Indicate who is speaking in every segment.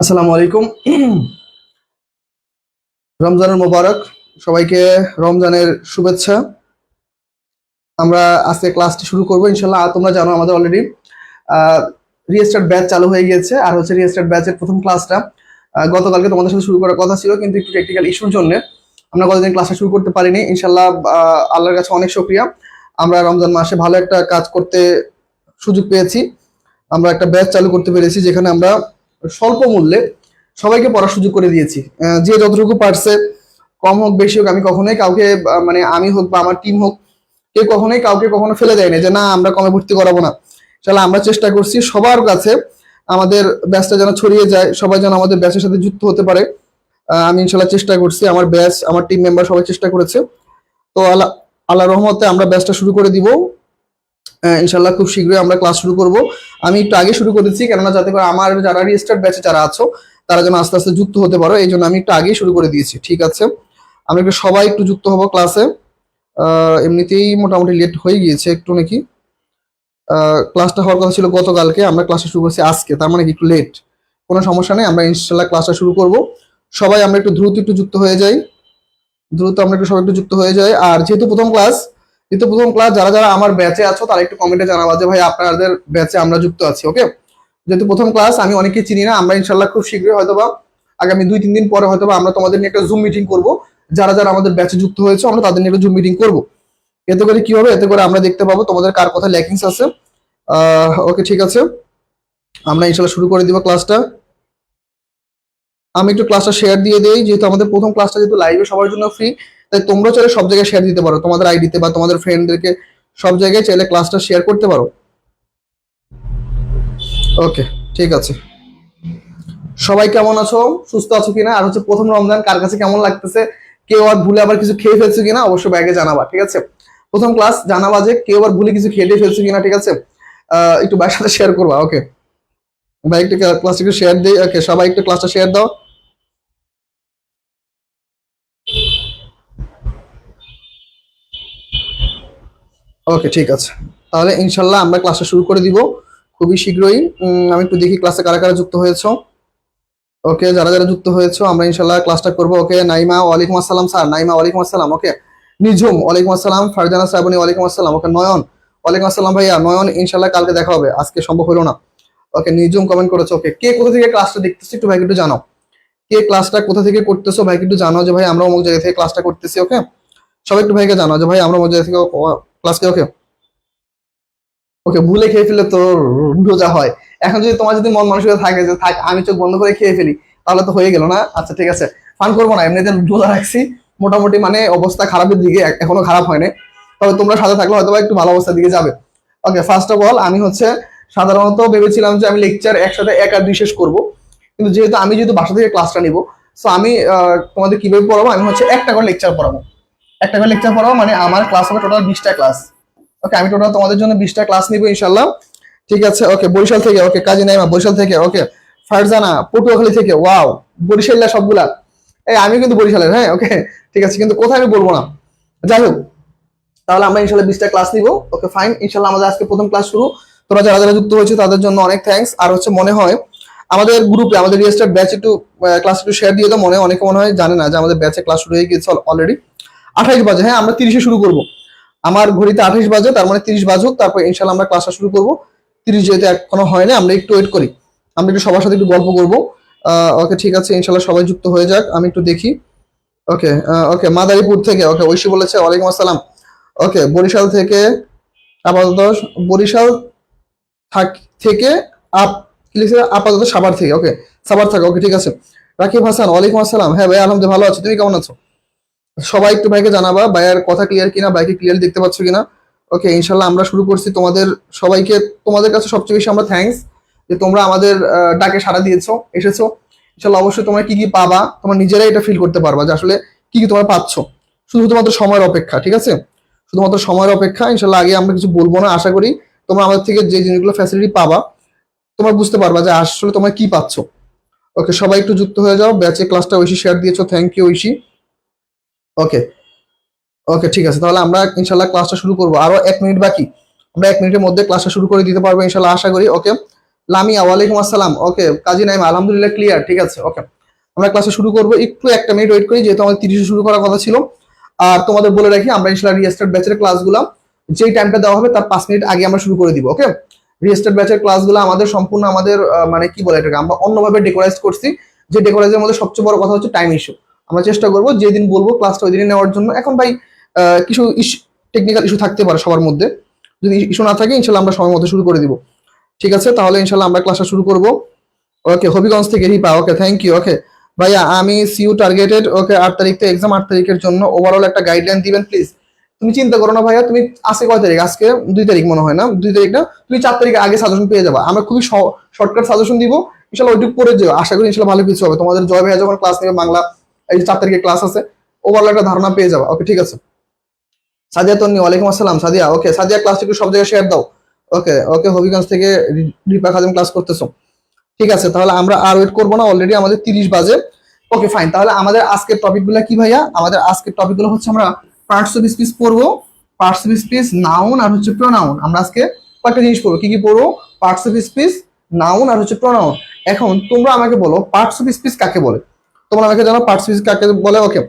Speaker 1: আসসালামু আলাইকুম। রমজানুল মোবারক, সবাইকে রমজানের শুভেচ্ছা। আমরা আজকে ক্লাসটি শুরু করবো ইনশাল্লাহ। তোমরা জানো আমাদের অলরেডি রিস্টার্ট ব্যাচ চালু হয়ে গিয়েছে, আর হচ্ছে রিস্টার্ট ব্যাচের প্রথম ক্লাসটা গতকালকে তোমাদের সাথে শুরু করার কথা ছিল, কিন্তু একটু টেকনিক্যাল ইস্যুর জন্য আমরা গতদিন ক্লাসটা শুরু করতে পারিনি। ইনশাল্লাহ আল্লাহর কাছে অনেক শুকরিয়া, আমরা রমজান মাসে ভালো একটা কাজ করতে সুযোগ পেয়েছি। আমরা একটা ব্যাচ চালু করতে পেরেছি যেখানে আমরা স্বল্প মূল্যে সবাইকে পড়ার সুযোগ করে দিয়েছি। যে যতটুকু পারছে, কম হোক বেশি হোক, আমি কখনোই কাউকে মানে আমি হোক বা আমার টিম হোক, কেউ কখনোই কাউকে কখনো ফেলে দেয় না যে না আমরা কমে ভর্তি করাবো না। তাহলে আমরা চেষ্টা করছি সবার কাছে আমাদের ব্যাচটা যেন ছড়িয়ে যায়, সবাই যেন আমাদের ব্যাচের সাথে যুক্ত হতে পারে। আমি ইনশাল্লাহ চেষ্টা করছি, আমার ব্যাচ আমার টিম মেম্বার সবাই চেষ্টা করেছে। তো আল্লাহ রহমতে আমরা ব্যাচটা শুরু করে দিব ইনশাল্লাহ। খুব শীঘ্রই আমরা ক্লাস শুরু করব। আমি একটু আগে শুরু করেছি কেননা যাতে করে আমার যারা রিস্টার্ট ব্যাচে যারা আছো তারা যেন আস্তে আস্তে যুক্ত হতে পারো, এই জন্য আমি একটু আগেই শুরু করে দিয়েছি। ঠিক আছে, আমরা একটু সবাই একটু যুক্ত হব ক্লাসে। এমনিতেই মোটামুটি লেট হয়ে গিয়েছে একটু নাকি। ক্লাসটা হওয়ার কথা ছিল গতকালকে, আমরা ক্লাসটা শুরু করছি আজকে, তার মানে একটু লেট। কোনো সমস্যা নেই, আমরা ইনশাল্লাহ ক্লাসটা শুরু করব। সবাই আমরা একটু দ্রুত একটু যুক্ত হয়ে যাই, দ্রুত আমরা একটু সবাই একটু যুক্ত হয়ে যাই। আর যেহেতু প্রথম ক্লাস, যারা যারা আমার ব্যাচে আছো তারা একটু কমেন্টে জানাবা যে ভাই আপনাদের ব্যাচে আমরা যুক্ত আছি। ওকে, যেহেতু প্রথম ক্লাস, আমি অনেকে চিনি না। আমরা ইনশাল্লাহ খুব শীঘ্রই হয়তোবা আগামী 2-3 দিন পরে হয়তোবা আমরা তোমাদের নিয়ে একটা জুম মিটিং করব। যারা যারা আমাদের ব্যাচে যুক্ত হয়েছে আমরা তাদের নিয়ে একটা জুম মিটিং করব। এতে করে কি হবে, এতে করে আমরা দেখতে পাবো তোমাদের কার কথা ল্যাকিংস আছে। ওকে ঠিক আছে, আমরা ইনশাল্লাহ শুরু করে দিব ক্লাসটা। আমি একটু ক্লাসটা শেয়ার দিয়ে দেই, যেহেতু আমাদের প্রথম ক্লাসটা যেহেতু লাইভে সবার জন্য ফ্রি, তাই তোমরা চাইলে সব জায়গায় শেয়ার দিতে পারো, তোমাদের আইডিতে বা তোমাদের ফ্রেন্ডদেরকে সব জায়গায় চাইলে ক্লাসটা শেয়ার করতে পারো। ওকে ঠিক আছে, সবাই কেমন আছো, সুস্থ আছো কিনা, আর হচ্ছে প্রথম রমজান কার কাছে কেমন লাগতেছে, কেউ আর ভুলে আবার কিছু খেয়ে ফেলছো কিনা অবশ্যই ব্যাগে জানাবা। ঠিক আছে, প্রথম ক্লাস জানাবা যে কেউ আবার ভুলে কিছু খেয়ে ফেলছো কিনা। ঠিক আছে, একটু ভাইয়ের সাথে শেয়ার করবা। ওকে ভাই একটু ক্লাসটা একটু শেয়ার দিই। ওকে সবাই একটু ক্লাসটা শেয়ার দাও। ওকে ঠিক আছে, তাহলে ইনশাল্লাহ আমরা ক্লাসটা শুরু করে দিব খুবই শীঘ্রই। আমি একটু দেখি ক্লাসে কারা কারা যুক্ত হয়েছো। ওকে যারা যারা যুক্ত হয়েছো আমরা ইনশাল্লাহ ক্লাসটা করবো। ওকে নাইমা ওয়ালাইকুম আসসালাম স্যার, নাইমা ওয়ালাইকুম আসসালাম। ওকে নিঝুম ওয়ালাইকুম আসসালাম, ফারজানা শ্রাবণী ওয়ালাইকুম আসসালাম। ওকে নয়ন ওয়ালাইকুম আসসালাম ভাইয়া। নয়ন ইনশাল্লাহ কালকে দেখা হবে, আজকে সম্ভব হলো না। ওকে নিঝুম কমেন্ট করেছো। ওকে কে কোথা থেকে ক্লাসটা দেখতেছো একটু ভাইকে একটু জানাও, কে ক্লাসটা কোথা থেকে করতেছো ভাইকে একটু জানাও যে ভাই আমরা অমুক জায়গা থেকে ক্লাসটা করতেছি। ওকে সবাই একটু ভাইকে জানাও যে ভাই আমরা অমুক জায়গা থেকে ক্লাসকে। ওকে ওকে ভুলে খেয়ে ফেললে তো রোজা হয়। এখন যদি তোমার যদি মন মানসিকতা থাকে যে থাক আমি চোখ বন্ধ করে খেয়ে ফেলি, তাহলে তো হয়ে গেল না। আচ্ছা ঠিক আছে, ফান করবো না, এমনিতে রোজা রাখছি মোটামুটি, মানে অবস্থা খারাপের দিকে, এখনো খারাপ হয় না। তবে তোমরা সাথে থাকলে হয়তো একটু ভালো অবস্থার দিকে যাবে। ওকে ফার্স্ট অফ অল আমি হচ্ছে সাধারণত ভেবেছিলাম যে আমি লেকচার একসাথে 1 আর 2 শেষ করবো, কিন্তু যেহেতু বাসা থেকে ক্লাসটা নিবো, সো আমি তোমাদের কিভাবে পড়াবো, আমি হচ্ছে একটা করে লেকচার পড়াবো। একটা করে লেকচার পড়াবো মানে আমার ক্লাস হবে টোটাল 20টা ক্লাস। ওকে আমি টোটাল তোমাদের জন্য 20টা ক্লাস নিবো ইনশাল্লাহ। ঠিক আছে, ওকে বরিশাল থেকে, ওকে কাজী নাইমা বরিশাল থেকে, ওকে ফারজানা পটুয়াখালী থেকে, ওয়াও বরিশাল্লা সবগুলা। এই আমি কিন্তু বরিশালের, হ্যাঁ ওকে ঠিক আছে, কিন্তু কোথায় আমি বলবো না। যাই হোক, তাহলে আমরা ইনশাল্লাহ 20টা ক্লাস নিবো। ওকে ফাইন, ইনশাল্লাহ আমাদের আজকে প্রথম ক্লাস শুরু। তোরা যারা যারা যুক্ত হয়েছে তাদের জন্য অনেক থ্যাঙ্কস। আর হচ্ছে মনে হয় আমাদের গ্রুপে আমাদের রেজিস্টার্ড ব্যাচ একটু ক্লাস একটু শেয়ার দিয়ে দাও। অনেকে মনে হয় জানে না যে আমাদের ব্যাচে ক্লাস শুরু হয়ে গিয়েছে অলরেডি। 28 বাজে, হ্যাঁ আমরা 30-এ শুরু করবো। আমার ঘড়িতে 28 বাজে, তার মানে 30 বাজুক, তারপর ইনশাল্লাহ আমরা ক্লাসটা শুরু করবো। 30 যেহেতু এখনো হয় না, আমরা একটু ওয়েট করি, আমরা একটু সবার সাথে একটু গল্প করবো। ওকে ঠিক আছে, ইনশাল্লাহ সবাই যুক্ত হয়ে যাক, আমি একটু দেখি। ওকে ওকে মাদারীপুর থেকে, ওকে ঐশী বলেছে ওয়ালাইকুম আসসালাম। ওকে বরিশাল থেকে আপাতত, বরিশাল থেকে আপ কি লিখছে আপাতত সাভার থেকে। ওকে সাভার থেকে, ওকে ঠিক আছে। রাকিব হাসান ওয়ালাইকুম আসসালাম। হ্যাঁ ভাই আলহামদুলিল্লাহ ভালো আছি, তুমি কেমন আছো? সবাই একটু ভাইকে জানাবা ভাইয়ের কথা ক্লিয়ার কিনা, ভাইকে ক্লিয়ার দেখতে পাচ্ছ কিনা। ওকে ইনশাল্লাহ আমরা শুরু করছি। তোমাদের সবাইকে, তোমাদের কাছে সবচেয়ে বেশি আমরা থ্যাঙ্কস যে তোমরা আমাদের ডাকে সাড়া দিয়েছো, এসেছো। ইনশাল্লাহ অবশ্যই তোমরা কি কি পাবা তোমরা নিজেরাই এটা ফিল করতে পারবা যে আসলে কি কি তোমরা পাচ্ছ। শুধুমাত্র সময়ের অপেক্ষা, ঠিক আছে, শুধুমাত্র সময়ের অপেক্ষা। ইনশাল্লাহ আগে আমরা কিছু বলবো না, আশা করি তোমরা আমাদের থেকে যে জিনিসগুলো ফ্যাসিলিটি পাবা তোমরা বুঝতে পারবা যে আসলে তোমরা কি পাচ্ছ। ওকে সবাই একটু যুক্ত হয়ে যাও, ব্যাচে ক্লাসটা ঐশী শেয়ার দিয়েছো, thank you Oishi. Okay okay ঠিক আছে, তাহলে আমরা ইনশাল্লাহ ক্লাসটা শুরু করবো। আরো 1 মিনিট বাকি, আমরা 1 মিনিটের মধ্যে ক্লাসটা শুরু করে দিতে পারবো ইনশাল্লাহ আশা করি। ওকে লামিয়া ওয়ালাইকুম আসসালাম। ওকে কাজী নাইম আলহামদুলিল্লাহ ক্লিয়ার, ঠিক আছে ওকে। আমরা ক্লাসে শুরু করবো, একটু একটা মিনিট ওয়েট করি, যেহেতু আমাদের 30 শুরু করার কথা ছিল। আর তোমাদের বলে রাখি, আমরা ইনশাআল্লাহ রিস্টার্ট ব্যাচের ক্লাসগুলো যেই টাইমটা দেওয়া হবে তার 5 মিনিট আগে আমরা শুরু করে দিব, ওকে। রিস্টার্ট ব্যাচের ক্লাসগুলো আমাদের সম্পূর্ণ আমাদের মানে কি বলে এটাকে, আমরা অন্যভাবে ডেকোরাইজ করছি। যে ডেকোরাইজের মধ্যে সবচেয়ে বড় কথা হচ্ছে টাইম ইস্যু। আমরা চেষ্টা করবো যেদিন বলবো ক্লাসটা ওই দিনই নেওয়ার জন্য। এখন ভাই কিছু টেকনিক্যাল ইস্যু থাকতে পারে সবার মধ্যে, যদি ইস্যু না থাকে ইনশাল্লাহ আমরা সময় মতো শুরু করে দিব, ঠিক আছে। তাহলে ইনশাল্লাহ আমরা ক্লাসটা শুরু করব। ওকে হবিগঞ্জ থেকে রিপা, ওকে থ্যাংক ইউ। ওকে ভাইয়া আমি সিইউ টার্গেটেড, ওকে 8 তারিখ থেকে এক্সাম, 8 তারিখের জন্য ওভারঅল একটা গাইডলাইন দিবেন প্লিজ। তুমি চিন্তা করো না ভাইয়া, তুমি আজকে কয় তারিখ, আজকে 2 তারিখ মনে হয় না, 2 তারিখ না, তুমি 4 তারিখে আগে সাজেশন পেয়ে যাবা। আমরা খুবই শর্টকাট সাজেশন দিব, ইনশাল্লাহ ওইটুকু পড়ে যাও, আশা করি ইনশাল্লাহ ভালো কিছু হবে। তোমাদের জয় ভাইয়া যখন ক্লাস নেবে বাংলা, এই 4 তারিখে ক্লাস আছে, ওভারঅল একটা ধারণা পেয়ে যাবা, ওকে ঠিক আছে। সাদিয়া তন্নি ওয়ালাইকুম আসসালাম। সাদিয়া ওকে, সাদিয়া ক্লাস একটু সব জায়গায় শেয়ার দাও। ওকে ওকে হবিগঞ্জ থেকে রিপা খাদিম ক্লাস করতেছো, ঠিক আছে। তাহলে আমরা আর ওয়েট করবো না, অলরেডি আমাদের 30 বাজে। ওকে ফাইন, তাহলে আমাদের আজকের টপিকগুলো কি ভাইয়া? আমাদের আজকের টপিকগুলো হচ্ছে আমরা পার্টস অফ স্পিচ পড়বো, পার্টস অফ স্পিচ, নাউন আর হচ্ছে প্রোনাউন। আমরা আজকে কয়েকটা জিনিস পড়বো। কি কি পড়বো? পার্টস অফ স্পিচ, নাউন আর হচ্ছে প্রোনাউন। এখন তোমরা আমাকে বলো পার্টস অফ স্পিচ কাকে বলে? তোমরা আমাকে জানো পার্টস অফ স্পিচ কাকে বলে? ওকে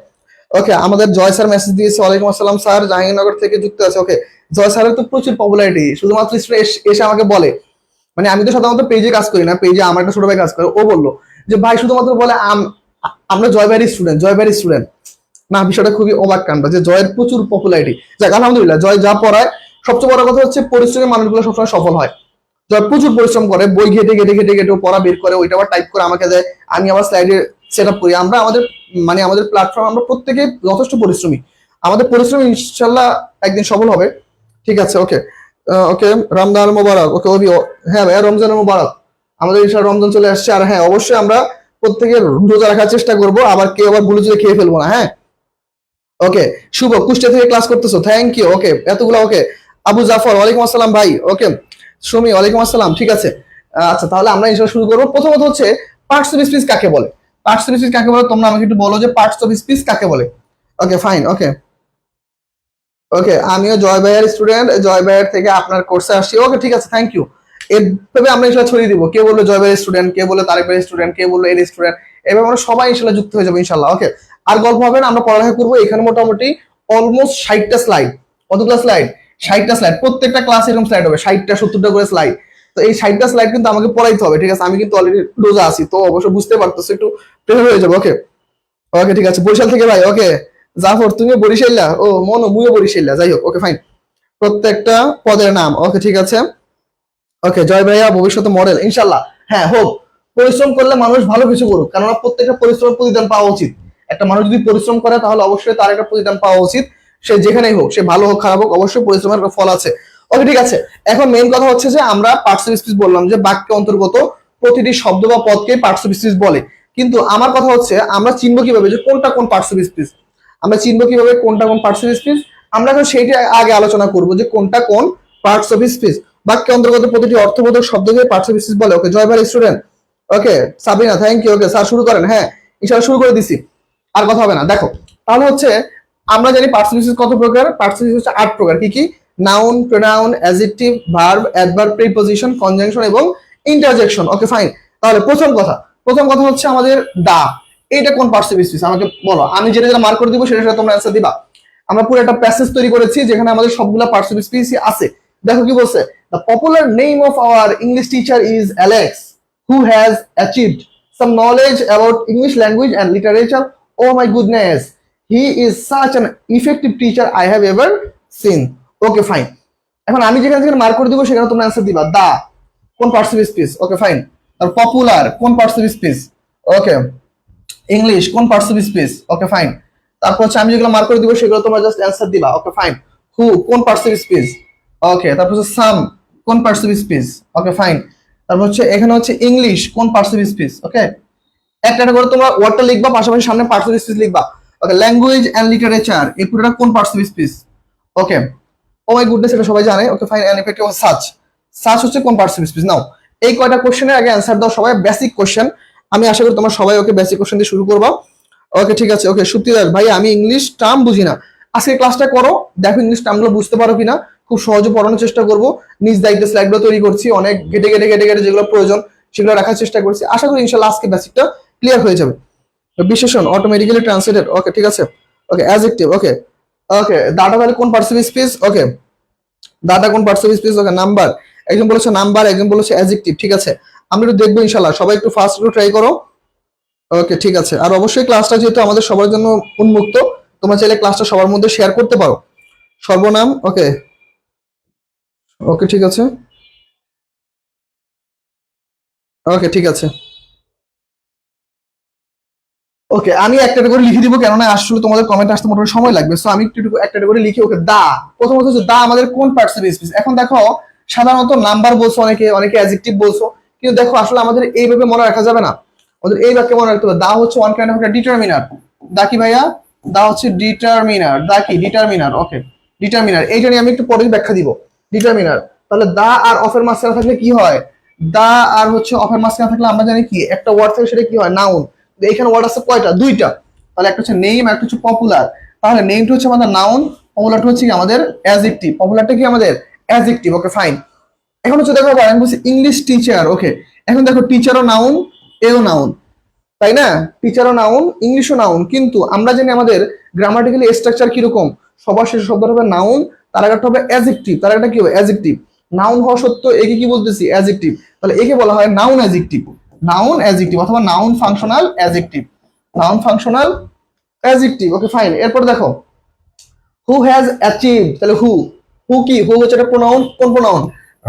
Speaker 1: ওকে, আমাদের জয় স্যার মেসেজ দিয়েছে, ওয়ালাইকুম আসসালাম স্যার, জাহাঙ্গীরনগর থেকে যুক্ত আছে। ওকে জয় স্যারের তো প্রচুর পপুলারিটি, শুধুমাত্র এসে আমাকে বলে, মানে আমি তো সাধারণত পেজে কাজ করি না, পেজে আমার একটা ছোট ভাই কাজ করে, ও বললো যে ভাই শুধুমাত্র বলে আমরা জয় ভাইয়ের স্টুডেন্ট, জয় ভাইয়ের স্টুডেন্ট। না, বিষয়টা খুবই অবাক কাণ্ড যে জয়ের প্রচুর পপুলারিটি। যাক আলহামদুলিল্লাহ, জয় যা পড়ায়, সবচেয়ে বড় কথা হচ্ছে পরিশ্রমী মানুষগুলো সবসময় সফল হয়। জয় প্রচুর পরিশ্রম করে, বই ঘেটে ঘেটে ঘেটে ঘেটে পড়া বের করে, ওইটা আবার টাইপ করে আমাকে দেয়, আমি আবার স্লাইডে সেট আপ করি। আমরা আমাদের মানে আমাদের প্ল্যাটফর্ম, আমরা প্রত্যেকে যথেষ্ট পরিশ্রমী। আমাদের পরিশ্রম ইনশাল্লাহ একদিন সফল হবে, ঠিক আছে ওকে। ওকে রমজান মোবারক। ওকে অভি, হ্যাঁ ভাইয়া রমজানের মোবারক। আমাদের ইনশাল্লাহ রমজান চলে আসছে, আর হ্যাঁ অবশ্যই আমরা প্রত্যেকে রোজা রাখার চেষ্টা করবো, আবার কেউ আবার ভুলে চলে খেয়ে ফেলবো না, হ্যাঁ। ওকে শুভ কুষ্টিয়া থেকে ক্লাস করতেছো, থ্যাংক ইউ। ওকে এতগুলো, ওকে আবু জাফর ওয়ালাইকুম আসসালাম ভাই। ওকে সুমি ওয়ালাইকুম আসসালাম, ঠিক আছে। আচ্ছা তাহলে আমরা ইনশাল্লাহ শুরু করবো। প্রথমত হচ্ছে পার্টস অফ স্পিচ কাকে বলে? পার্টস অফ স্পিচ কাকে বলে তোমরা আমাকে একটু বলো, যে পার্টস অফ স্পিচ কাকে বলে? ওকে ফাইন। ওকে ওকে আমিও জয় ভাইয়ের স্টুডেন্ট, জয় ভাইয়ের থেকে আপনার কোর্সে আসছি। ওকে ঠিক আছে, থ্যাংক ইউ। এভাবে আমরা ইনশাল্লাহ ছড়িয়ে দিব, কে বললো জয় ভাইয়ের স্টুডেন্ট, কে বললো তারেক ভাইয়ের স্টুডেন্ট, কে বললো এর স্টুডেন্ট, এভাবে আমরা সবাই ইনশাল্লাহ যুক্ত হয়ে যাবো ইনশাল্লাহ। ওকে আর গল্প হবে না, আমরা পড়ালেখা করবো। এখানে মোটামুটি অলমোস্ট 60টা স্লাইড। কতগুলো স্লাইড? 60টা স্লাইড। প্রত্যেকটা ক্লাস এরকম স্লাইড হবে, 60টা 70টা করে স্লাইড। তো এই 60টা স্লাইড কিন্তু আমাকে পড়াইতে হবে, ঠিক আছে। আমি কিন্তু অলরেডি রোজা আছি, তো অবশ্যই বুঝতে পারতেছো, একটু প্রেশার হয়ে যাবে। ওকে ওকে ঠিক আছে, বরিশাল থেকে ভাই। ওকে জাফর তুমিও বরিশাল্লা? ও মনো মুইও বরিশাল্লা, যাই হোক ওকে ফাইন। প্রত্যেকটা পদের নাম, ওকে ঠিক আছে। ওকে জয় ভাইয়া ভবিষ্যতে মডেল ইনশাল্লাহ, হ্যাঁ হোক। পরিশ্রম করলে মানুষ ভালো কিছু করুক, কেননা প্রত্যেকটা পরিশ্রমের প্রতিদান পাওয়া উচিত। একটা মানুষ যদি পরিশ্রম করে তাহলে অবশ্যই তার একটা প্রতিদান পাওয়া উচিত, সে যেখানেই হোক, সে ভালো হোক খারাপ হোক, অবশ্যই পরিশ্রমের একটা ফল আছে। ওকে ঠিক আছে, এখন মেইন কথা হচ্ছে যে আমরা পার্টস অফ স্পিচ বললাম যে বাক্যে অন্তর্গত প্রতিটি শব্দ বা পদকে পার্টস অফ স্পিচ বলে। কিন্তু আমার কথা হচ্ছে আমরা চিনবো কিভাবে যে কোনটা কোন পার্টস অফ স্পিচ? আমরা চিনবো কিভাবে কোনটা কোন পার্টস অফ স্পিচ? আমরা এখন সেইটা আগে আলোচনা করবো যে কোনটা কোন পার্টস অফ স্পিচ। বাক্যে অন্তর্গত প্রতিটি অর্থবোধক শব্দকে পার্টস অফ স্পিচ বলে। ওকে জয় ভাই student. Okay Sabina thank you. Okay sir শুরু করেন। হ্যাঁ ইনশাআল্লাহ শুরু করে দিছি, আর কথা হবে না। দেখো তাহলে হচ্ছে আমরা জানি পার্টস অফ স্পিচ কত প্রকার। পার্টস অফ স্পিচ হচ্ছে 8 প্রকার। কি কি? Noun, pronoun, adjective, verb, adverb, preposition, conjunction এবং ইন্টারজেকশন। ওকে ফাইন। তাহলে প্রথম কথা হচ্ছে আমাদের দা। এইটা কোন পার্টস অফ স্পিচ আমাকে বলো। আমি যেটা যেটা মার্ক করে দিব সেটা তোমরা অ্যান্সার দিবা। আমরা পুরো একটা প্যাসেজ তৈরি করেছি যেখানে আমাদের সবগুলা পার্টস অফ স্পিচ আছে। দেখো কি বলছে, the popular name of our English teacher is Alex, who has achieved some knowledge about English language and literature. Oh my goodness, he is such an effective teacher I have ever seen. Okay fine. এখন আমি যেখানে যেখানে mark করে দিব সেখানে তোমরা answer দিবা। দা কোন parts of speech? Okay fine. আর পপুলার কোন parts of speech? Okay English কোন parts of speech? Okay fine. তারপর হচ্ছে আমি যেগুলো মার্ক করে দিব সেগুলো তোমরা জাস্ট অ্যান্সার দিবা। Okay fine. হু কোন পার্টস অফ স্পিচ? ওকে তারপর হচ্ছে সাম কোন parts of speech? Okay fine. তারপর হচ্ছে এখানে হচ্ছে ইংলিশ কোন পার্টস অফ স্পিচ? ওকে একটা করে তোমরা ওয়ার্ডটা লিখবা, পাশাপাশি সামনে পার্টস অফ স্পিচ লিখবা। ওকে ল্যাঙ্গুয়েজ এন্ড লিটারেচার এই পুরোটা কোন parts of speech? Okay oh my goodness এটা সবাই জানে। Okay fine. And effective search হচ্ছে কোন পার্টস অফ স্পিচ? নাও এই কয়টা কোশ্চেনের আগে অ্যান্সার দাও সবাই, বেসিক কোশ্চেন। আমি আশা করি তোমরা সবাই ওকে বেসিক কোশ্চেন দিয়ে শুরু করবা। ওকে ঠিক আছে। ওকে সুপ্তিদার ভাই আমি ইংলিশ টার্ম বুঝি না, আজকে ক্লাসটা করো, দেখো ইংলিশ টার্মগুলো বুঝতে পারো কিনা। খুব সহজে পড়ানোর চেষ্টা করব। নিজ দায়িত্বে স্লাইডগুলো তৈরি করছি, অনেক ঘেটে ঘেটে ঘেটে ঘেটে যেগুলো প্রয়োজন সেগুলো রাখার চেষ্টা করছি। আশা করি ইনশাল্লাহ আজকে বেসিকটা ক্লিয়ার হয়ে যাবে। বিশেষণ অটোমেটিক্যালি ট্রান্সলেটেড, ওকে ঠিক আছে। ওকে অ্যাডজেক্টিভ, ওকে ওকে দাটা তাহলে কোন পার্টস অফ স্পিচ, ওকে দাটা কোন parts of speech, okay number, একজন বলেছে নাম্বার, একজন বলেছে অ্যাডজেক্টিভ, ঠিক আছে। আমরা একটু দেখবো ইনশাল্লাহ, সবাই একটু ফার্স্ট একটু ট্রাই করো। ওকে ঠিক আছে। আর অবশ্যই ক্লাসটা যেহেতু আমাদের সবার জন্য উন্মুক্ত, তোমরা চাইলে ক্লাসটা সবার মধ্যে শেয়ার করতে পারো। সর্বনাম, ওকে ওকে ঠিক আছে, ওকে ঠিক আছে। ওকে আমি একটা করে লিখে দিব, কেননা আসলে তোমাদের কমেন্ট আসতে মোটামুটি সময় লাগবে, সো আমি একটু একটা করে লিখি। ওকে দা, প্রথমত হচ্ছে দা আমাদের কোন পার্টস অফ স্পিচ। এখন দেখো সাধারণত নাম্বার বলছো, অনেকে অনেকে অ্যাডজেক্টিভ বলছো, কিন্তু দেখো আসলে আমাদের এইভাবে মনে রাখা যাবে না, আমাদের এই বাক্যে মনে রাখতে হবে দা হচ্ছে ওয়ান কাইন্ড অফ একটা ডিটারমিনার। দা কি ভাইয়া? দা হচ্ছে ডিটারমিনার। দা কি? ডিটারমিনার। ওকে ডিটারমিনার, এইটা নিয়ে আমি একটু পরে ব্যাখ্যা দিব। ডিটারমিনার, তাহলে দা আর অফের মাঝখানে থাকলে কি হয়? দা আর হচ্ছে অফের মাঝখানে থাকলে আমরা জানি কি একটা ওয়ার্ড থাকে, সেটা কি হয়? নাউন। এখানে ওয়ার্ড আছে কয়টা? দুইটা। তাহলে একটা হচ্ছে নেম আর একটা হচ্ছে পপুলার। তাহলে নেমটা হচ্ছে আমাদের নাউন, পপুলারটা হচ্ছে কি আমাদের অ্যাডজেক্টিভ। পপুলারটা কি আমাদের অ্যাডজেক্টিভ। Okay fine. এখন হচ্ছে দেখো আমি বলছি ইংলিশ টিচার। ওকে এখন দেখো টিচারও নাউন, এও নাউন, তাই না? টিচারও নাউন, ইংলিশও নাউন, কিন্তু আমরা জানি আমাদের গ্রামাটিক্যালি স্ট্রাকচার কিরকম। সবার শেষে শব্দটা হবে নাউন, তার আগেটা হবে অ্যাডজেক্টিভ, তার আগেটা কি হবে? অ্যাডজেক্টিভ। নাউন হওয়া সত্ত্বেও একে কি বলতেছি? অ্যাডজেক্টিভ। তাহলে একে বলা হয় নাউন অ্যাডজেক্টিভ, নাউন অ্যাডজেক্টিভ অথবা noun functional adjective, noun functional adjective. Okay fine. এরপর দেখো হু হ্যাজ অ্যাচিভড, তাহলে হু, হু কি? হু হচ্ছে একটা প্রোনাউন, কোন প্রোনাউন?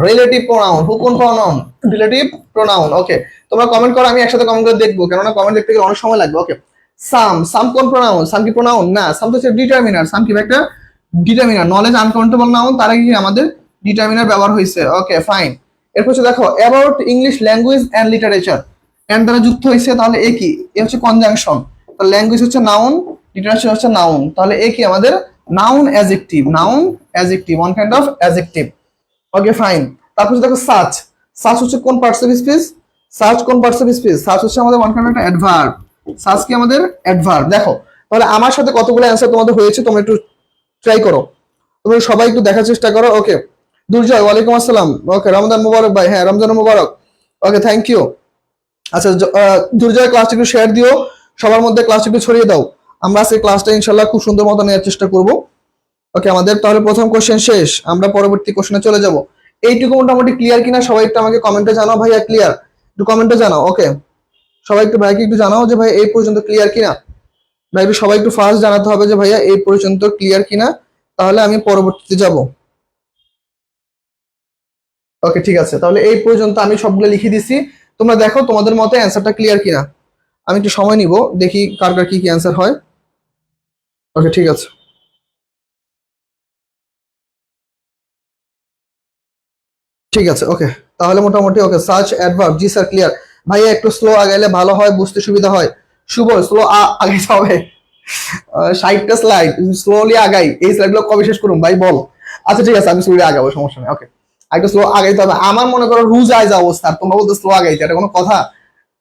Speaker 1: Relative pronoun. হু কোন প্রোনাউন? Relative pronoun. ওকে তোমরা কমেন্ট করো, আমি একসাথে কমেন্ট করে দেখবো, কেননা কমেন্ট দেখতে গেলে অনেক সময় লাগবে। ওকে সাম, সাম কোন প্রোনাউন? সাম কি প্রোনাউন? না, সাম তো হচ্ছে ডিটারমিনার। সাম কি একটা ডিটারমিনার। নলেজ আনকাউন্টেবল নাউন, তার আগে কি আমাদের ডিটারমিনার ব্যবহার হয়েছে। Okay fine. এরপর হচ্ছে দেখো about English language and literature, and দ্বারা যুক্ত হয়েছে, তাহলে এ কি? এ হচ্ছে কনজাংশন। তাহলে ল্যাঙ্গুয়েজ হচ্ছে নাউন, লিটারেচার হচ্ছে নাউন, তাহলে এ কি আমাদের? Noun adjective, noun adjective, one kind of adjective. Okay fine. তারপর দেখো সার্চ, সার্চ হচ্ছে কোন পার্টস অফ স্পিচ? সার্চ কোন পার্টস অফ স্পিচ? সার্চ হচ্ছে আমাদের one kind of adverb. Search কি আমাদের? অ্যাডভার্ব। দেখো তাহলে আমার সাথে কতগুলো অ্যান্সার তোমাদের হয়েছে, তোমরা একটু ট্রাই করো, তোমরা সবাই একটু দেখার চেষ্টা করো। ওকে দুর্জয়, ওয়ালাইকুম আসসালাম। ওকে রমজান মুবারক ভাই, হ্যাঁ Ramzan Mubarak. Okay thank you. আচ্ছা দুর্জয় ক্লাসটা একটু শেয়ার দিও, সবার মধ্যে ক্লাসটা একটু ছড়িয়ে দাও। আমরা আজকে ক্লাসটা ইনশাল্লাহ খুব সুন্দর মতো নেওয়ার চেষ্টা করব। ওকে আমাদের তাহলে প্রথম কোশ্চেন শেষ, আমরা পরবর্তী কোশ্চেনে চলে যাব। এইটুকু মোটামুটি ক্লিয়ার কিনা সবাই একটু আমাকে কমেন্টে জানাও। ভাইয়া ক্লিয়ার? একটু কমেন্টে জানাও। ওকে সবাই একটু ভাইকে একটু জানাও যে ভাই এই পর্যন্ত ক্লিয়ার কিনা। ভাই সবাই একটু ফার্স্ট জানাতে হবে যে ভাইয়া এই পর্যন্ত ক্লিয়ার কিনা, তাহলে আমি পরবর্তীতে যাব। ওকে ঠিক আছে, তাহলে এই পর্যন্ত আমি সবগুলো লিখে দিছি, তোমরা দেখো তোমাদের মতে অ্যান্সারটা ক্লিয়ার কিনা। আমি একটু সময় নিব, দেখি কার কার কি কি অ্যান্সার হয়। ওকে ঠিক আছে, ঠিক আছে। ওকে তাহলে মোটামুটি ওকে সার্চ অ্যাডভার্ব, জি স্যার ক্লিয়ার। ভাইয়া একটু স্লো আগাইলে ভালো হয়, বুঝতে সুবিধা হয়। শুভ স্লো আগাইতে হবে, 60টা স্লাইড স্লোলি আগাই, এই স্লাইডগুলো কবে শেষ করুন ভাই বল। আচ্ছা ঠিক আছে আমি স্লোলি আগাবো, সমস্যা নেই। ওকে একটু স্লো আগাইতে হবে, আমার মনে করো রুজ আইজ অবস্থা, তোমরা বলতে স্লো আগাইতে, এটা কোনো কথা?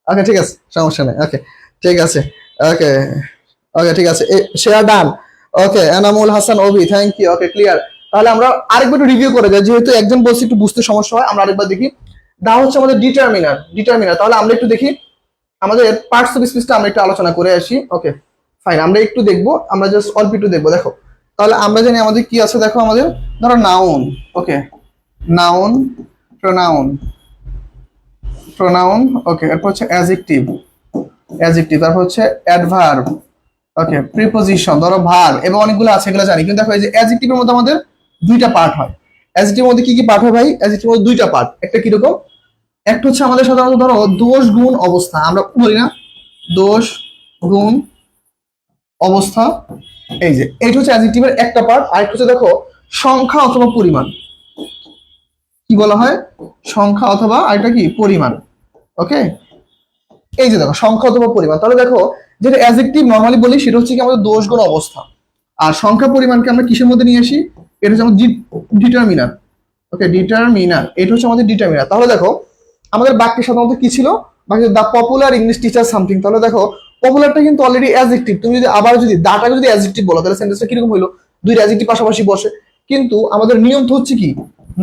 Speaker 1: ওকে ঠিক আছে সমস্যা নেই। ওকে ঠিক আছে। ওকে ওকে ঠিক আছে, share done. Okay Enamul Hasan Avi, thank you. Okay clear. তাহলে আমরা আরেকবার রিভিউ করে যাই, যেহেতু একজন বলছি একটু বুঝতে সমস্যা হয়, আমরা আরেকবার দেখি। দা হচ্ছে আমাদের ডিটারমিনার, ডিটারমিনার। তাহলে আমরা একটু দেখি আমাদের পার্টস অফ স্পিচটা আমরা একটু আলোচনা করে আসি। ওকে ফাইন, আমরা একটু দেখবো, আমরা জাস্ট অল্প একটু দেখবো। দেখো তাহলে আমরা জানি আমাদের কি আছে, দেখো আমাদের ধরো নাউন। ওকে নাউন, প্রোনাউন, প্রোনাউন। ওকে এরপর হচ্ছে অ্যাডজেক্টিভ, অ্যাডজেক্টিভ, তারপর হচ্ছে অ্যাডভার্ব। ওকে প্রিপোজিশন, ধরো ভার্ব, এবং অনেকগুলো আছে এগুলো জানি, কিন্তু দেখো এই যে অ্যাডজেক্টিভের মধ্যে আমাদের দুইটা পার্ট হয়। অ্যাডজেক্টিভের মধ্যে কি কি পার্ট হয় ভাই? অ্যাডজেক্টিভের মধ্যে দুইটা পার্ট, একটা কিরকম? একটা হচ্ছে আমাদের সাধারণত ধরো দোষ গুণ অবস্থা, আমরা বলি না দোষ গুণ অবস্থা, এই যে এইটা হচ্ছে অ্যাডজেক্টিভের একটা পার্ট। আরেকটা হচ্ছে দেখো সংখ্যা অথবা পরিমাণ, কি বলা হয়? সংখ্যা অথবা আরেকটা কি? পরিমাণ। ওকে এই যে দেখো সংখ্যা অথবা পরিমাণ, তাহলে দেখো যেটা অ্যাডজেক্টিভ নরমালি বলি সেটা হচ্ছে কি আমাদের দোষ গুণ অবস্থা, আর সংখ্যা পরিমাণকে আমরা কিসের মধ্যে নিয়ে আসি? এটা হচ্ছে আমাদের ডিটারমিনার। ওকে ডিটারমিনার, এটা হচ্ছে আমাদের ডিটারমিনার। তাহলে দেখো আমাদের বাক্যে সাধারণত কি ছিল? বাক্যে দা পপুলার ইংলিশ টিচার সামথিং, তাহলে দেখো পপুলারটা কিন্তু অলরেডি অ্যাডজেক্টিভ, তুমি যদি আবার যদি দাটাকে যদি অ্যাডজেক্টিভ বলো, তাহলে সেন্টেন্সটা কিরকম হইলো? দুইটা অ্যাডজেক্টিভ পাশাপাশি বসে, কিন্তু আমাদের নিয়ম তো হচ্ছে কি,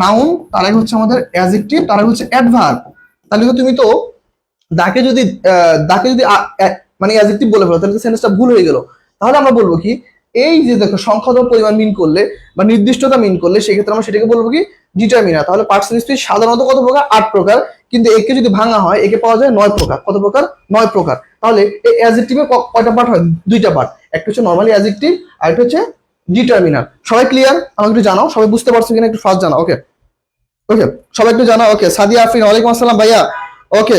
Speaker 1: নাউন তার আগে হচ্ছে আমাদের অ্যাডজেক্টিভ, তার আগে হচ্ছে অ্যাডভার্ব। তাহলে তো তুমি তো দাকে যদি মানে অ্যাডজেক্টিভ বলে ফেলো, তাহলে সেন্টেন্সটা ভুল হয়ে গেল। তাহলে আমরা বলবো কি, এই যে দেখো সংখ্যাগত পরিমাণ মিন করলে বা নির্দিষ্টতা মিন করলে, সেক্ষেত্রে আমরা সেটাকে বলবো কি, ডিটারমিনার। তাহলে পার্টস স্পিচ সাধারণত কত প্রকার? 8 প্রকার। কিন্তু একে যদি ভাঙা হয়, একে পাওয়া যায় 9 প্রকার। কত প্রকার? 9 প্রকার। তাহলে এই অ্যাডজেক্টিভে কয়টা পার্ট হয়? 2টা পার্ট। একটা হচ্ছে নরমালি অ্যাডজেক্টিভ, আর একটা হচ্ছে ডিটারমিনার। সবাই ক্লিয়ার? আমাকে একটু জানাও, সবাই বুঝতে পারছো কিনা একটু ফার্স্ট জানাও। ওকে ওকে, সবাই একটু জানাও। ওকে, সাদিয়া আফরিন, ওয়ালাইকুম আসসালাম ভাইয়া। ওকে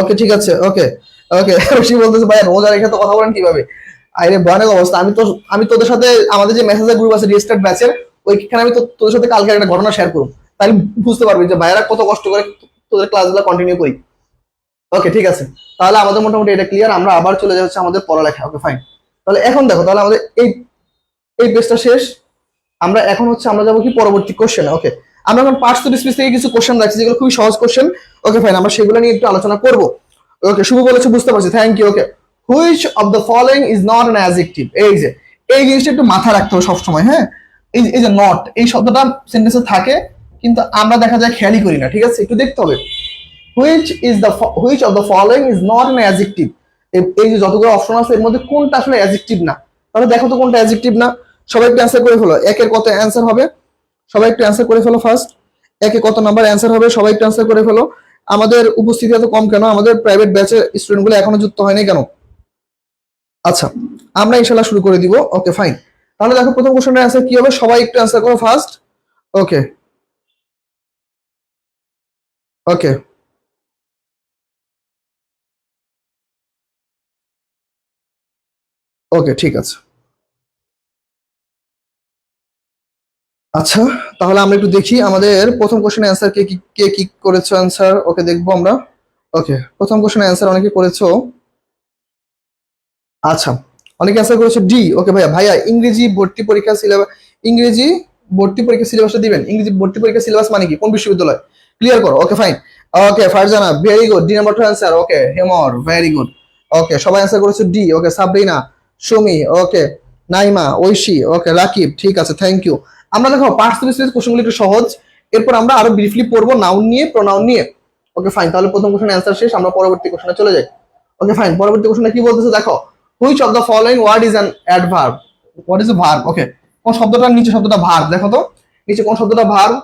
Speaker 1: ওকে, ঠিক আছে। ওকে ওকে, রশি বলতেছে ভাইয়া রোজা রেখে তো কথা বলেন কিভাবে? আরে ভয়ানক অবস্থা। আমি তোদের সাথে আমাদের যে মেসেঞ্জার গ্রুপ আছে রেজিস্টার্ড ব্যাচের, ওইখানে আমি তোদের সাথে কালকে একটা ঘটনা শেয়ার করব, তাহলে বুঝতে পারবি যে ভাইয়ারা কত কষ্ট করে তোদের ক্লাসগুলো কন্টিনিউ করি। ওকে ঠিক আছে, তাহলে আমাদের মোটামুটি এটা ক্লিয়ার। আমরা আবার চলে যাচ্ছে আমাদের পড়ালেখা। ওকে ফাইন। তাহলে এখন দেখো, তাহলে আমাদের এই এই পেজটা শেষ। আমরা এখন হচ্ছে আমরা যাবো কি পরবর্তী কোশ্চেন। ওকে, আমরা এখন পার্টস টু স্পিচ থেকে কিছু কোশ্চেন রাখছি যেগুলো খুবই সহজ কোশ্চেন। ওকে ফাইন, আমরা সেগুলো নিয়ে একটু আলোচনা করব। ওকে, শুভ বলেছে, বুঝতে পারছি, thank you. Okay, which of the following is not an adjective. এই যে এই জিনিসটা একটু মাথায় রাখতে হবে সবসময়। হ্যাঁ, এই যে নট, এই শব্দটা সেন্টেন্সে থাকে কিন্তু আমরা দেখা যায় খেয়ালই করি না। ঠিক আছে, একটু দেখতে হবে। Which of the following is not an adjective. এই যে যতগুলো অপশন আছে এর মধ্যে কোনটা আসলে অ্যাডজেক্টিভ না? তাহলে দেখো তো কোনটা অ্যাডজেক্টিভ না। সবাই একটু অ্যান্সার করে ফেলো। একের কত অ্যান্সার হবে? সবাই একটু অ্যান্সার করে ফেলো ফার্স্ট। একে কত নাম্বার অ্যান্সার হবে? সবাই একটু অ্যান্সার করে ফেলো। আমাদের উপস্থিতি এত কম কেন? আমাদের প্রাইভেট ব্যাচের স্টুডেন্টগুলো এখনো যুক্ত হয়নি কেন? আচ্ছা, আমরা ইনশাল্লাহ শুরু করে দিব। ওকে ফাইন, তাহলে দেখো প্রথম কোশ্চেনের অ্যান্সার কি হবে? সবাই একটু অ্যান্সার করো ফার্স্ট। ওকে ওকে ওকে, ঠিক আছে। আচ্ছা, তাহলে আমরা একটু দেখি আমাদের প্রথম কোশ্চেনের অ্যান্সার কে কি করেছো অ্যান্সার। ওকে, দেখবো আমরা। ওকে, প্রথম কোশ্চেনের অ্যান্সার অনেকে করেছো। আচ্ছা, অনেকে অ্যান্সার করেছো ডি। ওকে ভাইয়া, ইংরেজি ভর্তি পরীক্ষা সিলেবাস, ইংরেজি ভর্তি পরীক্ষা সিলেবাসটা দিবেন। ইংরেজি ভর্তি পরীক্ষা সিলেবাস মানে কি? কোন বিশ্ববিদ্যালয়? ক্লিয়ার করো। Okay fine. Okay Farzana, very good, D number 2 answer. Okay Hemor, very good. Okay, সবাই অ্যান্সার করেছো D. Okay, Sabrina, Sumi, okay, Naima, Oishi, okay, Rakib, ঠিক আছে, থ্যাংক ইউ। আমরা দেখো পার্টস টু স্পিচ কোশ্চেনগুলো একটু সহজ, এরপর আমরা আরো ব্রিফলি পড়বো নাউন নিয়ে, প্রোনাউন নিয়ে। ওকে ফাইন, তাহলে প্রথম কোশ্চেনের অ্যান্সার শেষ, আমরা পরবর্তী কোশ্চেনে চলে যাই। ওকে ফাইন, পরবর্তী কোশ্চেনটা কি বলতেছে দেখো। Which of the following word is an adverb? What is a verb? Okay, কোন শব্দটার নিচে শব্দটা ভার্ব? দেখো তো নিচে কোন শব্দটা ভার্ব?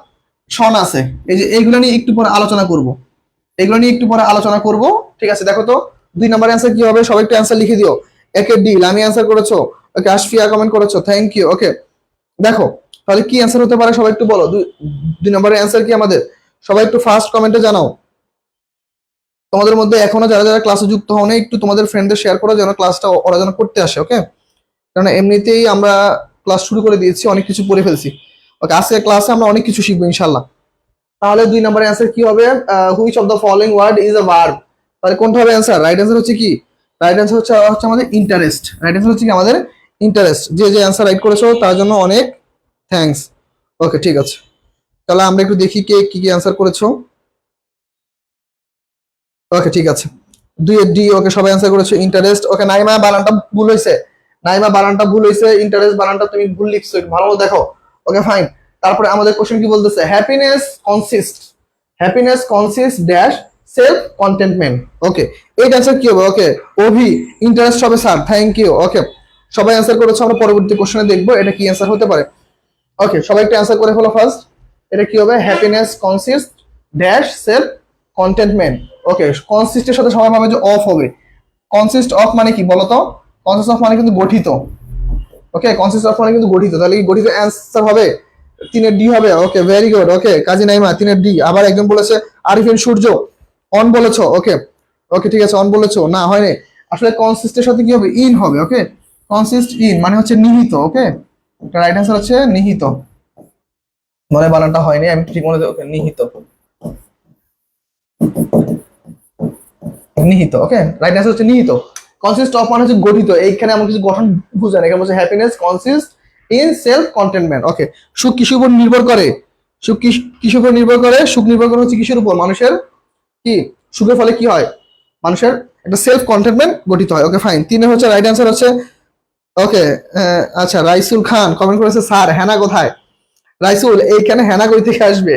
Speaker 1: শন আছে। এই যে এইগুলো নিয়ে একটু পরে আলোচনা করব, এগুলো নিয়ে একটু পরে আলোচনা করব। ঠিক আছে, দেখো তো 2 নাম্বার অ্যান্সার কি হবে? সবাই একটু অ্যান্সার লিখে দিও। একে ডি, লামি অ্যান্সার করেছো। ওকে, আশফিয়া কমেন্ট করেছো, থ্যাংক ইউ। ওকে, দেখো তাহলে কি অ্যান্সার হতে পারে? সবাই একটু বলো 2 নম্বরের অ্যান্সার কি আমাদের? সবাই একটু ফার্স্ট কমেন্টে জানাও। তোমাদের মধ্যে এখনো যারা যারা ক্লাসে যুক্ত হও না, একটু তোমাদের ফ্রেন্ডদের শেয়ার করো যেন ক্লাসটা ওরা যেন করতে আসে। ওকে, কারণ এমনিতেই আমরা ক্লাস শুরু করে দিয়েছি, অনেক কিছু পড়ে ফেলছি। ওকে, আজকে ক্লাসে আমরা অনেক কিছু শিখবো ইনশাল্লাহ। তাহলে 2 নম্বরের অ্যান্সার কি হবে? Which of the following word is a verb. তাহলে কোনটা হবে অ্যান্সার? রাইট অ্যান্সার হচ্ছে কি? রাইট অ্যান্সার হচ্ছে আমাদের ইন্টারেস্ট। রাইট অ্যান্সার হচ্ছে কি আমাদের ইন্টারেস্ট। যে অ্যান্সার রাইট করেছো তার জন্য অনেক থ্যাঙ্কস। ওকে ঠিক আছে, তাহলে আমরা একটু দেখি কে কি কি অ্যান্সার করেছো। ওকে ঠিক আছে, 2 এর ডি। ওকে, সবাই অ্যান্সার করেছো ইন্টারেস্ট। ওকে, নাইমা বানানটা ভুল হয়েছে। নাইমা বানানটা ভুল হয়েছে, ইন্টারেস্ট বানানটা তুমি ভুল লিখছো, একটু ভালো মতো দেখো। ওকে ফাইন, তারপরে আমাদের কোশ্চেন কি বলতেছে? Happiness consist dash self contentment. Okay, এই অ্যান্সার কি হবে? ওকে, ওভি, ইন্টারেস্ট হবে স্যার, থ্যাংক ইউ। ওকে, সবাই অ্যান্সার করেছো, আমরা পরবর্তী কোশ্চেনে দেখবো এটা কি অ্যান্সার হতে পারে। ওকে, সবাই একটু অ্যান্সার করে ফেলো ফার্স্ট। এটা কি হবে? Happiness consist dash self contentment. Okay, কনসিস্টের সাথে সবাই ভাবে যে অফ হবে। কনসিস্ট অফ মানে কি বলতো? কনসিস্ট অফ মানে কিন্তু গঠিত। ওকে, কনসিস্ট অফ মানে কিন্তু গঠিত। তাহলে কি গঠিত অ্যান্সার হবে? 3 এর ডি হবে। ওকে, ভেরি গুড। ওকে, কাজী নাইমা 3 এর ডি। আবার একজন বলেছে আরিফিন সূর্য, অন বলেছো। ওকে ওকে, ঠিক আছে, অন বলেছো না, হয়নি। আসলে কনসিস্টের সাথে কি হবে? ইন হবে। ওকে, কনসিস্ট ইন মানে হচ্ছে নিহিত। ওকে, রাইট অ্যান্সার হচ্ছে নিহিত। মনে বানানটা হয়নি, আমি ঠিক মনে। ওকে, নিহিত, নিহিত। ওকে, রাইট অ্যান্সার হচ্ছে নিহিত। কনসিস্ট অফ মানে হচ্ছে গঠিত। এইখানে এমন কিছু গঠন বুঝায় না, এখানে বলছে happiness consist in self contentment. Okay, সুখ কিসের উপর নির্ভর করে? সুখ কিসের উপর নির্ভর করে? সুখ নির্ভর করে হচ্ছে কিসের উপর? মানুষের কি সুখের ফলে কি হয়? মানুষের একটা সেলফ কন্টেন্টমেন্ট গঠিত হয়। ওকে ফাইন, 3 হচ্ছে রাইট অ্যান্সার হচ্ছে ওকে, আচ্ছা রাইসুল খান কমেন্ট করেছে স্যার হেনা কোথায়? রাইসুল এইখানে হেনা কই থেকে আসবে?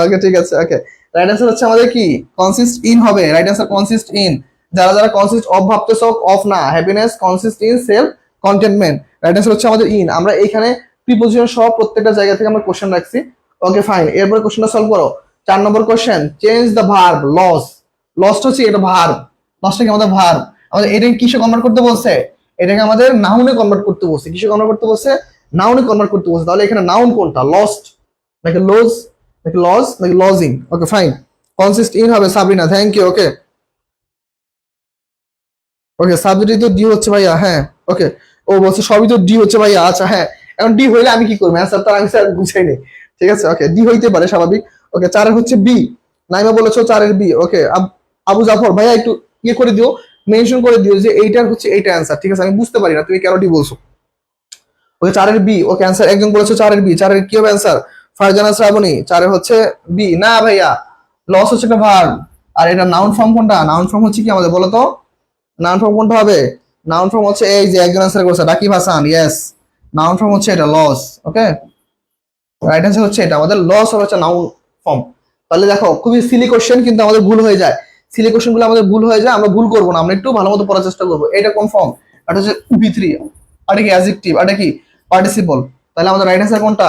Speaker 1: ওকে ঠিক আছে, ওকে। রাইট অ্যান্সার হচ্ছে আমাদের কি কনসিস্ট ইন হবে। Right answer consist in. যারা যারা কনসিস্ট অফ ভাবতেছ, অফ না, happiness consist in self containment. Right answer হচ্ছে আমাদের ইন। আমরা এইখানে প্রিপোজিশন সহ প্রত্যেকটা জায়গা থেকে আমরা কোশ্চেন রাখছি। ওকে ফাইন, এরপরে কোশ্চেনটা সলভ করো। 4 number question, change the verb loss. লসটা হচ্ছে এটা ভার্ব। লসটা কি আমাদের ভার্ব। আমাদের এটাকে কিসে কনভার্ট করতে বলছে? এটাকে আমাদের নাউনে কনভার্ট করতে বলছে। কিসে কনভার্ট করতে বলছে? নাউনে কনভার্ট করতে বলছে। তাহলে এখানে নাউন কোনটা? লস্ট নাকি লস নাকি লস নাকি lodging? Okay fine, consist in হবে সাবরিনা, থ্যাংক ইউ। ওকে ওকে, সাবজেক্টই তো ডি হচ্ছে ভাইয়া, হ্যাঁ। ওকে, ও বলছে সবই তো ডি হচ্ছে ভাইয়া, আচ্ছা হ্যাঁ। এখন ডি হইলে আমি কি করবো? অ্যান্সার তো আমি স্যার বুঝাই নেই। ঠিক আছে, ওকে ডি হইতে পারে স্বাভাবিক। ওকে, চারের হচ্ছে বি। নাইমা বলেছো চারের বি। ওকে, আবু জাফর ভাইয়া একটু ইয়ে করে দিও, মেনশন করে দিও যে এইটার হচ্ছে এইটা অ্যান্সার। ঠিক আছে, আমি বুঝতে পারি না তুমি কেন ডি বলছো। ওকে চারের বি। ওকে অ্যান্সার একজন বলেছো চারের বি। চারের কি হবে অ্যান্সার? ফারজানা শ্রাবণী, চারের হচ্ছে বি। না ভাইয়া, লস হচ্ছে একটা ভার্ব। আর এটা নাউন ফর্ম কোনটা? নাউন ফর্ম হচ্ছে কি আমাদের বলো তো? নাউন ফর্ম কোনটা হবে? নাউন ফর্ম হচ্ছে এই যে একজন আনসার করেছে Rakib Hasan, yes. Noun form হচ্ছে এটা লস। ওকে, রাইট আনসার হচ্ছে এটা আমাদের লস হচ্ছে নাউন ফর্ম। তাহলে দেখো খুবই সিলি কোশ্চেন, কিন্তু আমাদের ভুল হয়ে যায়। সিলি কোশ্চেন গুলো আমাদের ভুল হয়ে যায়, আমরা ভুল করবো না, আমরা একটু ভালো মতো পড়ার চেষ্টা করবো। এটা কোন ফর্ম? এটা হচ্ছে বি3। এটা কি অ্যাডজেক্টিভ? এটা কি পার্টিসিপল? তাহলে আমাদের রাইট আনসার কোনটা?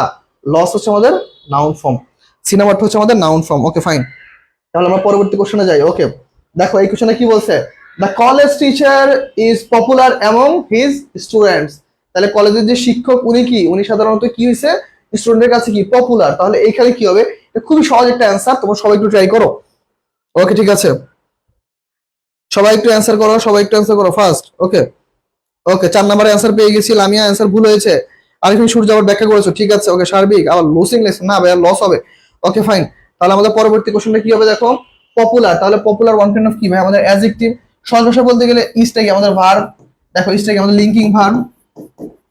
Speaker 1: লস হচ্ছে আমাদের নাউন ফর্ম, সিনেমাটা হচ্ছে আমাদের নাউন ফর্ম। ওকে ফাইন, তাহলে আমরা পরবর্তী কোশ্চেনে যাই। ওকে দেখো এই কোশ্চেনে কি বলছে? The college teacher is popular among his students. তাহলে কলেজের যে শিক্ষক উনি কি, উনি সাধারণত কি হয়েছে? স্টুডেন্টের কাছে কি পপুলার। তাহলে এইখানে কি হবে? এটা খুবই সহজ একটা অ্যান্সার, তোমরা সবাই একটু ট্রাই করো। ওকে ঠিক আছে, সবাই একটু অ্যান্সার করো, সবাই একটু অ্যান্সার করো ফার্স্ট। ওকে ওকে, 4 নম্বরে অ্যান্সার পেয়ে গেছি। লামিয়া অ্যান্সার ভুল হয়েছে। আরিফিন সূর্য আবার ব্যাখ্যা করেছো, ঠিক আছে। ওকে সার্বিক আবার লসিং লেস, না ভাইয়া লস হবে। ওকে ফাইন, তাহলে আমাদের পরবর্তী কোশ্চেনটা কি হবে দেখো? পপুলার। তাহলে পপুলার ওয়ান কাইন্ড অফ কি ভাই? আমাদের অ্যাডজেক্টিভ। সহজ ভাষা বলতে গেলে ইজটা কি আমাদের ভার্ব। দেখো ইজটা কি আমাদের লিঙ্কিং ভার্ব।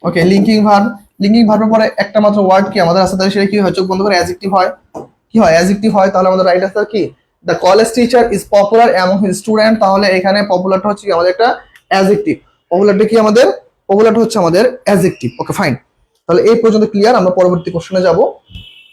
Speaker 1: ওকে লিঙ্কিং ভার্ব। লিঙ্কিং ভার্বের পরে একটা মাত্র ওয়ার্ড কি আমাদের আছে, তাহলে সেটা কি হয়? চোখ বন্ধ করে অ্যাডজেক্টিভ হয়। কি হয়? অ্যাডজেক্টিভ হয়। তাহলে আমাদের রাইট আনসার কি? The college teacher is popular among his student. তাহলে এখানে পপুলারটা হচ্ছে কি আমাদের একটা অ্যাডজেক্টিভ। পপুলারটা কি আমাদের? পপুলারটা হচ্ছে আমাদের অ্যাডজেক্টিভ। ওকে ফাইন, তাহলে এই পর্যন্ত ক্লিয়ার। আমরা পরবর্তী কোশ্চেনে যাব।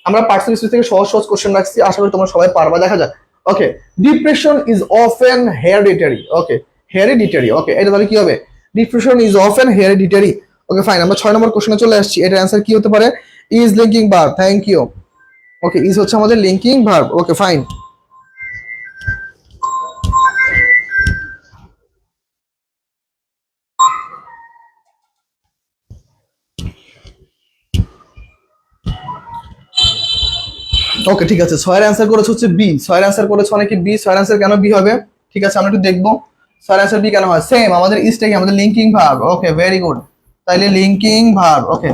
Speaker 1: আমরা পার্সোনাল হিস্ট্রি থেকে সহজ সহজ কোশ্চেন রাখছি, আশা করি তোমরা সবাই পারবা। দেখা যাক। Okay, depression is often hereditary. Okay hereditary. Okay এটা তাহলে কি হবে? Depression is often hereditary. Okay fine, আমরা 6 নম্বর কোশ্চেনে চলে আসছি। এটার অ্যান্সার কি হতে পারে? Is linking verb, thank you. Okay is হচ্ছে আমাদের linking verb. Okay fine, okay ঠিক আছে। 6-এর অ্যান্সার করেছে হচ্ছে বি। 6-এর অ্যান্সার করেছে অনেকে বি। 6-এর অ্যান্সার কেন বি হবে? ঠিক আছে আমরা একটু দেখবো 6-এর অ্যান্সার বি কেন হয়। সেম আমাদের ইজটা কি আমাদের linking verb. Okay very good, তাইলে লিঙ্কিং ভার্ব। ওকে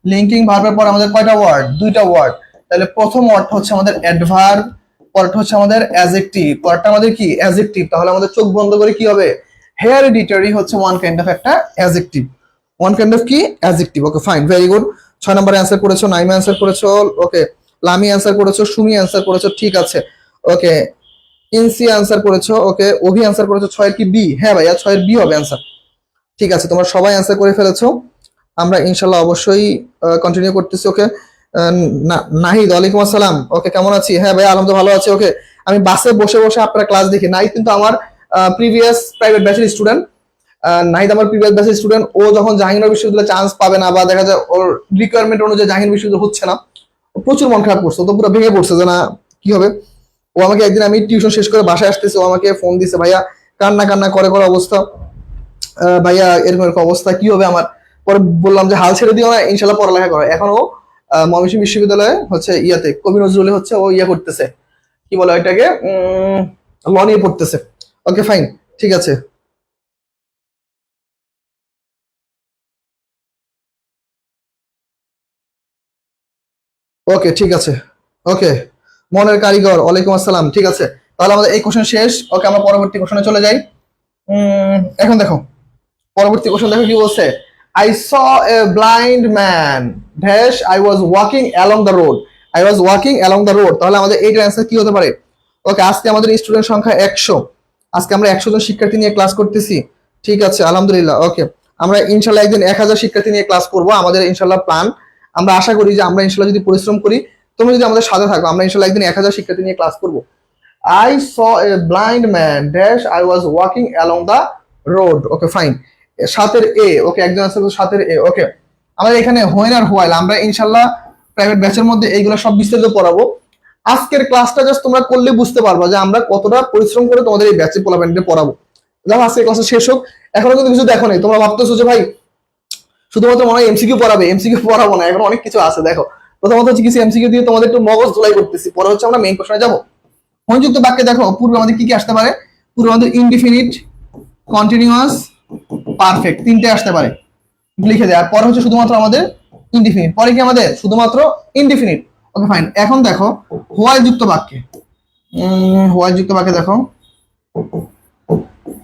Speaker 1: লিঙ্কিং ভার্বের পর আমাদের কয়টা ওয়ার্ড? 2টা ওয়ার্ড। তাহলে প্রথম ওয়ার্ডটা হচ্ছে আমাদের অ্যাডভার্ব, পরটা হচ্ছে আমাদের অ্যাডজেক্টিভ, পরটা আমাদের কি অ্যাডজেক্টিভ। তাহলে আমাদের চোখ বন্ধ করে কি হবে? হেরিডিটারি হচ্ছে ওয়ান কাইন্ড অফ একটা অ্যাডজেক্টিভ। ওয়ান কাইন্ড অফ কি adjective. Okay fine very good. 6 নম্বরে অ্যান্সার করেছো, নাইমা অ্যান্সার করেছো। ওকে লামি অ্যান্সার করেছো, সুমি অ্যান্সার করেছো, ঠিক আছে। ওকে ইনসি অ্যান্সার করেছো। ওকে অভি অ্যান্সার করেছো। 6-এর কি বি? হ্যাঁ ভাইয়া 6-এর বি হবে অ্যান্সার। ঠিক আছে, তোমরা সবাই অ্যান্সার করে ফেলেছো। আমরা ইনশাল্লাহ অবশ্যই কন্টিনিউ করতেছি। ওকে নাহিদ ওয়ালাইকুম আসসালাম। ওকে কেমন আছি? হ্যাঁ ভাই আলহামদুলিল্লাহ ভালো আছি। ওকে আমি বাসে বসে বসে আপনার ক্লাস দেখি। নাহিদ কিন্তু আমার প্রিভিয়াস প্রাইভেট ব্যাচের স্টুডেন্ট। নাহিদ আমার প্রিভিয়াস ব্যাচের স্টুডেন্ট। ও যখন জাহাঙ্গীরনগর বিশ্ববিদ্যালয়ে চান্স পাবে না, বা দেখা যায় ওর রিকোয়ারমেন্ট অনুযায়ী জাহাঙ্গীর বিশ্ববিদ্যালয় হচ্ছে না, ও প্রচুর মন খারাপ করছে, তো পুরো ভেঙে পড়ছে যে না কি হবে। ও আমাকে একদিন, আমি টিউশন শেষ করে বাসায় আসতেছি, ও আমাকে ফোন দিছে, ভাইয়া কান্না কান্না করে করে অবস্থা, ভাইয়া এরকম এরকম অবস্থা কি হবে আমার। পরে বললাম যে হাল ছেড়ে দিও না, ইনশাল্লাহ পড়ালেখা করো। এখন ও ময়মনসিংহ বিশ্ববিদ্যালয়ে হচ্ছে ইয়াতে কবি নজরুলে হচ্ছে ও ইয়া করতেছে, কি বলে ওইটাকে, ল নিয়ে পড়তেছে। ওকে ফাইন, ঠিক আছে। ওকে ঠিক আছে। ওকে মনের কারিগর ওয়ালাইকুম আসসালাম, ঠিক আছে। তাহলে আমাদের এই কোশ্চেন শেষ। ওকে আমরা পরবর্তী কোশ্চেনে চলে যাই। এখন দেখো পরবর্তী কোশ্চেন দেখো কি বলছে। I saw a blind man dash I was walking along the road. I was walking along the road. তাহলে আমাদের এইটার অ্যান্সার কি হতে পারে? ওকে আজকে আমাদের স্টুডেন্ট সংখ্যা 100। আজকে আমরা 100 জন শিক্ষার্থী নিয়ে ক্লাস করতেছি। ঠিক আছে আলহামদুলিল্লাহ। ওকে আমরা ইনশাল্লাহ একদিন 1000 শিক্ষার্থী নিয়ে ক্লাস করব, আমাদের ইনশাল্লাহ প্ল্যান। আমরা আশা করি যে আমরা ইনশাল্লাহ যদি পরিশ্রম করি, তুমি যদি আমাদের সাথে থাকো, আমরা ইনশাল্লাহ একদিন 1000 শিক্ষার্থী নিয়ে ক্লাস করব। I saw a blind man dash I was walking along the road. Okay fine, সাতের এ। ওকে, একজন আছে সাতের এ। ওকে, আমাদের এখানে হোয়েন আর হোয়াইল আমরা ইনশাল্লাহ প্রাইভেট ব্যাচের মধ্যে এইগুলো সব বিস্তারিত পড়াবো। আজকের ক্লাসটা জাস্ট তোমরা করলে বুঝতে পারবা যে আমরা কতটা পরিশ্রম করে তোমাদের এই ব্যাচে পোলাপেন্টে পড়াবো। দেখো আজকের ক্লাসে শেষ হোক, এখনো কিন্তু কিছু দেখো নাই। তোমরা ভাবতেছো যে ভাই শুধুমাত্র মনে হয় এমসিকিউ পড়াবে, এমসিকিউ পড়াবো না, এখন অনেক কিছু আছে। দেখো প্রথমত হচ্ছে কিছু এমসিকিউ দিয়ে তোমাদের একটু মগজ ধোলাই করতেছি, পরে হচ্ছে আমরা মেইন কোশ্চেনে যাবো। সংযুক্ত বাক্যে দেখো পূর্বে আমাদের কি কি আসতে পারে? পূর্বে আমাদের ইনডিফিনিট, কন্টিনিউয়াস, পারফেক্ট তিনটে আসতে পারে, লিখে দেয়। আর পরে হচ্ছে শুধুমাত্র আমাদের ইনডিফিনিট, পরে কি আমাদের শুধুমাত্র ইনডিফিনিট। ওকে ফাইন, এখন দেখো হোয়াইল যুক্ত বাক্যে, হোয়াইল যুক্ত বাক্যে দেখো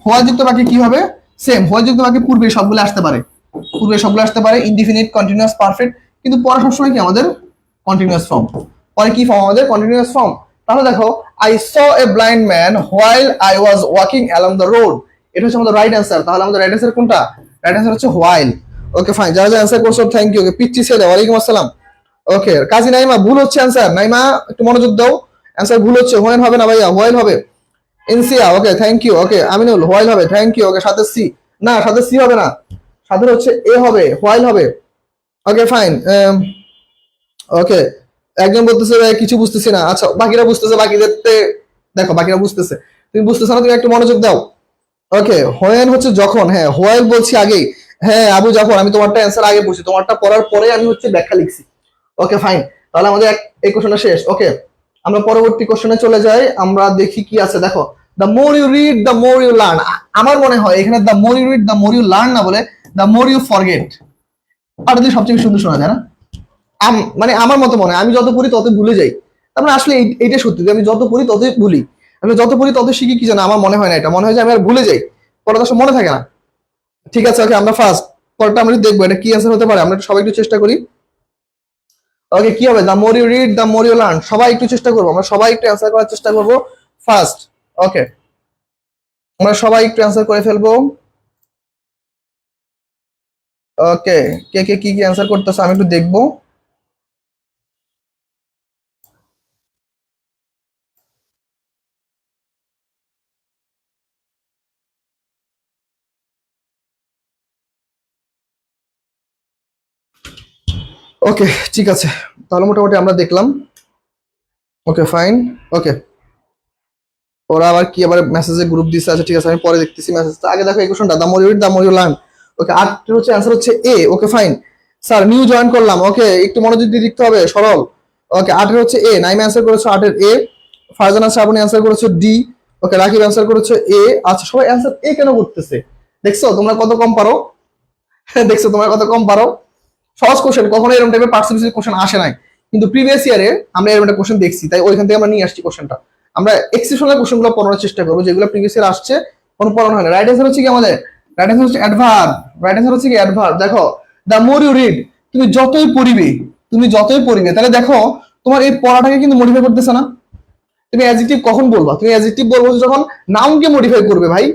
Speaker 1: হোয়াইল যুক্ত বাক্যে কি হবে? সেম, হোয়াইল যুক্ত বাক্যে পূর্বে সবগুলো আসতে পারে, পূর্বে সবগুলো আসতে পারে, ইনডিফিনিট, কন্টিনিউয়াস, পারফেক্ট, কিন্তু পরে সবসময় কি আমাদের কন্টিনিউয়াস ফর্ম। পরে কি ফর্ম আমাদের? Continuous form. তাহলে দেখো I saw a blind man while I was walking along the road, এটা হচ্ছে আমাদের রাইট অ্যান্সার। তাহলে আমাদের রাইট অ্যান্সার কোনটা? রাইট অ্যান্সার হচ্ছে হোয়াইল। ওকে ফাইন, যারা যারা অ্যান্সার করছো থ্যাংক ইউ। ওকে, পিচ্চি ছেলে ওয়ালাইকুম আসসালাম। ওকে, কাজী নাইমা ভুল হচ্ছে অ্যান্সার। নাইমা একটু মনোযোগ দাও, অ্যান্সার ভুল হচ্ছে, হোয়াইল হবে না ভাইয়া, হোয়াইল হবে। Insiya okay thank you. Okay Aminul while হবে, থ্যাংক ইউ। ওকে, সাথে সি, না সাথে সি হবে না, সাথে হচ্ছে এ হবে, হোয়াইল হবে। Okay fine. ওকে, একজন বলতেছে কিছু বুঝতেছি না। আচ্ছা, বাকিরা বুঝতেছে, বাকিদের দেখো বাকিরা বুঝতেছে, তুমি বুঝতেছো না, তুমি একটু মনোযোগ দাও। ওকে, হোয়েন হচ্ছে যখন, হ্যাঁ হোয়াইল বলছি আগেই। হ্যাঁ আবু জাফর, আমি তোমারটা অ্যান্সার আগে পড়ছি, তোমারটা পড়ার পরে আমি হচ্ছে ব্যাখ্যা লিখছি। ওকে ফাইন, তাহলে আমাদের এই কোশ্চেনটা শেষ। ওকে, আমরা পরবর্তী কোশ্চেনে চলে যাই, আমরা দেখি কি আছে। দেখো the more you read the more you learn. আমার মনে হয় এখানে the more you read the more you learn না বলে দ্য মোর ইউ ফরগেট, আর সবচেয়ে সুন্দর শোনা যায় না? মানে আমার মতো মনে হয় আমি যত পড়ি তত ভুলে যাই। তার মানে আসলে এইটা সত্যি যে আমি যত পড়ি ততই ভুলি, আমি যত পড়ি তত শিখি। কি জানো, আমার মনে হয় না এটা, মনে হয় যে আমি আর ভুলে যাই, পড়াটা আসলে মনে থাকে না। ঠিক আছে, ওকে আমরা ফার্স্ট পরটা আমরা দেখবো এটা কি অ্যান্সার হতে পারে। আমরা সবাই একটু চেষ্টা করি। ওকে, কি হবে? The more you read the more you learn. সবাই একটু চেষ্টা করবো, আমরা সবাই একটু অ্যান্সার করার চেষ্টা করবো ফার্স্ট। ওকে, আমরা সবাই একটু অ্যান্সার করে ফেলবো। ওকে, কে কে কি কি অ্যান্সার করতেছে আমি একটু দেখবো। ওকে ঠিক আছে, তাহলে মোটামুটি আমরা দেখলাম। ওকে ফাইন। ওকে, ওরা আবার কি আবার মেসেজে গ্রুপ দিচ্ছে। আচ্ছা ঠিক আছে, আমি পরে দেখতেছি মেসেজটা। আগে দেখো এই কোশ্চেনটা, the more you read the more you learn. Okay, 8 হচ্ছে অ্যান্সার হচ্ছে A. Okay fine sir, new join করলাম। ওকে, একটু মনোযোগ দিয়ে লিখতে হবে, সরল। ওকে, 8 হচ্ছে এ। নাইম অ্যান্সার করেছে 8 এ। ফারজানা শ্রাবণী অ্যান্সার করেছে ডি। ওকে, রাকিব অ্যান্সার করেছে এ। আচ্ছা, সবাই অ্যান্সার এ কেন করতেছে? দেখছো তোমরা কত কম পারো? দেখছো তোমরা কত কম পারো? সহজ কোশ্চেন, কখনো এরকম টাইপের পার্সেন্টেজ কোশ্চেন আসে নাই, কিন্তু প্রিভিয়াস ইয়ারে আমরা এরকম একটা কোশ্চেন দেখছি, তাই ওইখান থেকে আমরা নিয়ে আসছি কোশ্চেনটা। আমরা এক্সেপশনাল কোশ্চেনগুলো পড়ানোর চেষ্টা করবো, যেগুলো প্রিভিয়াস ইয়ার আসছে কোনো পড়ানো হয় না। রাইট অ্যান্সার হচ্ছে কি আমাদের? রাইট অ্যান্সার হচ্ছে অ্যাডভার্ব। রাইট অ্যান্সার হচ্ছে কি অ্যাডভার্ব। দেখো দ্য মোর ইউ রিড, তুমি যতই পড়িবে, তুমি যতই পড়িবে, তাহলে দেখো তোমার এই পড়াটাকে কিন্তু মডিফাই করতেছে না। তুমি অ্যাডজেক্টিভ কখন বলবা? তুমি অ্যাডজেক্টিভ বলবো যখন নাউনকে মডিফাই করবে ভাই।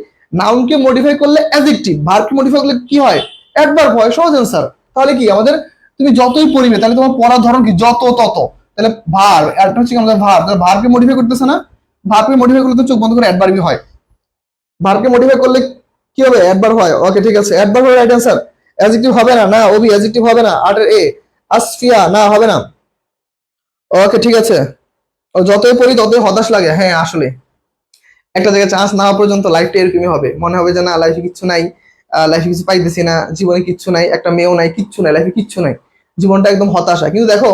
Speaker 1: নাউনকে মডিফাই করলে অ্যাডজেক্টিভ, ভার্বকে মডিফাই করলে কি হয়? অ্যাডভার্ব হয়। সহজ অ্যান্সার। তাহলে কি আমাদের, তুমি যতই পড়িবে, তাহলে তোমার পড়ার ধরন কি? যত তত। তাহলে ভার্ব, একটা হচ্ছে আমাদের ভার্ব, তাহলে ভার্বকে মডিফাই করতেছে না। ভার্বকে মডিফাই করলে তো চোখ বন্ধ করে অ্যাডভার্বই হয়। ভার্বকে মডিফাই করলে কি হবে? অ্যাডভার্ব হয়। ওকে ঠিক আছে, অ্যাডভার্ব হবে রাইট অ্যান্সার। অ্যাডজেক্টিভ হবে না, না ওবি অ্যাডজেক্টিভ হবে না। 8 এর এ। আসফিয়া, না হবে না। ওকে ঠিক আছে, যতই পড়ি ততই হতাশ লাগে। হ্যাঁ আসলে একটা জায়গায় চান্স না হওয়া পর্যন্ত লাইফটা এরকমই হবে, মনে হবে যে না লাইফে কিচ্ছু নাই, লাইফে কিছু পাইতেছি না, জীবনে কিচ্ছু নাই, একটা মেয়েও নাই, কিচ্ছু নাই, লাইফে কিচ্ছু নাই, জীবনটা একদম হতাশা। কিন্তু দেখো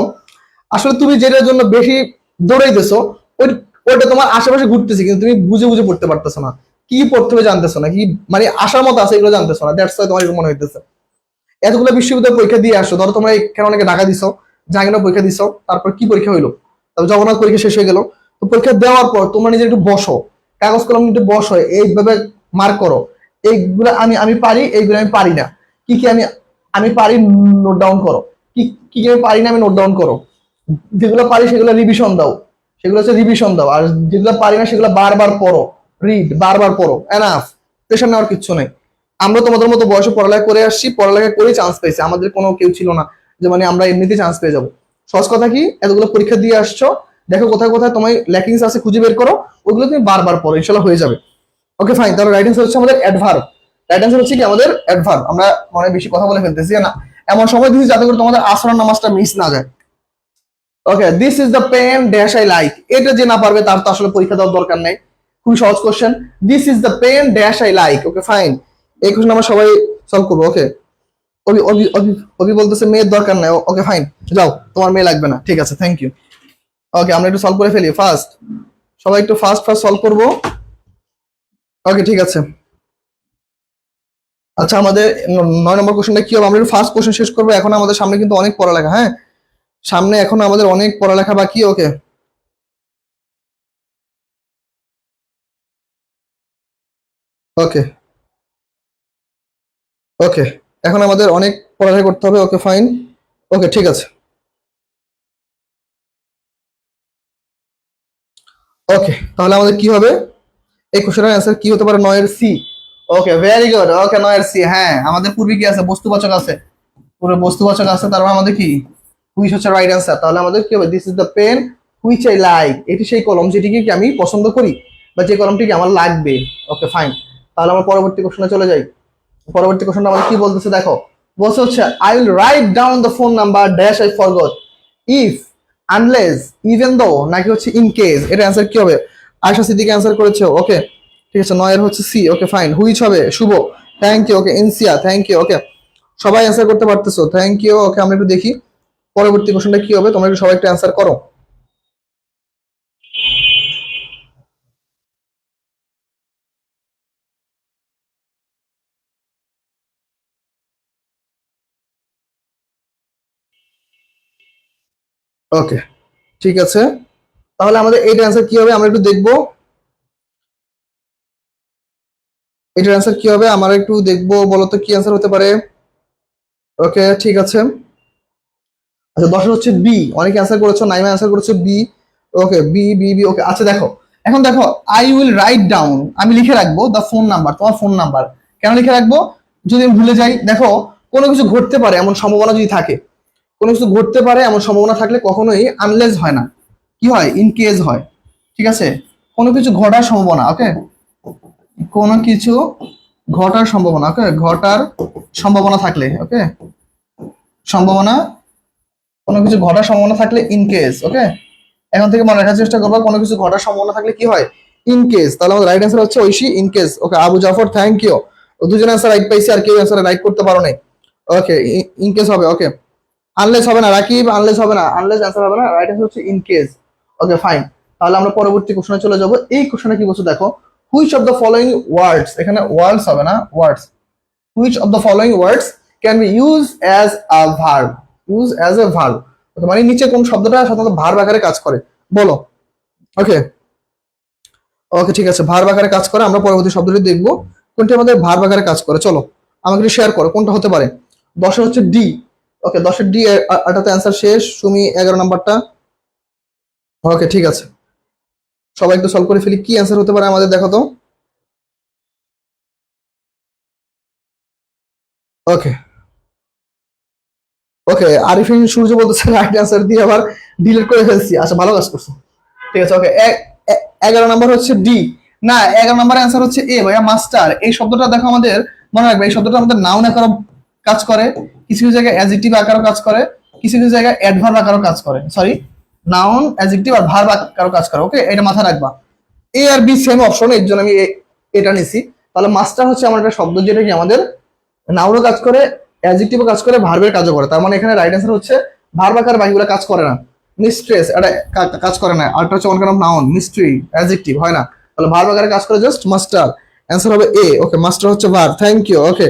Speaker 1: আসলে তুমি যেটার জন্য বেশি দৌড়াইতেছো ওই ওইটা তোমার আশেপাশে ঘুরতেছে, কিন্তু তুমি বুঝে বুঝে পড়তে পারতেছো না, কি পড়তে হবে জানতেছো না, কি মানে আসার মতো আছে এগুলো জানতেছো না। দ্যাটস ওয়াই তোমার এরকম মনে হইতেছে। এতগুলো বিশ্ববিদ্যালয় পরীক্ষা দিয়ে আসছো, ধরো তোমরা এখানে অনেকে ঢাকা দিছো, জাহাঙ্গীরনগর পরীক্ষা দিছো, তারপর কি পরীক্ষা হইলো? তারপর জগন্নাথ পরীক্ষা শেষ হয়ে গেল। তো পরীক্ষা দেওয়ার পর তোমরা নিজে একটু বসো, কাগজ কলম একটু বসো, এইভাবে মার্ক করো, এইগুলো আমি আমি পারি, এইগুলো আমি পারি না। কি কি আমি আমি পারি নোট ডাউন করো, কি কি আমি পারি না আমি নোট ডাউন করো। যেগুলো পারি সেগুলো রিভিশন দাও, সেগুলো হচ্ছে রিভিশন দাও। আর যেগুলো পারি না সেগুলো বারবার পড়ো, রিড বারবার পড়ো, এনাফ। প্রেশার নেওয়ার কিচ্ছু নেই। আমরা তোমাদের মতো বয়সে পড়ালেখা করে আসছি, পড়ালেখা করে চান্স পেয়েছি, আমাদের কোনো কেউ ছিল না যে মানে আমরা এমনিতে চান্স পেয়ে যাবো। সহজ কথা কি, এতগুলো পরীক্ষা দিয়ে আসছো, দেখো কোথায় কোথায় তোমার ল্যাকিংস আছে খুঁজে বের করো, ওগুলো তুমি বারবার পড়ো, ইনশাল্লাহ হয়ে যাবে। ওকে ফাইন, তাহলে রাইট অ্যান্সার হচ্ছে আমাদের অ্যাডভার্ব। রাইট অ্যান্সার হচ্ছে কি আমাদের অ্যাডভার্ব। আমরা অনেক বেশি কথা বলে ফেলতেছি না, এমন সময় দিচ্ছি যাতে করে তোমাদের আসর নামাজটা মিস না যায়। Okay, this is the pen dash I like, এটা যে না পারবে তার তো আসলে পরীক্ষা দেওয়ার দরকার নেই, খুবই সহজ question. This is the pen dash I like. Okay fine, এই কোশ্চেন আমরা সবাই সলভ করবো। ওকে, অভি অভি অভি অভি বলতেছে মেয়ের দরকার নাই। ওকে ফাইন, যাও, তোমার মেয়ে লাগবে না, ঠিক আছে, থ্যাংক ইউ। ওকে, আমরা একটু সলভ করে ফেলি ফার্স্ট, সবাই একটু ফার্স্ট ফার্স্ট সলভ করবো। ওকে ঠিক আছে। আচ্ছা, আমাদের 9 নম্বর কোশ্চেনটা কি হবে, আমরা একটু ফার্স্ট কোশ্চেন শেষ করবো, এখন আমাদের সামনে কিন্তু অনেক পড়ালেখা। হ্যাঁ, সামনে এখন আমাদের অনেক পড়ালেখা বাকি। ওকে ওকে ওকে, এখন আমাদের অনেক পড়ালেখা করতে হবে। ওকে ফাইন, ওকে ঠিক আছে। ওকে, তাহলে আমাদের কি হবে, এই কোশ্চেনের অ্যান্সার কি হতে পারে, 9 এর সি। ওকে ভেরি গুড, ওকে 9 এর সি। হ্যাঁ, আমাদের পূর্বে কি আছে, বস্তুবাচক আছে, পুরো বস্তুবাচক আছে, তারপর আমাদের কি হুইচ হচ্ছে রাইট অ্যান্সার। তাহলে আমাদের কি হবে, this is the pen which I like, এটি সেই কলম যেটিকে কি আমি পছন্দ করি, বা যে কলমটিকে আমার লাগবে। ওকে ফাইন, তাহলে আমরা পরবর্তী কোশ্চেনে চলে যাই। পরবর্তী কোশ্চেনটা আমাদের কি বলতেছে দেখো, বলছে হচ্ছে I will write down the phone number dash I forgot if unless even though, নাকি হচ্ছে ইন কেস, এটা অ্যান্সার কি হবে, আয়শা সিদ্দিক অ্যান্সার করেছে। ওকে ঠিক আছে, 9 এর হচ্ছে সি। ওকে ফাইন, হুইচ হবে Shuvo, thank you. Okay Insiya, thank you. Okay, সবাই অ্যান্সার করতে পারতেছো, থ্যাংক ইউ। ওকে, আমরা একটু দেখি পরবর্তী কোশ্চেনটা কি হবে, তোমরা একটু সবাই একটু অ্যান্সার করো। ওকে ঠিক আছে, তাহলে আমাদের এইটার অ্যান্সার কি হবে, আমরা একটু দেখবো এটার অ্যান্সার কি হবে, আমরা একটু দেখবো, বলো তো কি অ্যান্সার হতে পারে। ওকে ঠিক আছে। আচ্ছা, 10 হচ্ছে বি, অনেকে অ্যান্সার করেছো, নাইমা অ্যান্সার করেছো বি। ওকে বি বি বি। ওকে আচ্ছা দেখো, এখন দেখো আই উইল রাইট ডাউন, আমি লিখে রাখবো দ্য ফোন নাম্বার, তোমার ফোন নাম্বার। কেন লিখে রাখবো, যদি আমি ভুলে যাই, দেখো কোনো কিছু ঘটতে পারে এমন সম্ভাবনা যদি থাকে, কোনো কিছু ঘটতে পারে এমন সম্ভাবনা থাকলে কখনোই আনলেস হয় না, কি হয়, ইন কেস হয়। ঠিক আছে, কোনো কিছু ঘটার সম্ভাবনা। ওকে, কোনো কিছু ঘটার সম্ভাবনা। ওকে, ঘটার সম্ভাবনা থাকলে, ওকে, সম্ভাবনা, কোনো কিছু ঘটার সম্ভাবনা থাকলে ইন কেস। ওকে, এখন থেকে মনে রাখার চেষ্টা করবো, কোনো কিছু ঘটার সম্ভাবনা থাকলে কি হয়, ইন কেস। তাহলে আমাদের রাইট অ্যান্সার হচ্ছে Oishi, in case. Okay Abu Jafar, thank you. দুজন অ্যান্সার রাইট পাইছি, আর কেউ অ্যান্সার রাইট করতে পারো নাই। ওকে, ইন কেস হবে। ওকে, আনলেস হবে না রাকিব, আনলেস হবে না, আনলেস অ্যান্সার হবে না, রাইট অ্যান্সার হচ্ছে ইন কেস। ওকে ফাইন, তাহলে আমরা পরবর্তী কোশ্চেনে চলে যাব। এই কোশ্চেনে কি বলছে দেখো, হুইচ অফ দ্য ফলোইং ওয়ার্ডস, এখানে ওয়ার্ডস হবে না, ওয়ার্ডস, which of the following words can be used as a verb, use as a verb, মানে নিচে কোন শব্দটা সাধারণত ভার্ব আকারে কাজ করে, বলো। ওকে ওকে ঠিক আছে, ভার্ব আকারে কাজ করে, আমরা পরবর্তী শব্দটি দেখবো কোনটি আমাদের ভার্ব আকারে কাজ করে। চলো আমাকে একটু শেয়ার করো কোনটা হতে পারে। 10 হচ্ছে ডি। ওকে 10 ডি, এটাতে অ্যান্সার শেষ। তুমি 11 নাম্বারটা। ওকে ঠিক আছে, সবাই একটু সলভ করে ফেলি, কি অ্যান্সার হতে পারে আমাদের, দেখো তো। ওকে ওকে, আরিফিন সূর্য বলতেছে রাইট অ্যান্সার দিয়ে আবার ডিলিট করে ফেলছি, আচ্ছা ভালো কাজ করছো। ঠিক আছে ওকে, 11 নম্বর হচ্ছে ডি। না, 11 নম্বর অ্যান্সার হচ্ছে এ ভাইয়া, মাস্টার। এই শব্দটা দেখো আমাদের মনে রাখবে, এই শব্দটা আমাদের নাউন আকারও কাজ করে, কিছু কিছু জায়গায় অ্যাডজেক্টিভ আকারও কাজ করে, কিছু কিছু জায়গায় অ্যাডভার্ব আকারও কাজ করে। সরি, নাউন, অ্যাডজেক্টিভ আর ভার্ব আকারও কাজ করে। ওকে, এটা মাথায় রাখবা। এ আর বি সেম অপশন, এর জন্য আমি এটা নিছি। তাহলে মাস্টার হচ্ছে আমার একটা শব্দ যেটা কি আমাদের নাউনও কাজ করে, অ্যাডজেক্টিভও কাজ করে, ভার্বের কাজও করে। তার মানে এখানে রাইট অ্যান্সার হচ্ছে ভার্ব আকার বাকিগুলো কাজ করে না। মিস্ট্রেস এটা কাজ করে না, আরটা হচ্ছে on kind of noun, mystery adjective হয় না। তাহলে ভার্ব আকারে কাজ করে জাস্ট মাস্টার, অ্যান্সার হবে এ। ওকে, মাস্টার হচ্ছে verb, thank you. Okay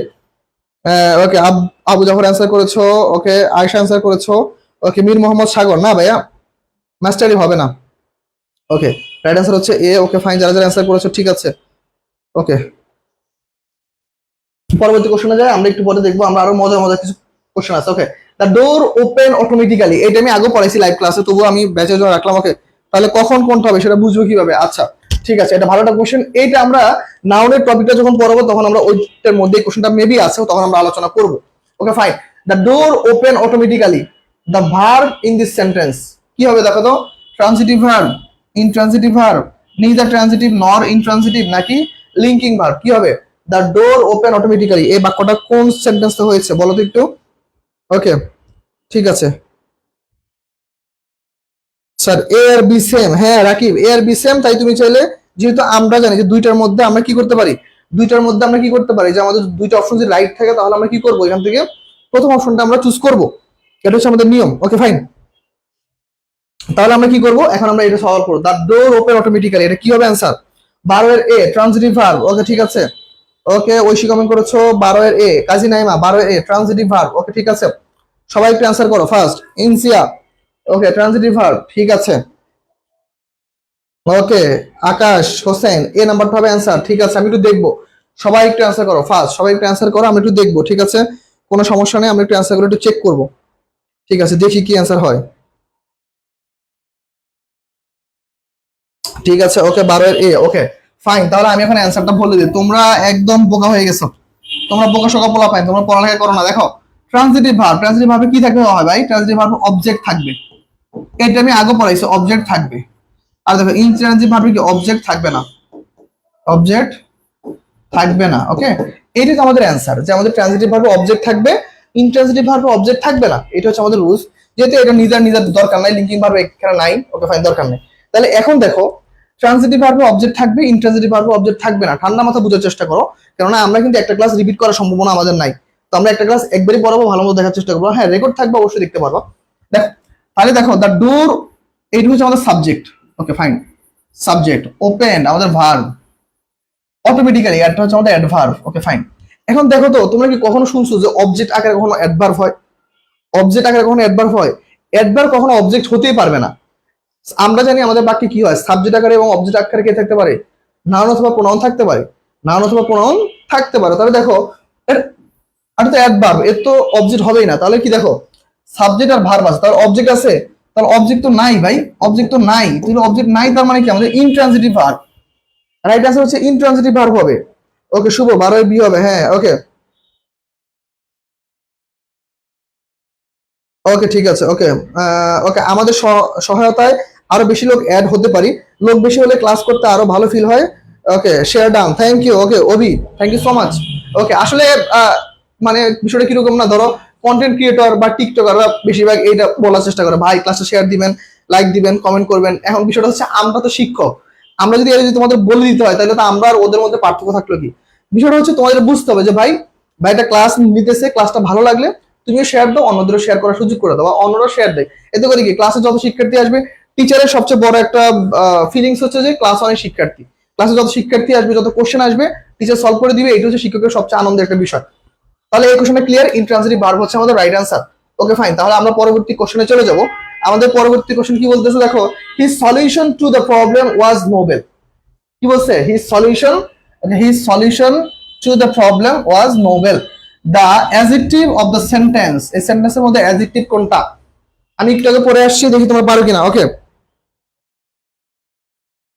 Speaker 1: okay, Abu Jafar answer করেছো। ওকে, আয়েশা অ্যান্সার করেছো। ওকে, মীর মোহাম্মদ সাগর, না ভাইয়া মাস্টারই হবে না। ওকে, রাইট অ্যান্সার হচ্ছে এ। ওকে ফাইন, যারা যারা অ্যান্সার করেছো ঠিক আছে। ওকে, পরবর্তী কোশ্চেনে যাই, আমরা একটু পরে দেখবো, আমরা আরো মজার মজার কিছু কোশ্চেন আছে। ওকে, দ্য ডোর ওপেন অটোমেটিক্যালি, এটা আমি আগে পড়াইছি লাইভ ক্লাসে, তবুও আমি ব্যাচে জয়েন রাখলাম। ওকে, তাহলে কখন কোনটা হবে সেটা বুঝবো কিভাবে, আচ্ছা ঠিক আছে, এটা ভালো একটা কোশ্চেন। এইটা আমরা নাউনের টপিকটা যখন পড়বো তখন আমরা ওইটার মধ্যে কোশ্চেনটা মেবি আছে, তখন আমরা আলোচনা করব। Okay fine. The door open automatically, the verb in this sentence কি হবে দেখো তো? Transitive verb, intransitive verb, neither transitive নর ইনট্রান্সিটিভ, নাকি লিঙ্কিং ভার্ব? কি হবে? দ্য ডোর ওপেন অটোমেটিক্যালি, এই বাক্যটা কোন সেন্টেন্সে হয়েছে বলো তো একটু। ওকে ঠিক আছে স্যার, এ আর বি সেম। হ্যাঁ রাকিব, এ আর বি সেম, তাই তুমি চাইলে, যেহেতু আমরা জানি যে দুইটার মধ্যে আমরা কি করতে পারি, দুইটার মধ্যে আমরা কি করতে পারি, যে আমাদের দুইটা অপশন যদি রাইট থাকে তাহলে আমরা কি করবো, এখান থেকে প্রথম অপশনটা আমরা চুজ করব। এটা হচ্ছে আমাদের নিয়ম। ওকে ফাইন। তাহলে আমরা কি করব, এখন আমরা এটা সলভ করবো। দ্য ডোর ওপেন অটোমেটিক্যালি, এটা কি হবে অ্যান্সার? 12 এর এ ট্রান্সিটিভ ভার্ব। ওকে ঠিক আছে। ওকে ঐশী কমেন্ট করেছো 12 এর এ। কাজী নাইমা 12 এর এ ট্রান্সিটিভ ভার্ব। ওকে ঠিক আছে, সবাই একটু অ্যান্সার করো ফার্স্ট। ইনসিয়া ওকে ট্রান্সিটিভ ভার্ব, ঠিক আছে। ওকে আকাশ হোসেন এ নাম্বারটা হবে অ্যান্সার। ঠিক আছে, আমি একটু দেখবো, সবাই একটু অ্যান্সার করো ফার্স্ট, সবাই একটু অ্যান্সার করো, আমি একটু দেখবো। ঠিক আছে, কোনো সমস্যা নেই, আমি একটু অ্যান্সার করে একটু চেক করবো। ঠিক আছে, দেখি কি অ্যান্সার হয়। ঠিক আছে ওকে 12 এর এ। ওকে ফাইন, তাহলে আমি এখন অ্যান্সারটা বলে দিই। তোমরা একদম বোকা হয়ে গেছো, তোমরা বোকা শোকা পোলা পাই, তোমরা পড়ালেখা করো না। দেখো ট্রান্সিটিভ ভার্ব, ট্রান্সিটিভ ভার্বে কি থাকবে হয় ভাই? ট্রান্সিটিভ ভার্বে অবজেক্ট থাকবে, এটা আমি আগে পড়াইছি, অবজেক্ট থাকবে। আর দেখো ইনট্রান্সিটিভ ভার্বে কি অবজেক্ট থাকবে না, অবজেক্ট থাকবে না। ওকে এইটা তো আমাদের অ্যান্সার, যে আমাদের ট্রান্সিটিভ ভার্বে অবজেক্ট থাকবে, ইনট্রান্সিটিভ ভার্বে অবজেক্ট থাকবে না। এটা হচ্ছে আমাদের রুলস, যেহেতু এটা নিজের নিজের দরকার নাই, লিঙ্কিং ভার্বে এখানে নাই। ওকে ফাইন, দরকার নেই। তাহলে এখন দেখো ট্রান্সিটিভ ভার্বে অবজেক্ট থাকবে, ইনট্রান্সিটিভ ভার্বে অবজেক্ট থাকবে না। ঠান্ডা মাথা বোঝার চেষ্টা করো, কেননা আমরা কিন্তু একটা ক্লাস রিপিট করার সম্ভাবনা আমাদের নাই। তো আমরা একটা ক্লাস একবারই পড়াবো, ভালো মতো দেখার চেষ্টা করবো। হ্যাঁ রেকর্ড থাকবে, অবশ্যই দেখতে পারবো। দেখো তাহলে দেখো দ্য ডোর, এইটা হচ্ছে আমাদের subject. Okay fine, subject. Open আমাদের ভার্ব, অটোমেটিক্যালি এটা হচ্ছে আমাদের অ্যাডভার্ব। Okay fine. এখন দেখো তো, তোমরা কি কখনো শুনছো যে অবজেক্ট আকারে কখনো অ্যাডভার্ব হয়? অবজেক্ট আকারে কখনো অ্যাডভার্ব হয়? অ্যাডভার্ব কখনো অবজেক্ট হতেই পারবে না। আমরা জানি আমাদের বাক্যে কি হয়, সাবজেক্ট আকারে এবং অবজেক্ট আকারে কে থাকতে পারে? নাউন অথবা প্রোনাউন থাকতে পারে, নাউন অথবা প্রোনাউন থাকতে পারে। তাহলে দেখো এটা তো অ্যাডভার্ব, এর তো অবজেক্ট হবেই না। তাহলে কি দেখো, সাবজেক্ট আর ভার্ব আছে, তাহলে অবজেক্ট আছে, তাহলে অবজেক্ট তো নাই ভাই, অবজেক্ট তো নাই। তাহলে অবজেক্ট নাই, তার মানে কি আমাদের ইনট্রান্সিটিভ ভার্ব। রাইট অ্যান্সার হচ্ছে ইনট্রান্সিটিভ ভার্ব হবে। ওকে শুভ 12 বি হবে। হ্যাঁ ওকে ওকে ঠিক আছে। ওকে ওকে, আমাদের সহায়তায় আরো বেশি লোক অ্যাড হতে পারি, লোক বেশি হলে ক্লাস করতে আরো ভালো ফিল হয়। Okay share down, thank you. Okay Avi, thank you so much. Okay আসলে মানে বিষয়টা কিরকম না, ধরো কন্টেন্ট ক্রিয়েটর বা টিকটকাররা বেশিরভাগ এইটা বলার চেষ্টা করে, ভাই ক্লাসে শেয়ার দিবেন, লাইক দিবেন, কমেন্ট করবেন। এখন বিষয়টা হচ্ছে আমরা তো শিক্ষক, আমরা যদি এটা যদি তোমাদের বলে দিতে হয় তাহলে তো আমরা আর ওদের মধ্যে পার্থক্য থাকলো কি? বিষয়টা হচ্ছে তোমাদের বুঝতে হবে যে ভাই ভাই একটা ক্লাস নিতেছে, ক্লাসটা ভালো লাগলে তুমিও শেয়ার দাও, অন্যদেরও শেয়ার করার সুযোগ করে দাও, অন্যরা শেয়ার দেয়। এতে করে কি ক্লাসে যত শিক্ষার্থী আসবে, টিচারের সবচেয়ে বড় একটা ফিলিংস হচ্ছে যে ক্লাস অনেক শিক্ষার্থী, ক্লাসে যত শিক্ষার্থী আসবে, যত কোশ্চেন আসবে, টিচার সলভ করে দিবে, এটা হচ্ছে শিক্ষকের সবচেয়ে আনন্দের একটা বিষয়। তাহলে এই কোশ্চেনটা ক্লিয়ার, ইনট্রান্সিটিভ ভার্ব হচ্ছে আমাদের রাইট অ্যান্সার। ওকে ফাইন, তাহলে আমরা পরবর্তী কোশ্চেনে চলে যাব। আমাদের পরবর্তী কোশ্চেন কি বলতেছে দেখো, his solution to the problem was Nobel. কি বলছে? His solution to the problem was Nobel. The adjective of the sentence, এই সেন্টেন্সের মধ্যে অ্যাডজেক্টিভ কোনটা? আমি একটু আগে পড়ে আসছি, দেখি তোমরা পারো কিনা। ওকে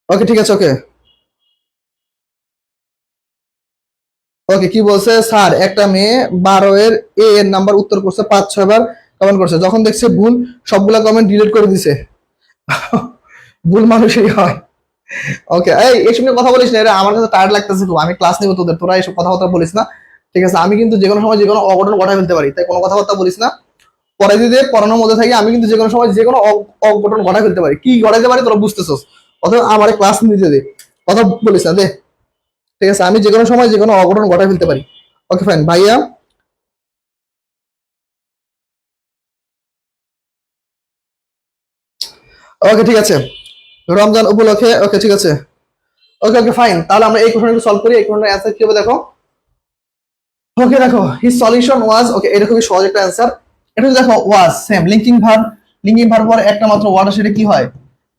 Speaker 1: ওকে ঠিক আছে। ওকে ওকে কি বলছে স্যার, একটা মেয়ে 12 এর এ এর নাম্বার উত্তর করছে 5-6 বার কমেন্ট করছে, যখন দেখছে ভুল সবগুলা কমেন্ট ডিলিট করে দিছে। ভুল মানুষই হয়। ওকে এই এইসব নিয়ে কথা বলিস না, এটা আমার কাছে টায়ার্ড লাগতেছে খুব, আমি ক্লাস নেবো তোদের, তোরা এইসব কথাবার্তা বলিস না। ঠিক আছে, আমি কিন্তু যে কোনো সময় যে কোনো অঘটন ঘটায় ফেলতে পারি, তাই কোনো কথাবার্তা বলিস না। পরে যদি পড়ানোর মধ্যে থাকি, আমি কিন্তু যে কোনো সময় যে কোনো অঘটন ঘটায় ফেলতে পারি, কি ঘটাইতে পারি তোরা বুঝতেছস। অথবা আমার ক্লাস নিতে দে, কথা বলিস না দে। ঠিক আছে, আমি যে কোনো সময় যে কোনো অঘটন ঘটায় ফেলতে পারি। ওকে ফাইন ভাইয়া। ওকে ঠিক আছে, রমজান উপলক্ষে। ওকে ঠিক আছে। ওকে ওকে ফাইন, তাহলে আমরা এই কোশ্চেনটা সলভ করি। এই কোশ্চেনের অ্যান্সার কি হবে দেখো। ওকে দেখো হিজ সলিউশন ওয়াজ, ওকে এটা খুবই সহজ একটা অ্যান্সার। এটা দেখো was same linking verb, linking verb পরে একটা মাত্র ওয়ার্ড আসে, সেটা কি হয়?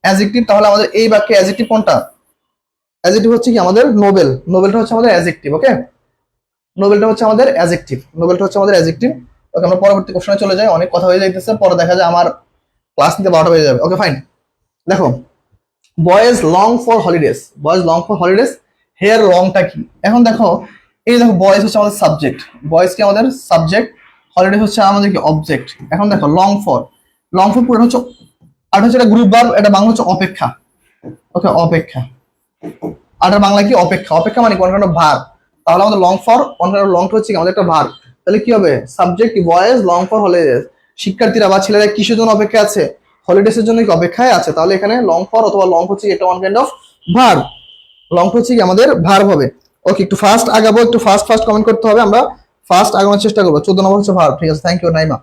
Speaker 1: অ্যাডজেক্টিভ। তাহলে আমাদের এই বাক্যে অ্যাডজেক্টিভ কোনটা? অ্যাডজেক্টিভ হচ্ছে কি আমাদের নোবেল, নোবেলটা হচ্ছে আমাদের অ্যাডজেক্টিভ। ওকে নোবেলটা হচ্ছে আমাদের অ্যাডজেক্টিভ, নোবেলটা হচ্ছে আমাদের অ্যাডজেক্টিভ। ওকে আমরা পরবর্তী কোশ্চেনে চলে যাই, অনেক কথা হয়ে যাইতেছে, পরে দেখা যায় আমার ক্লাস নিতে 12টা বেজে যাবে। ওকে ফাইন দেখো boys long for holidays, boys long for holidays, here লংটা কি? এখন দেখো, এই দেখো বয়েজ হচ্ছে আমাদের সাবজেক্ট, বয়েজ কি আমাদের সাবজেক্ট, হলিডেজ হচ্ছে আমাদের কি অবজেক্ট। এখন দেখো লং ফর, লং ফর পুরো হচ্ছে, আর হচ্ছে এটা গ্রুপ ভার্ব, এটা বাংলা হচ্ছে অপেক্ষা। ওকে, অপেক্ষা। আর বাংলা কি অপেক্ষা, অপেক্ষা মানে কোন কারণে ভার, তাহলে আমাদের লং ফর কোন কারণে লংটা হচ্ছে আমাদের একটা ভার, তাহলে কি হবে subject boys long for holidays, শিক্ষার্থীরা বা ছেলেরা কিসের জন্য অপেক্ষায় আছে, হলিডেজ এর জন্য কি অপেক্ষায় আছে, তাহলে এখানে লং ফর অথবা লং হচ্ছে এটা one kind of verb, long হচ্ছে কি আমাদের ভার হবে। ওকে, একটু ফাস্ট আগাবো, একটু ফাস্ট ফাস্ট কমেন্ট করতে হবে, আমরা ফাস্ট আগানোর চেষ্টা করবো। 14 নম্বর হচ্ছে ভার, ঠিক আছে, থ্যাংক ইউ নাইমা।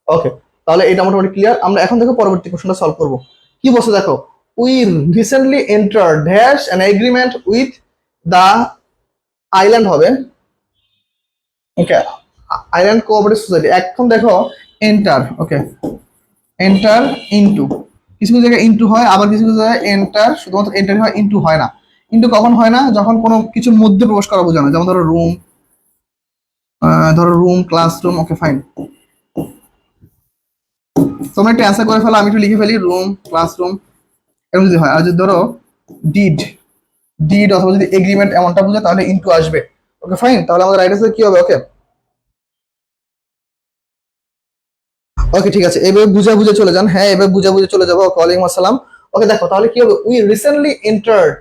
Speaker 1: ওকে, তাহলে এটা মোটামুটি ক্লিয়ার। আমরা এখন দেখো পরবর্তী কোশ্চেনটা সলভ করবো। কি বলছে দেখো, we recently enter dash an agreement with the island হবে, ওকে, আইল্যান্ড কোঅপারেটিভ সোসাইটি। এখন দেখো এন্টার, ওকে, এন্টার ইনটু, কিছু কিছু জায়গায় ইনটু হয়, আবার কিছু কিছু জায়গায় এন্টার শুধুমাত্র এন্টার হয়, ইনটু হয় না। ইনটু কখন হয় না, যখন কোনো কিছুর মধ্যে প্রবেশ করা বোঝানো, যেমন ধরো রুম ক্লাসরুম। ওকে ফাইন, তোমরা একটু অ্যান্সার করে ফেলো, আমি একটু লিখে ফেলি, রুম ক্লাসরুম এরকম যদি হয়। আর যদি ধরো ডিড, ডিড অথবা যদি এগ্রিমেন্ট এমনটা বুঝে তাহলে ইনটু আসবে। ওকে ফাইন, তাহলে আমাদের রাইট আনসার কি হবে? ওকে, ওকে ঠিক আছে, এবার বুঝা বুঝে চলে যান। হ্যাঁ, এবার বুঝা বুঝে চলে যাবো। ওয়ালাইকুম আসসালাম। ওকে দেখো, তাহলে কি হবে, we recently entered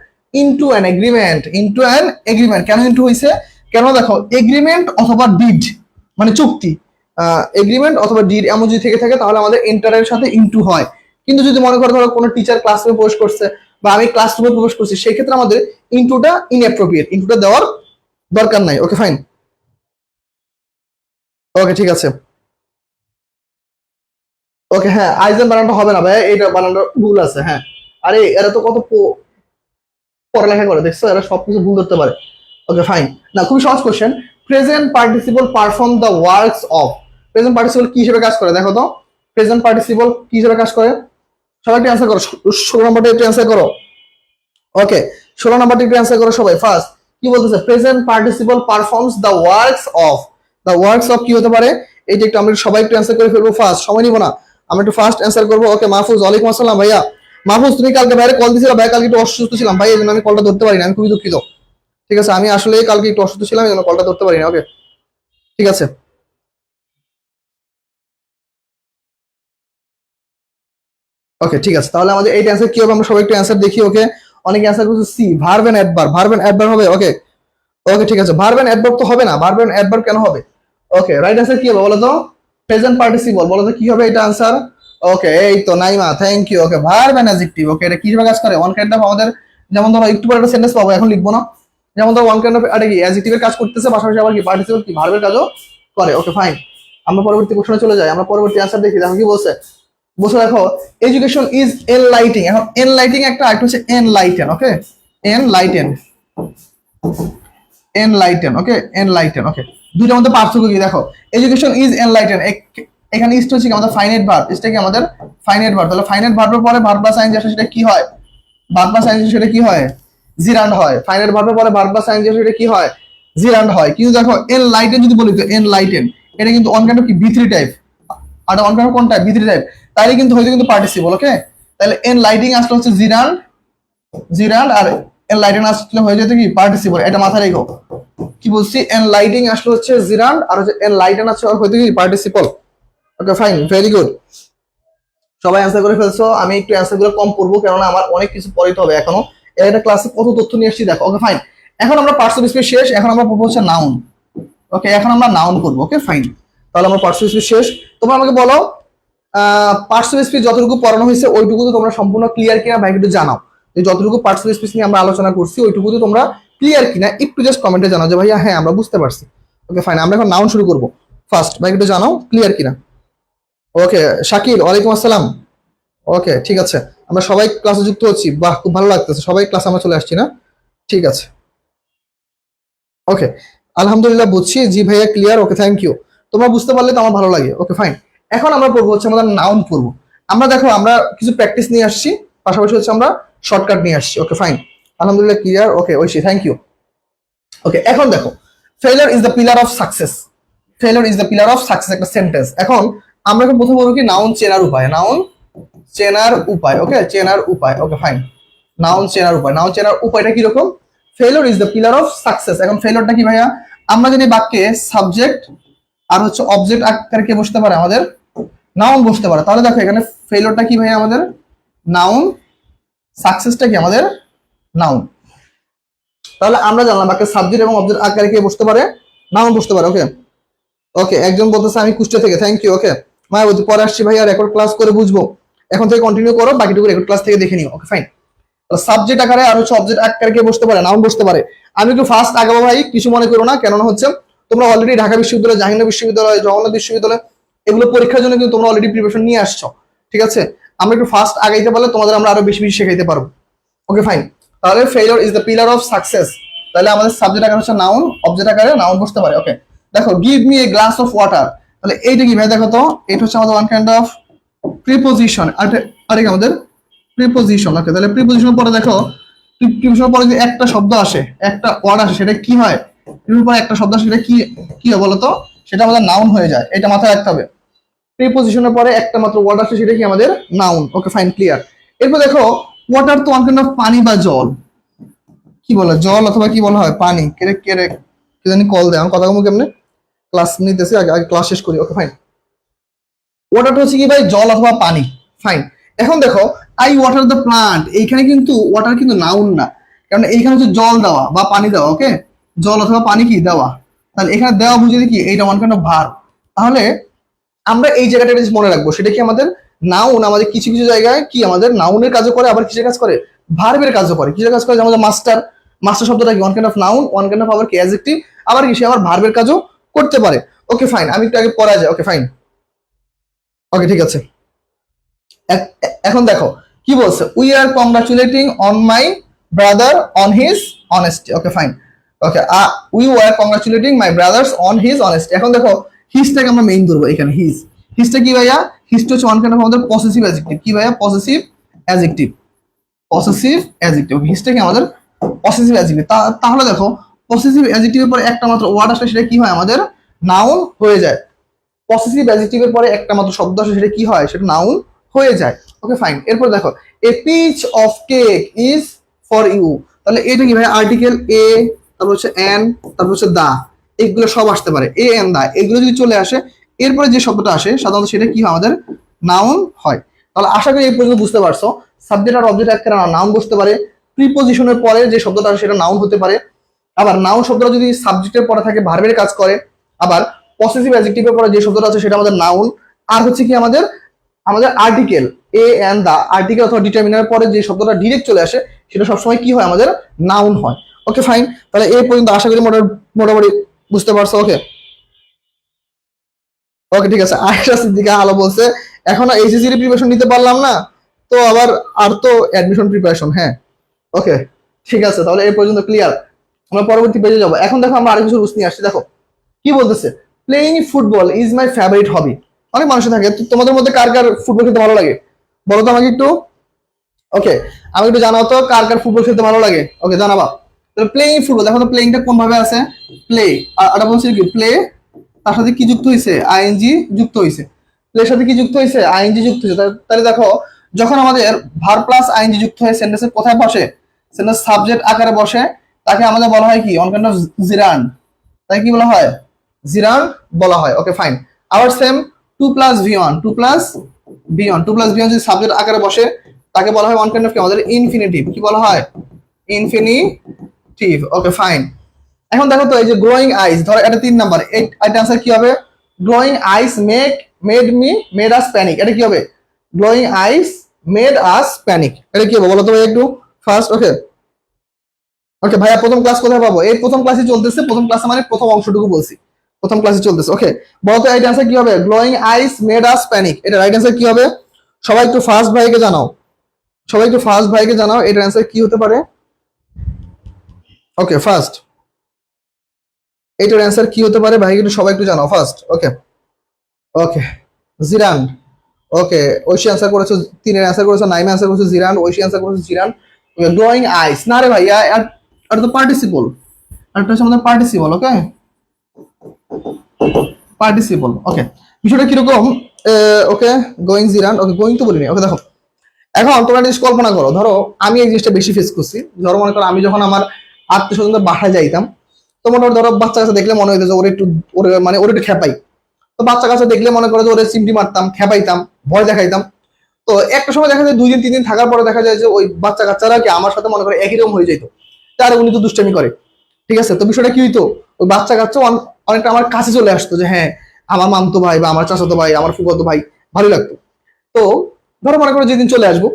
Speaker 1: into an agreement, into an agreement, কেন ইনটু হইছে, কেন দেখো এগ্রিমেন্ট অথবা ডিড মানে চুক্তি, এগ্রিমেন্ট অথবা ডিড এমন যদি থেকে থাকে তাহলে আমাদের এন্টারের সাথে ইনটু হয়। কিন্তু যদি মনে করো ধরো কোনো টিচার ক্লাসরুমে প্রবেশ করছে বা আমি ক্লাসরুমে প্রবেশ করছি, সেই ক্ষেত্রে আমাদের ইনটুটা ইনঅ্যাপ্রোপ্রিয়েট, ইনটুটা দেওয়ার দরকার নাই। ওকে ফাইন, ওকে ঠিক আছে। ওকে হ্যাঁ, আইজেন বানানটা হবে না ভাই, এইটা বানানটা ভুল আছে। হ্যাঁ, আরে এরা তো কত পড়ালেখা করে, দেখছো, এরা সবকিছু ভুল ধরতে পারে। ওকে ফাইন, না খুবই সহজ question. Present participle perform the works of, present participle কি হিসেবে কাজ করে দেখো তো, প্রেজেন্ট পার্টিসিপল কি হিসেবে কাজ করে, সবাই একটু অ্যান্সার করো, 16 নম্বরটা একটু অ্যান্সার করো। ওকে, 16 নম্বরটা একটু অ্যান্সার করো সবাই ফার্স্ট। কি বলতেছে, present participle performs the works of, the works of কি হতে পারে, এইটা একটু আমরা সবাই একটু অ্যান্সার করে ফেলবো ফার্স্ট, সময় নিব না, আমরা একটু ফার্স্ট অ্যান্সার করবো। ওকে মাহফুজ, ওয়ালাইকুম আসসালাম ভাইয়া। মাহফুজ তুমি কালকে বাইরে কল দিয়েছিল ভাই, কালকে একটু অসুস্থ ছিলাম ভাই, এই জন্য আমি কলটা ধরতে পারিনি, আমি খুবই দুঃখিত। ঠিক আছে, আমি আসলে কালকে একটু অসুস্থ ছিলাম, এই জন্য কলটা ধরতে পারিনি। ওকে ঠিক আছে, ওকে ঠিক আছে, তাহলে আমাদের এইটা অ্যান্সার কি হবে, আমরা সবাই একটু অ্যান্সার দেখি। ওকে, অনেকে অ্যান্সার করছে C, verb and adverb, verb and adverb হবে। ওকে, ওকে ঠিক আছে, ভার্ব এন্ড অ্যাডভার্ব তো হবে না, ভার্ব এন্ড অ্যাডভার্ব কেন হবে? ওকে, রাইট অ্যান্সার কি হবে বলো তো, প্রেজেন্ট পার্টিসিপল, বলো তো কি হবে এটা অ্যান্সার। ওকে, এই তো Naima, thank you. Okay, verb and adjective. Okay, এটা কি হিসেবে কাজ করে, ওয়ান কাইন্ড অফ আমাদের, যেমন ধরো একটু পরে একটা সেন্টেন্স পাবো, এখন লিখবো না, যেমন ধরো ওয়ান কাইন্ড অফ এটা কি অ্যাডজেক্টিভের কাজ করতেছে, পাশাপাশি আবার কি পার্টিসিপল কি ভার্বের কাজও করে। ওকে ফাইন, আমরা পরবর্তী কোশ্চেনে চলে যাই, আমরা পরবর্তী অ্যান্সার দেখি। দেখো কি বলছে, বসে দেখো, এডুকেশন ইজ এনলাইটিং। এখন এনলাইটিং একটা, আরেকটা হচ্ছে এনলাইটেন। ওকে, এনলাইটেন, এনলাইটেন। ওকে, এনলাইটেন। ওকে, দুইটার মধ্যে পার্থক্য কি দেখো, এডুকেশন ইজ এনলাইটেন, এখানে ইস্ট হচ্ছে কি আমাদের ফাইনাইট ভার্ব, ইস্টটা কি আমাদের ফাইনাইট ভার্ব, তাহলে ফাইনাইট ভার্বের পরে ভার্ব প্লাস আইএনজি আসে, সেটা কি হয়, ভার্ব প্লাস আইএনজি, সেটা কি হয়, জিরান্ড হয়। ফাইনাইট ভার্বের পরে ভার্ব প্লাস আইএনজি আসে, সেটা কি হয়, জিরান্ড হয়। কিন্তু দেখো এনলাইটেন যদি বলি তো, এনলাইটেন এটা কিন্তু অন কাইন্ড অফ কি বি3 টাইপ, আর অন কাইন্ড অফ কোন টাইপ, বি3 টাইপ, তাইলে কিন্তু হয়তো কিন্তু পার্টিসিপল। ওকে, তাহলে এনলাইটিং আসলে হচ্ছে জিরান্ড, জিরান্ড, আর এনলাইটেন আসলে হয়ে যেত কি পার্টিসিপল, এটা মাথায় রেখো। কি বলছি, এনলাইটিং আসলে হচ্ছে জিরান্ড, আর হচ্ছে এনলাইটেন আসলে হয়তো কি participle. Okay fine, very good, সবাই অ্যান্সার করে ফেলছো। আমি একটু অ্যান্সার গুলো কম করবো, কেননা আমার অনেক কিছু পড়তে হবে এখনো, এটা ক্লাসে কত তথ্য নিয়ে এসেছি দেখো। ওকে ফাইন, এখন আমরা পার্টস অফ স্পিচ শেষ, এখন আমরা পড়বো হচ্ছে নাউন। ওকে, এখন আমরা নাউন করবো। ওকে ফাইন, তাহলে আমরা পার্টস অফ স্পিচ শেষ। তোমরা আমাকে বলো, পার্টস অফ স্পিচ যতটুকু পড়ানো হয়েছে ওইটুকু তো তোমরা সম্পূর্ণ ক্লিয়ার কিনা ভাই, একটু জানাও যে যতটুকু পার্টস অফ স্পিচ নিয়ে আমরা আলোচনা করছি ওইটুকু তো তোমরা ক্লিয়ার কিনা, একটু জাস্ট কমেন্টে জানাও যে ভাইয়া হ্যাঁ আমরা বুঝতে পারছি। ওকে ফাইন, আমরা এখন নাউন শুরু করবো ফার্স্ট, ভাই একটু জানাও ক্লিয়ার কিনা। ওকে, শাকির ওয়ালাইকুম আসসালাম। ওকে ঠিক আছে, আমরা সবাই ক্লাসে যুক্ত হচ্ছি, বাহ খুব ভালো লাগতেছে, সবাই ক্লাসে আমরা চলে আসছি না, ঠিক আছে। ওকে, আলহামদুলিল্লাহ বুঝছি, জি ভাইয়া ক্লিয়ার। ওকে থ্যাংক ইউ, তোমরা বুঝতে পারলে তো আমার ভালো লাগে। ওকে ফাইন, এখন আমরা পড়বো হচ্ছে আমাদের নাউন পড়বো। আমরা দেখো আমরা কিছু প্র্যাকটিস নিয়ে আসছি, পাশাপাশি হচ্ছে আমরা শর্টকাট নিয়ে আসছি। ওকে ফাইন, আলহামদুলিল্লাহ clear. Okay Oishi thank you. Okay, এখন দেখো, failure is the pillar of success, failure is the pillar of success একটা সেন্টেন্স। এখন আমরা এখন প্রথমে বলবো কি নাউন চেনার উপায়, নাউন চেনার উপায়। ওকে, চেনার উপায়। ওকে ফাইন, নাউন চেনার উপায়। নাউন চেনার উপায়টা কিরকম? Failure is the pillar of success. এখন ফেলিওরটা কি ভাইয়া? আমরা যদি বাক্যে সাবজেক্ট আর হচ্ছে অবজেক্ট আকারে কে বসতে পারে? আমাদের নাউন বসতে পারে। তাহলে দেখো এখানে ফেলিওরটা কি ভাইয়া? আমাদের নাউন, সাকসেসটা কি? আমাদের নাউন। তাহলে আমরা জানলাম বাক্যে সাবজেক্ট এবং অবজেক্ট আকারে কে বসতে পারে? নাউন বসতে পারে। ওকে ওকে, একজন বলতেছে আমি কুষ্টিয়া থেকে, থ্যাংক ইউ। ওকে, মায়াবতী পরে আসছি ভাইয়া, রেকর্ড ক্লাস করে বুঝবো। এখন থেকে কন্টিনিউ করো, বাকিটুকু রেকর্ড ক্লাস থেকে দেখে নিও। Okay fine. সাবজেক্ট আকারে আর হচ্ছে অবজেক্ট আকারে কে বসতে পারে? নাউন বসতে পারে। আমি একটু ফার্স্ট আগাবো ভাই, কিছু মনে করো না, কেননা হচ্ছে তোমরা অলরেডি ঢাকা বিশ্ববিদ্যালয়, জাহাঙ্গীরনগর বিশ্ববিদ্যালয়, জগন্নাথ বিশ্ববিদ্যালয় এগুলো পরীক্ষার জন্য কিন্তু তোমরা অলরেডি প্রিপারেশন নিয়ে আসছো। ঠিক আছে, আমরা একটু ফার্স্ট আগাইতে পারলে তোমাদের আমরা আরো বেশি বেশি শেখাইতে পারবো। Okay fine. তাহলে failure is the pillar of success. তাহলে আমাদের সাবজেক্ট আকারে হচ্ছে নাউন, অবজেক্ট আকারে নাউন বসতে পারে। ওকে দেখো, give me a glass of water. তাহলে এইটা কি ভাই? দেখো তো, এটা হচ্ছে আমাদের ওয়ান কাইন্ড অফ প্রিপোজিশন। আরেক আমাদের প্রিপোজিশন। ওকে, তাহলে প্রিপোজিশনের পরে দেখো, প্রিপোজিশনের পরে যে একটা শব্দ আসে, একটা ওয়ার্ড আসে, সেটা কি হয়? প্রিপোজিশনের পরে একটা শব্দ আসে, সেটা কি কি হয় বলতো? সেটা আমাদের নাউন হয়ে যায়। এটা মাথায় রাখতে হবে। প্রিপোজিশনের পরে একটা মাত্র ওয়ার্ড আসে, সেটা কি? আমাদের নাউন। Okay fine, clear. এরপর দেখো, ওয়াটার তো ওয়ান কাইন্ড অফ পানি বা জল। কি বলে? জল অথবা কি বলা হয়? পানি। কেরে কেরে কি জানি কল দেয়, আমার কথা কম কেমনে? ক্লাস নিতেছি, আগে আগে ক্লাস শেষ করি। Okay fine. ওয়াটারটা হচ্ছে কি ভাই? জল অথবা পানি। ফাইন। এখন দেখো, আই ওয়াটার দ্য প্লান্ট, এইখানে কিন্তু ওয়াটার কিন্তু নাউন না, কারণ এইখানে হচ্ছে জল দেওয়া বা পানি দেওয়া। ওকে, জল অথবা পানি কি দেওয়া। তাহলে এখানে দেওয়া বুঝে কি? এইটা ওয়ান কাইন্ড অফ ভার্ব। তাহলে আমরা এই জায়গাটা মনে রাখবো, সেটা কি? আমাদের নাউন আমাদের কিছু কিছু জায়গায় কি আমাদের নাউনের কাজও করে, আবার কিসের কাজ করে? ভার্বের কাজও করে। কিসের কাজ করে? যেমন মাস্টার, মাস্টার শব্দটা কি? One kind of noun, one kind of আবার কি অ্যাডজেক্টিভ, আবার কি সে আবার ভার্বের কাজও করতে পারে। ওকে ফাইন, আমি একটু আগে পড়া যায়। Okay fine. ওকে ঠিক আছে। এখন দেখো কি বলছে? We are congratulating on my brother on his honesty. Okay fine. Okay, we were congratulating my brothers on his honesty. এখন দেখো, হিজটাকে আমরা মেইন ধরবো এখানে। হিজটা কি ভাইয়া? হিজটা হচ্ছে ওয়ান কাইন্ড অফ আমাদের পসেসিভ অ্যাডজেক্টিভ। কি ভাইয়া? Possessive adjective. পসেসিভ অ্যাডজেক্টিভ, হিজটা কি? আমাদের পসেসিভ অ্যাডজেক্টিভ। তাহলে দেখো, পসেসিভ অ্যাডজেক্টিভের পরে একটা মাত্র ওয়ার্ড আসলে সেটা কি হয়? আমাদের নাউন হয়ে যায়। পসেসিভ অ্যাডজেক্টিভের পরে একটা মাত্র শব্দ আসে, সেটা কি হয়? সেটা নাউন হয়ে যায়। Okay fine. এরপর দেখো, a piece of cake is for you. তাহলে এটা কি ভাই? আর্টিকেল এ, তারপর হচ্ছে এন, তারপর হচ্ছে দা, এগুলো সব আসতে পারে। এ এন দা এগুলো যদি চলে আসে, এরপরে যে শব্দটা আসে সাধারণত সেটা কি হয়? আমাদের নাউন হয়। তাহলে আশা করি এই পর্যন্ত বুঝতে পারছো, সাবজেক্ট আর অবজেক্ট একটা নাউন বসতে পারে। প্রিপোজিশনের পরে যে শব্দটা আসে সেটা নাউন হতে পারে। আবার নাউন শব্দটা যদি সাবজেক্টের পরে থাকে, ভার্বের কাজ করে। আবার পসেসিভ অ্যাডজেক্টিভের পরে যে শব্দটা আছে সেটা আমাদের নাউন। আর হচ্ছে কি? আমাদের আমাদের article A and the, article অথবা ডিটারমিনার পরে যে শব্দটা ডিরেক্ট চলে আসে সেটা সবসময় কি হয়? আমাদের নাউন হয়। Okay fine. তাহলে এই পর্যন্ত আশা করি মোটামুটি বুঝতে পারছো। ওকে ওকে ঠিক আছে। আয়েশা সিদ্দিকা আলো বলছে, এখনো এইচএসসি প্রিপারেশন নিতে পারলাম না, তো আবার আর তো অ্যাডমিশন প্রিপারেশন। হ্যাঁ ওকে ঠিক আছে, তাহলে এই পর্যন্ত ক্লিয়ার। আমরা পরবর্তী পেজে যাবো। এখন দেখো, আমরা আরেক কিছু রুলস নিয়ে আসছি। দেখো কি বলতেছে? Playing football is my favourite hobby. অনেক মানুষ থাকে, তোমাদের মধ্যে কার কার ফুটবল খেলতে ভালো লাগে বলো তো আমাকে একটু। ওকে, আমি একটু জানাও তো কার কার ফুটবল খেলতে ভালো লাগে। ওকে জানাবা। তাহলে প্লেইং ফুটবল, দেখো তো প্লেইংটা কোন ভাবে আছে? প্লে, আর বলছি কি? প্লে, তার সাথে কি যুক্ত হয়েছে? আইএনজি যুক্ত হয়েছে। প্লের সাথে কি যুক্ত হয়েছে? আইএনজি যুক্ত হয়েছে। তাহলে দেখো, যখন আমাদের ভার প্লাস আইএনজি যুক্ত হয়ে সেন্টেন্সের কোথায় বসে? সেন্টেন্স সাবজেক্ট আকারে বসে, তাকে আমাদের বলা হয় কি? One kind of gerund. তাই কি বলা হয়? জিরান বলা হয়। Okay fine. আবার same, two plus V one, two plus V one, two plus V one যদি সাবজেক্ট আকারে বসে, তাকে বলা হয় ওয়ান কাইন্ড অফ কি? আমাদের ইনফিনিটিভ। কি বলা হয়? ইনফিনিটিভ। Okay fine. এখন দেখো তো, এই যে গ্লোয়িং আইস, ধরো এটা 3 নাম্বার, এটা आंसर কি হবে? গ্লোয়িং আইস মেড আস প্যানিক। এটা কি হবে? গ্লোয়িং আইস মেড আস প্যানিক। এটা কি হবে বলো তো ভাই একটু ফার্স্ট। ওকে ওকে ভাইয়া, প্রথম ক্লাস কোথায় পাবো? এই প্রথম ক্লাসে চলতেছে। প্রথম ক্লাসে মানে প্রথম অংশটুকু বলছি, প্রথম ক্লাসে চলতেছে। ওকে বলো তো, এটা आंसर কি হবে? গ্লোয়িং আইস মেড আস প্যানিক। এটা রাইট आंसर কি হবে? সবাই একটু ফার্স্ট ভাইকে জানাও, সবাই একটু ফার্স্ট ভাইকে জানাও এটার आंसर কি হতে পারে। ওকে ফার্স্ট, এটার অ্যান্সার কি হতে পারে ভাই? একটু সবাই একটু জানাও ফার্স্ট। ওকে ওকে, জিরান। ওকে, ঐশী অ্যান্সার করেছো, 3 এর অ্যান্সার করেছো, নাইমা অ্যান্সার করেছো জিরান, ঐশী অ্যান্সার করেছো জিরান। ওকে, গ্লোয়িং আইস না রে ভাইয়া, আর তো পার্টিসিপল, আর এটা হচ্ছে আমাদের পার্টিসিপল। ওকে পার্টিসিপল। ওকে, বিষয়টা কিরকম? ওকে, গোয়িং জিরান। ওকে, গোয়িং তো বলিনি। ওকে দেখো, এখন তোমরা জিনিস কল্পনা করো, ধরো আমি এই জিনিসটা বেশি ফেস করছি। ধরো মনে করো আমি যখন আমার আত্মীয় স্বজনদের বাসায় যাইতাম, তো মোটামুটি ধরো বাচ্চা কাছে দেখলে মনে হইতো যে ওর একটু ওর একটু খেপাই। তো বাচ্চা কাছে দেখলে মনে করো যে ওরে চিমটি মারতাম, খেপাইতাম, ভয় দেখাইতাম। তো একটা সময় দেখা যায় 2 দিন 3 দিন থাকার পরে দেখা যায় যে ওই বাচ্চা কাচ্চারা কি আমার সাথে মনে করে একই রকম হয়ে যেত, তার উনি তো দুষ্টামি করে। ঠিক আছে, তো বিষয়টা কি হইতো, ওই বাচ্চা কাচ্চা অনেকটা আমার কাছে চলে আসতো যে হ্যাঁ আমার মামতো ভাই বা আমার চাচাতো ভাই, আমার ফুফাতো ভাই, ভালো লাগতো। তো ধরো মনে করো যেদিন চলে আসবো,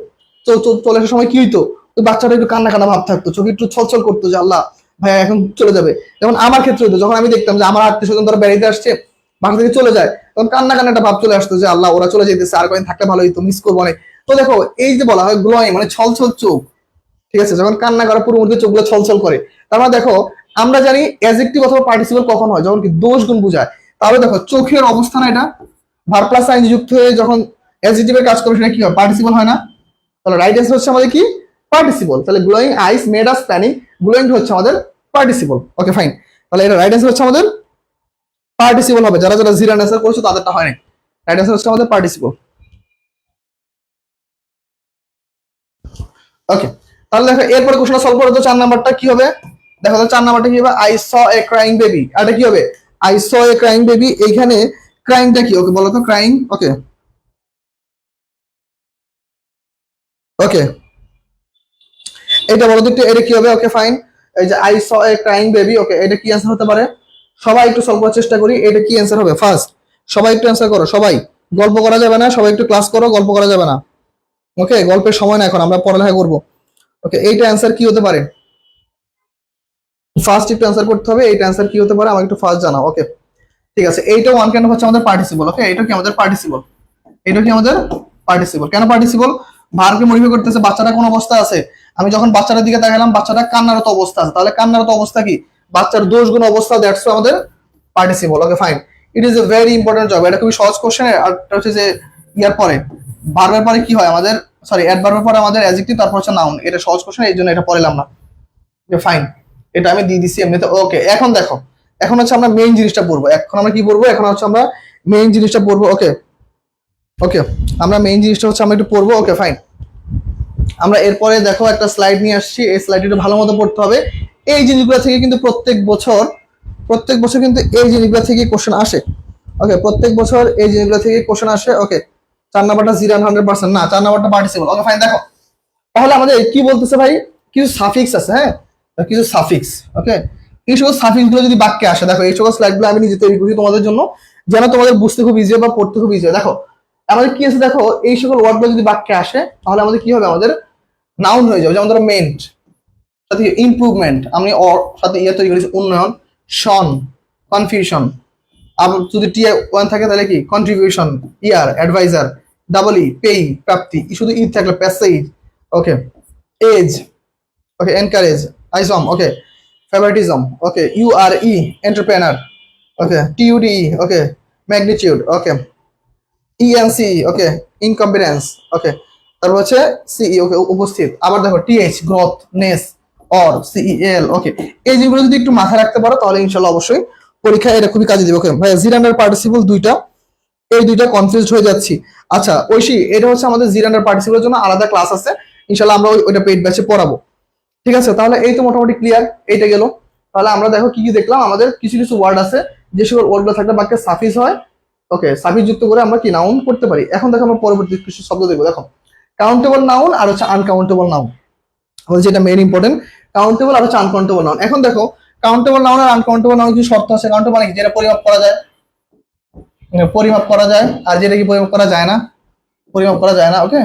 Speaker 1: চলে আসার সময় কি হইতো, ওই বাচ্চাটা একটু কান্না কান্না ভাব থাকতো, চোখে একটু ছলছল করতো যে আল্লাহ ভাইয়া এখন চলে যাবে। যেমন আমার ক্ষেত্রে হতো, যখন আমি দেখতাম যে আমার আত্মীয় স্বজন ধরো বেড়াইতে আসছে, বাসা থেকে চলে যায়, তখন কান্না কান্না একটা ভাব চলে আসতো যে আল্লাহ ওরা চলে যেতেছে, আর কয়েকদিন থাকলে ভালো হইতো, মিস করবো অনেক। তো দেখো এই যে বলা হয় গ্লোয়িং মানে ছলছল চোখ, ঠিক আছে, যখন কান্না করার পুরো মুহূর্তে চোখগুলো ছলছল করে, তার মানে দেখো আমরা জানি অ্যাডজেক্টিভ অথবা পার্টিসিপল কখন হয়, যখন কি দোষ গুণ বোঝায়। তাহলে দেখো চোখের অবস্থা না, এটা ভার প্লাস আইন যুক্ত হয়ে যখন অ্যাডজেক্টিভের কাজ করবে সেটা কি হয়, পার্টিসিপল হয় না? তাহলে রাইট অ্যান্সার হচ্ছে আমাদের কি, পার্টিসিপল। তাহলে গ্লোয়িং আইস মেড আস প্ল্যানিং, গ্লোয়িং হচ্ছে আমাদের পার্টিসিপল। ওকে ফাইন, তাহলে এটা রাইট অ্যান্সার হচ্ছে আমাদের পার্টিসিপল হবে। যারা যারা জিরো অ্যান্সার করছো তাদেরটা হয় না, রাইট অ্যান্সার হচ্ছে আমাদের পার্টিসিপল। ওকে, তাহলে দেখো এরপরে কোশ্চেনটা সলভ করো তো 4 নাম্বারটা কি হবে। দেখো তো 4 নাম্বারটা কি হবে, I saw a crying baby. এটা কি হবে, I saw a crying baby. এইখানে ক্রাইংটা কি, ওকে বলো তো ক্রাইং। ওকে ওকে, এটা বলো তো একটু, এটা কি হবে। ওকে ফাইন, এই যে I saw a crying baby, okay এটা কি অ্যান্সার হতে পারে? সবাই একটু সলভ করার চেষ্টা করি, এটা কি অ্যান্সার হবে ফার্স্ট। সবাই একটু অ্যান্সার করো, সবাই গল্প করা যাবে না, সবাই একটু ক্লাস করো, গল্প করা যাবে না। ওকে, গল্পের সময় না, এখন আমরা পড়ালেখা করবো। ওকে, এইটা অ্যান্সার কি হতে পারে, ফার্স্ট একটু অ্যান্সার করতে হবে। এইটা অ্যান্সার কি হতে পারে আমাকে একটু ফার্স্ট জানাও। ওকে ঠিক আছে, এইটা ওয়ান কাইন্ড হচ্ছে আমাদের পার্টিসিপল। ওকে, এটা কি আমাদের পার্টিসিপল, এটা কি আমাদের পার্টিসিপল। কেন পার্টিসিপল, ভার্বকে মডিফাই করতেছে। বাচ্চাটা কোন অবস্থা আছে, আমি যখন বাচ্চাটার দিকে তাকালাম বাচ্চাটা কান্নারত অবস্থা আছে, তাহলে কান্নারত অবস্থা কি, বাচ্চার দোষ গুণ অবস্থা, দ্যাটস আমাদের participle. Okay fine, it is a very important job. এটা খুবই সহজ কোশ্চেন। আর হচ্ছে যে ইয়ার পরে ভার্বের পরে কি হয় আমাদের, সরি অ্যাডভার্বের পরে আমাদের অ্যাডজেক্টিভ, তারপর হচ্ছে নাউন। এটা সহজ কোশ্চেন, এই জন্য এটা পড়লাম না। ফাইন, এটা আমি দিয়ে দিছি এমনিতে। ওকে, এখন দেখো, এখন হচ্ছে আমরা মেইন জিনিসটা পড়বো। এখন আমরা কি পড়বো, এখন হচ্ছে আমরা মেইন জিনিসটা পড়বো। ওকে ওকে, আমরা মেইন জিনিসটা হচ্ছে আমরা একটু পড়বো। ওকে ফাইন, আমরা এরপরে দেখো একটা স্লাইড নিয়ে আসছি, এই স্লাইডটা ভালো মতো পড়তে হবে। এই জিনিসগুলো থেকে কিন্তু প্রত্যেক বছর কিন্তু এই জিনিসগুলো থেকে কোশ্চেন আসে। ওকে, প্রত্যেক বছর এই জিনিসগুলো থেকে কোশ্চেন আসে। ওকে, 4 নাম্বারটা 0-100% না, 4 নাম্বারটা পার্টিসিপল। ওকে ফাইন, দেখো তাহলে আমাদের কি বলতেছে ভাই, কিছু সাফিক্স আছে, হ্যাঁ কিছু সাফিক্স। ওকে, এই সকল সাফিক্স গুলো যদি বাক্যে আসে, দেখো এই সকল স্লাইড গুলো আমি নিজে তৈরি করছি তোমাদের জন্য, যেন তোমাদের বুঝতে খুব ইজি বা পড়তে খুব ইজি। দেখো আমাদের কি আছে, দেখো এই সকল ওয়ার্ড গুলো যদি বাক্যে আসে তাহলে আমাদের কি হবে, আমাদের নাউন হয়ে যাবে। যেমন ধরো মেন্ট, সাথে ইমপ্রুভমেন্ট, আমি সাথে ইয়ে তৈরি করেছি উন্নয়ন, শন কনফিউশন। আবার যদি টি ওয়ান থাকে তাহলে কি কন্ট্রিবিউশন, ইয়ার অ্যাডভাইজার, ডাবল ই পেই প্রাপ্তি, শুধু ই থাকলে প্যাসেজ। ওকে, এজ, ওকে এনকারেজ, আইসম, ওকে ফেভারিটিজম, ওকে ইউআরই এন্টারপ্রেনার, ওকে টিউডি, ওকে ম্যাগনিটিউড, ওকে ইএনসি, ওকে ইনকম্পিটেন্স, ওকে তারপর হচ্ছে সিই, ওকে উপস্থিত। আবার দেখো টিএইচ গ্রোথ, নেস, অর সিইএল। ওকে, এই জিনিসগুলো যদি একটু মাথায় রাখতে পারো তাহলে ইনশাআল্লাহ অবশ্যই পরীক্ষায় এটা খুবই কাজে দিবে। ওকে ভাই, জিরান্ডার পার্টিসিপল দুইটা, এই দুইটা কনফিউজড হয়ে যাচ্ছি। আচ্ছা ঐশী, এটা হচ্ছে আমাদের জিরান্ডার পার্টিসিপলের জন্য আলাদা ক্লাস আছে, ইনশাআল্লাহ আমরা ওইটা পেইড ব্যাচে পড়াবো। ঠিক আছে, তাহলে এই তো মোটামুটি ক্লিয়ার, এইটা গেল। তাহলে আমরা দেখো কি কি দেখলাম, আমাদের কিছু কিছু ওয়ার্ড আছে যে সকল ওয়ার্ডগুলো থাকলে বাক্যে সাফিক্স হয়। ওকে, সাফিক্স যুক্ত করে আমরা কি নাউন করতে পারি। এখন দেখো আমরা পরবর্তী কিছু শব্দ দেখবো। দেখো কাউন্টেবল নাউন আর হচ্ছে আনকাউন্টেবল নাউন, আমাদের যেটা মেইন ইম্পর্টেন্ট, কাউন্টেবল আর হচ্ছে আনকাউন্টেবল নাউন। এখন দেখো কাউন্টেবল নাউন আর আনকাউন্টেবল নাউন কিছু শর্ত আছে। কাউন্টেবল মানে যেটা পরিমাপ করা যায়, পরিমাপ করা যায়, আর যেটা কি পরিমাপ করা যায় না, পরিমাপ করা যায় না। ওকে,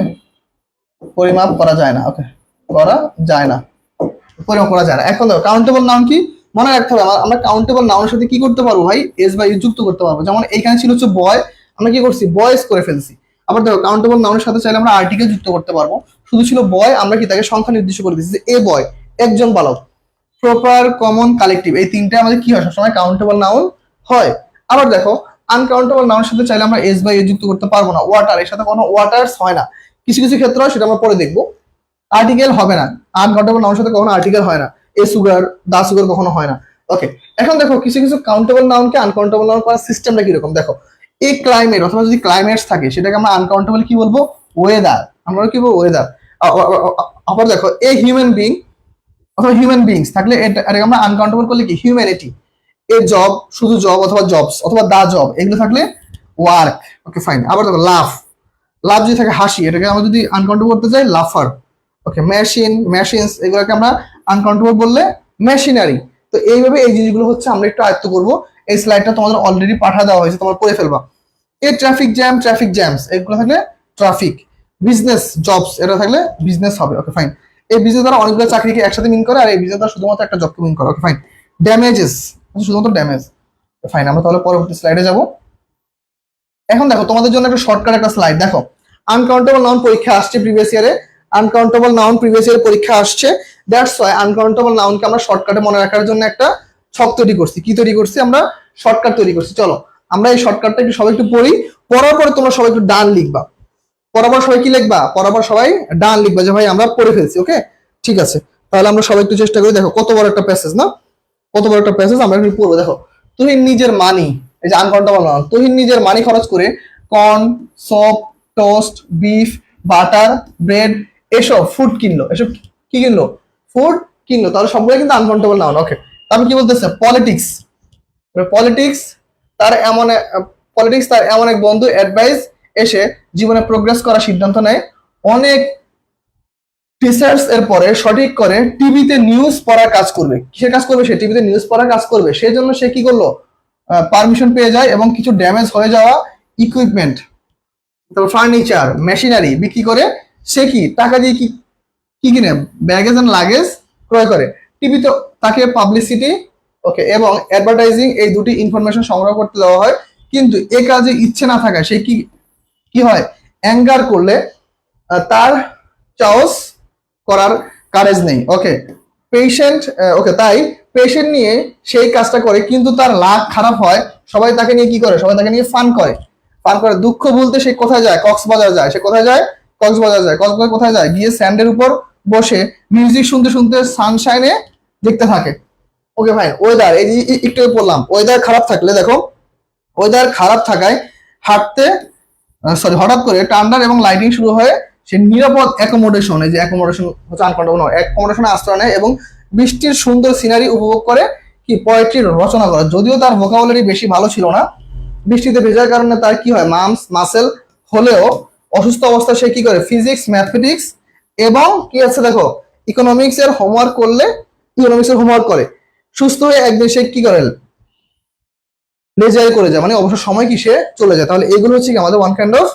Speaker 1: পরিমাপ করা যায় না। ওকে, করা যায় না, পরিমাপ করা যায় না। এখন দেখো কাউন্টেবল নাউন কি, মনে রাখতে হবে আমরা কাউন্টেবল নাউনের সাথে কি করতে পারবো ভাই, এস বা ইস যুক্ত করতে পারবো। যেমন এইখানে ছিল হচ্ছে বয়, আমরা কি করছি বয়েস করে ফেলছি। আবার দেখো কাউন্টেবল নাউনের সাথে চাইলে আমরা আর্টিকেল যুক্ত করতে পারবো। শুধু ছিল বয়, আমরা কি তাকে সংখ্যা নির্দিষ্ট করে দিচ্ছি যে এ বয়, একজন বালক। প্রপার, কমন, কালেকটিভ, এই তিনটা আমাদের কি হয়, সবসময় কাউন্টেবল নাউন হয়। আবার দেখো আনকাউন্টেবল নাউনের সাথে চাইলে আমরা এস বা এ যুক্ত করতে পারবো না। ওয়াটার, এর সাথে কোনো ওয়াটার্স হয় না, কিছু কিছু ক্ষেত্রে হয়, সেটা আমরা পরে দেখবো। আর্টিকেল হবে না, আনকাউন্টেবল নাউনের সাথে কখনো আর্টিকেল হয় না, এ সুগার, দা সুগার কখনো হয় না। ওকে, এখন দেখো কিছু কিছু কাউন্টেবল নাউনকে আনকাউন্টেবল নাউন করার সিস্টেমটা কিরকম। দেখো এই ক্লাইমেট অথবা যদি ক্লাইমেটস থাকে সেটাকে আমরা আনকাউন্টেবল কি বলবো, ওয়েদার। আমরা কি বলবো ওয়েদার। আবার দেখো এ হিউম্যান বিং অথবা হিউম্যান বিংস থাকলে এটাকে আমরা আনকাউন্টেবল করলে কি হিউম্যানিটি। এ জব শুধু জব অথবা জবস অথবা দা জব এগুলো থাকলে ওয়ার্ক। ওকে ফাইন। আবার দেখো লাভ, লাভ যদি থাকে হাসি, এটাকে আমরা যদি আনকাউন্টেবল করতে চাই লাফার। ওকে মেশিন, মেশিনস এগুলোকে আমরা আনকাউন্টেবল বললে মেশিনারি। তো এইভাবে এই জিনিসগুলো হচ্ছে আমরা একটু আয়ত্ত করবো। এই স্লাইডটা তোমাদের অলরেডি পাঠা দেওয়া হয়েছে, তোমরা পড়ে ফেলবা। এই ট্রাফিক জ্যাম, ট্রাফিক জ্যামস এগুলো থাকলে ট্রাফিক। বিজনেস জবস এটা থাকলে বিজনেস হবে। Okay fine. এই বিজনেস দ্বারা অনেকগুলো চাকরিকে একসাথে মিন করে, আর এই বিজনেস দ্বারা শুধুমাত্র একটা জবকে মিন করে। Okay fine. ড্যামেজেস শুধুমাত্র ড্যামেজ। ফাইন, আমরা তাহলে পরবর্তী স্লাইডে যাব। এখন দেখো তোমাদের জন্য একটা শর্টকাট একটা স্লাইড দেখো। আনকাউন্টেবল নাউন পরীক্ষা আসছে প্রিভিয়াস ইয়ারে, আনকাউন্টেবল নাউন প্রিভিয়াস ইয়ারে পরীক্ষা আসছে। দ্যাটস ওয়াই আনকাউন্টেবল নাউনকে আমরা শর্টকাটে মনে রাখার জন্য একটা ছক তৈরি করছি। কি তৈরি করছি? আমরা শর্টকাট তৈরি করছি। চলো আমরা এই শর্টকাটটা একটু সবাই একটু পড়ি, পড়ার পরে তোমরা সবাই একটু ডান লিখবা। পড়াবার সবাই কি লিখবা? পড়াবার সবাই ডান লিখবা যে ভাই আমরা পড়ে ফেলছি। ওকে ঠিক আছে, তাহলে আমরা সবাই একটু চেষ্টা করি। দেখো কত বড় একটা প্যাসেজ না, কত বড় একটা প্যাসেজ, আমরা একটু পড়বো। দেখো তুহিন নিজের মানি, এই যে আনকাউন্টেবল নাউন, তুহিন নিজের মানি খরচ করে corn, soap, toast, beef, butter, bread এসব ফুড কিনলো। এসব কি কিনলো? ফুড কিনলো। তাহলে সবগুলো কিন্তু আনকাউন্টেবল নাউন। ওকে, তারপর কি বলতেছে? পলিটিক্স, পলিটিক্স তার এমন পলিটিক্স তার এমন এক বন্ধু অ্যাডভাইস এসে জীবনে প্রোগ্রেস করার সিদ্ধান্ত নেয়। অনেক রিসার্চ এর পরে সঠিক করে টিভিতে নিউজ পড়ার কাজ করবে। কিসের কাজ করবে? সে টিভিতে নিউজ পড়ার কাজ করবে। সেই জন্য সে কি করলো? পারমিশন পেয়ে যায় এবং কিছু ড্যামেজ হয়ে যাওয়া ইকুইপমেন্ট, তারপর ফার্নিচার, মেশিনারি বিক্রি করে সে কি টাকা দিয়ে কি কি কিনে? ব্যাগেজ এন্ড লাগেজ ক্রয় করে। টিভিতে তাকে পাবলিসিটি ওকে এবং অ্যাডভার্টাইজিং এই দুটি ইনফরমেশন সংগ্রহ করতে দেওয়া হয়। কিন্তু এ কাজে ইচ্ছে না থাকায় সে কি কি হয়? অ্যাঙ্গার করলে তার চাওস করার কারেজ নেই। ওকে পেশেন্ট, ওকে তাই পেশেন্ট নিয়ে সেই কাজটা করে, কিন্তু তার লাক খারাপ হয়। সবাই তাকে নিয়ে কি করে? সবাই তাকে নিয়ে ফান করে, ফান করে। দুঃখ বলতে সে কোথায় যায়? কক্সবাজার যায়। সে কোথায় যায়? কক্সবাজার যায়। কক্সবাজার কোথায় যায়? গিয়ে স্যান্ডের উপর বসে মিউজিক শুনতে শুনতে সানশাইনে দেখতে থাকে। ওকে ভাই ওয়েদার, এই একটু বললাম ওয়েদার খারাপ থাকলে দেখো, ওয়েদার খারাপ থাকায় হাঁটতে হঠাৎ করে টান্ডার এবং লাইটিং শুরু হয়ে সে নিরাপদ অ্যাকোমোডেশন, এই যে অ্যাকোমোডেশন হচ্ছে আনকাউন্টেবল নয়, অ্যাকোমোডেশনে আশ্রয় নেয় এবং বৃষ্টির সুন্দর সিনারি উপভোগ করে কি পোয়েট্রি রচনা করে। যদিও তার ভোকাবুলারি বেশি ভালো ছিল না, বৃষ্টিতে ভেজার কারণে তার কি হয় মামস মাসেল হলেও অসুস্থ অবস্থায় সে কি করে? ফিজিক্স, ম্যাথমেটিক্স এবং কি আছে দেখো ইকোনমিক্স এর হোমওয়ার্ক করলে, ইকোনমিক্স এর হোমওয়ার্ক করে সুস্থ হয়ে একদিন সে কি করে? লেজার করে যায়, মানে অবসর সময় কি সে চলে যায়। তাহলে এইগুলো হচ্ছে কি আমাদের ওয়ান কাইন্ড অফ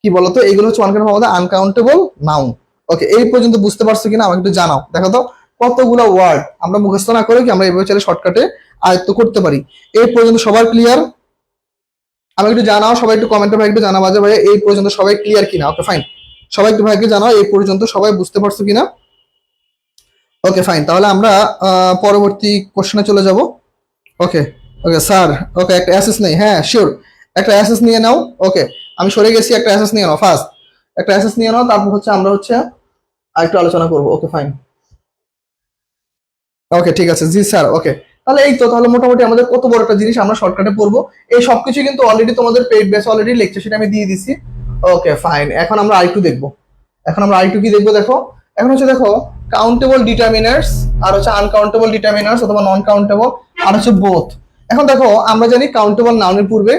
Speaker 1: কি বলতো, এইগুলো হচ্ছে ওয়ান কাইন্ড অফ আমাদের আনকাউন্টেবল নাউন। ওকে এই পর্যন্ত বুঝতে পারছো কিনা আমাকে একটু জানাও। দেখো তো কতগুলো ওয়ার্ড আমরা মুখস্থ না করে কি আমরা এইভাবে চাইলে শর্টকাটে আয়ত্ত করতে পারি। এই পর্যন্ত সবার ক্লিয়ার? আমাকে একটু জানাও সবাই, একটু কমেন্টে ভাই একটু জানাবা যে ভাই এই পর্যন্ত সবাই ক্লিয়ার কিনা। ওকে ফাইন, সবাই একটু ভাইকে জানাও এই পর্যন্ত সবাই বুঝতে পারছো কিনা। ওকে ফাইন, তাহলে আমরা পরবর্তী কোশ্চেনে চলে যাব। ওকে ওকে স্যার, ওকে একটা অ্যাসেস নেই, হ্যাঁ শিওর একটা অ্যাসেস নিয়ে নাও। ওকে আমি সরে গেছি, একটা অ্যাসেস নিয়ে নাও ফার্স্ট, একটা অ্যাসেস নিয়ে নাও, তারপর হচ্ছে আমরা হচ্ছে আরেকটু আলোচনা করবো। ওকে ফাইন, ওকে ঠিক আছে জি স্যার। ওকে তাহলে এই তো, তাহলে মোটামুটি আমাদের কত বড় একটা জিনিস আমরা শর্টকাটে পড়বো। এই সবকিছু কিন্তু অলরেডি তোমাদের পেইড বেস অলরেডি লেকচার সেটা আমি দিয়ে দিছি। ওকে ফাইন, এখন আমরা আরেকটু দেখবো। এখন আমরা আরেকটু কি দেখবো দেখো, এখন হচ্ছে দেখো কাউন্টেবল ডিটারমিনার্স আর হচ্ছে আনকাউন্টেবল ডিটারমিনার্স অথবা নন কাউন্টেবল আর হচ্ছে বোথ। এখন দেখো আমরা জানি কাউন্টেবল নাউনের পূর্বে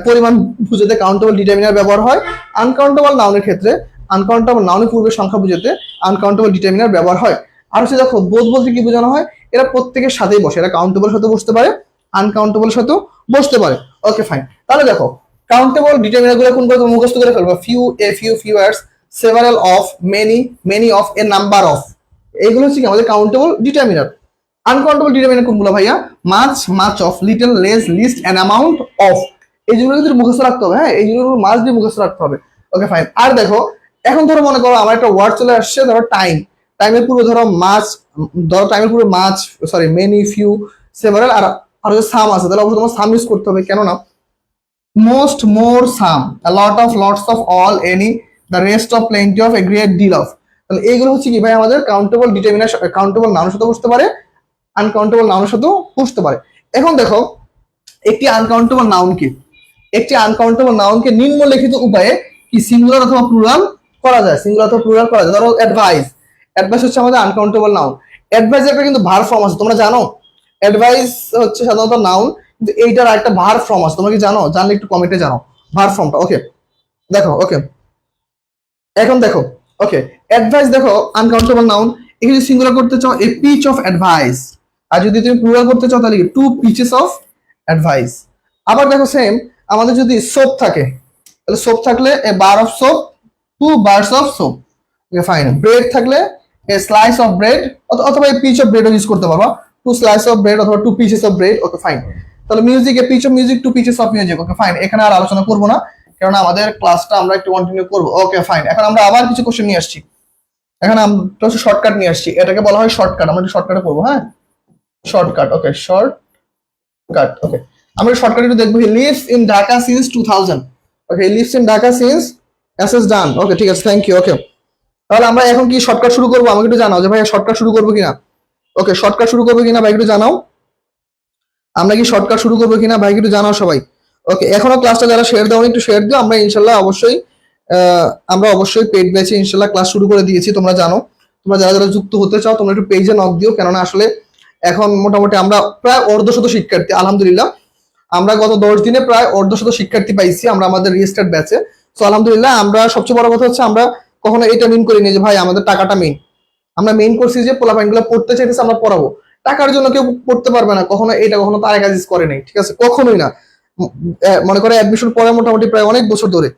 Speaker 1: পরিমাণ বুঝাতে কাউন্টেবল ডিটারমিনার ব্যবহার হয়। আনকাউন্টেবল নাউনের ক্ষেত্রে আনকাউন্টেবল নাউনের পূর্বে সংখ্যা বুঝাতে আনকাউন্টেবল ডিটারমিনার ব্যবহার হয়। আর হচ্ছে দেখো বোথ বলতে কি বোঝানো হয়? এরা প্রত্যেকের সাথেই বসে, এরা কাউন্টেবল সাথে বসতে পারে, আনকাউন্টেবল সাথেও বসতে পারে। ওকে ফাইন, তাহলে দেখো কাউন্টেবল ডিটারমিনার গুলো কোন করে মুখস্থ করে ফেলবো। Few, a few, fewers, several of, many, many of, a number of, এইগুলো হচ্ছে কি আমাদের কাউন্টেবল ডিটারমিনার। আনকাউন্টেবল ডিটারমিনার কোনগুলো ভাইয়া? Much, much of, little, less, least, an amount of, এই যেগুলো কিন্তু মুখস্থ রাখতে হবে। হ্যাঁ এই যেগুলো মাছ দিয়ে মুখস্থ রাখতে হবে। ওকে ফাইন, আর দেখো এখন ধরো মনে করো আমার একটা ওয়ার্ড চলে আসছে, ধরো টাইম, টাইমের পূর্বে ধরো মাছ, ধরো টাইমের পূর্বে much, sorry many, few, several আর আর সাম আছে, তাহলে অবশ্যই তোমার সাম ইউজ করতে হবে। কেননা most, more, some, a lot of, lots of, all, any, the rest of, plenty of, a great deal of. তাহলে এইগুলো হচ্ছে কি ভাই আমাদের কাউন্টেবল ডিটারমিনার, কাউন্টেবল নাউনের সাথে বসতে পারে, আনকাউন্টেবল নাউনের সাথেও বসতে পারে। এখন দেখো একটি আনকাউন্টেবল নাউন কি, একটি আনকাউন্টেবল নাউনকে নিম্নলিখিত উপায়ে কি সিঙ্গুলার অথবা প্লুরাল করা যায়, সিঙ্গুলার অথবা প্লুরাল করা যায়। ধরো অ্যাডভাইস, অ্যাডভাইস হচ্ছে আমাদের আনকাউন্টেবল নাউন। অ্যাডভাইস একটা কিন্তু ভার্ব ফর্ম আছে, তোমরা জানো? অ্যাডভাইস হচ্ছে সাধারণত নাউন, কিন্তু এইটার একটা ভার্ব ফর্ম আছে, তোমরা কি জানো? জানলে একটু কমেন্টে জানো ভার্ব ফর্মটা। ওকে দেখো, ওকে এখন দেখো, ওকে অ্যাডভাইস দেখো আনকাউন্টেবল নাউন। এখানে সিঙ্গুলার করতে চাও এ পিচ অফ অ্যাডভাইস, আর যদি তুমি প্লুরাল করতে চাও তাহলে টু পিচেস অফ অ্যাডভাইস। আবার দেখো সেম, আমাদের যদি সোপ থাকে তাহলে সোপ থাকলে a bar of soap, two bars of soap. Okay fine. Bread থাকলে এ স্লাইস অফ ব্রেড, অথবা a piece of bread use করতে পারবা, টু স্লাইস অফ ব্রেড অথবা two pieces of bread. Okay fine. তাহলে music a piece of music, two pieces of music. Okay fine, এখানে আর আলোচনা করবো না কারণ আমাদের ক্লাসটা আমরা একটু কন্টিনিউ করবো। ওকে ফাইন, এখন আমরা আবার কিছু কোশ্চেন নিয়ে আসছি। এখন আমরা হচ্ছে শর্টকাট নিয়ে আসছি, এটাকে বলা হয় শর্টকাট। আমরা একটু শর্টকাটে করবো, হ্যাঁ শর্টকাট। ওকে শর্টকাট। ওকে আমরা শর্টকাট একটু দেখবো। He lives in Dhaka since 2000। Okay lives in Dhaka since, SS done. Okay ঠিক আছে, থ্যাংক ইউ। ওকে তাহলে আমরা এখন কি শর্টকাট শুরু করবো? আমাকে একটু জানাও যে ভাই শর্টকাট শুরু করবো কিনা। ওকে শর্টকাট শুরু করবো কিনা ভাই একটু জানাও, আমরা কি শর্টকাট শুরু করবো কিনা ভাই একটু জানাও সবাই। ওকে এখনো ক্লাসটা যারা শেয়ার দাও একটু শেয়ার দিও। আমরা ইনশাল্লাহ অবশ্যই আমরা অবশ্যই পেড ব্যাচে ইনশাল্লাহ ক্লাস শুরু করে দিয়েছি, তোমরা জানো। তোমরা যারা যারা যুক্ত হতে চাও তোমরা একটু পেজে নক দিও, কেননা আসলে এখন মোটামুটি আমরা প্রায় অর্ধশত শিক্ষার্থী আলহামদুলিল্লাহ। আমরা গত 10 দিনে প্রায় অর্ধশত শিক্ষার্থী পাইছি আমরা আমাদের রেজিস্টার্ড ব্যাচে। তো আলহামদুলিল্লাহ, আমরা সবচেয়ে বড় কথা হচ্ছে আমরা কখনো এটা মিন করিনি যে ভাই আমাদের টাকাটা মেইন। আমরা মেইন করছি যে পোলাপাইনগুলো পড়তে চাইতেছে, আমরা পড়াবো। টাকার জন্য কেউ পড়তে পারবে না, কখনো এটা কখনো তার কাজ করে নাই, ঠিক আছে, কখনোই না। মনে করে অ্যাডমিশন পরে মোটামুটি প্রায় অনেক বছর ধরে,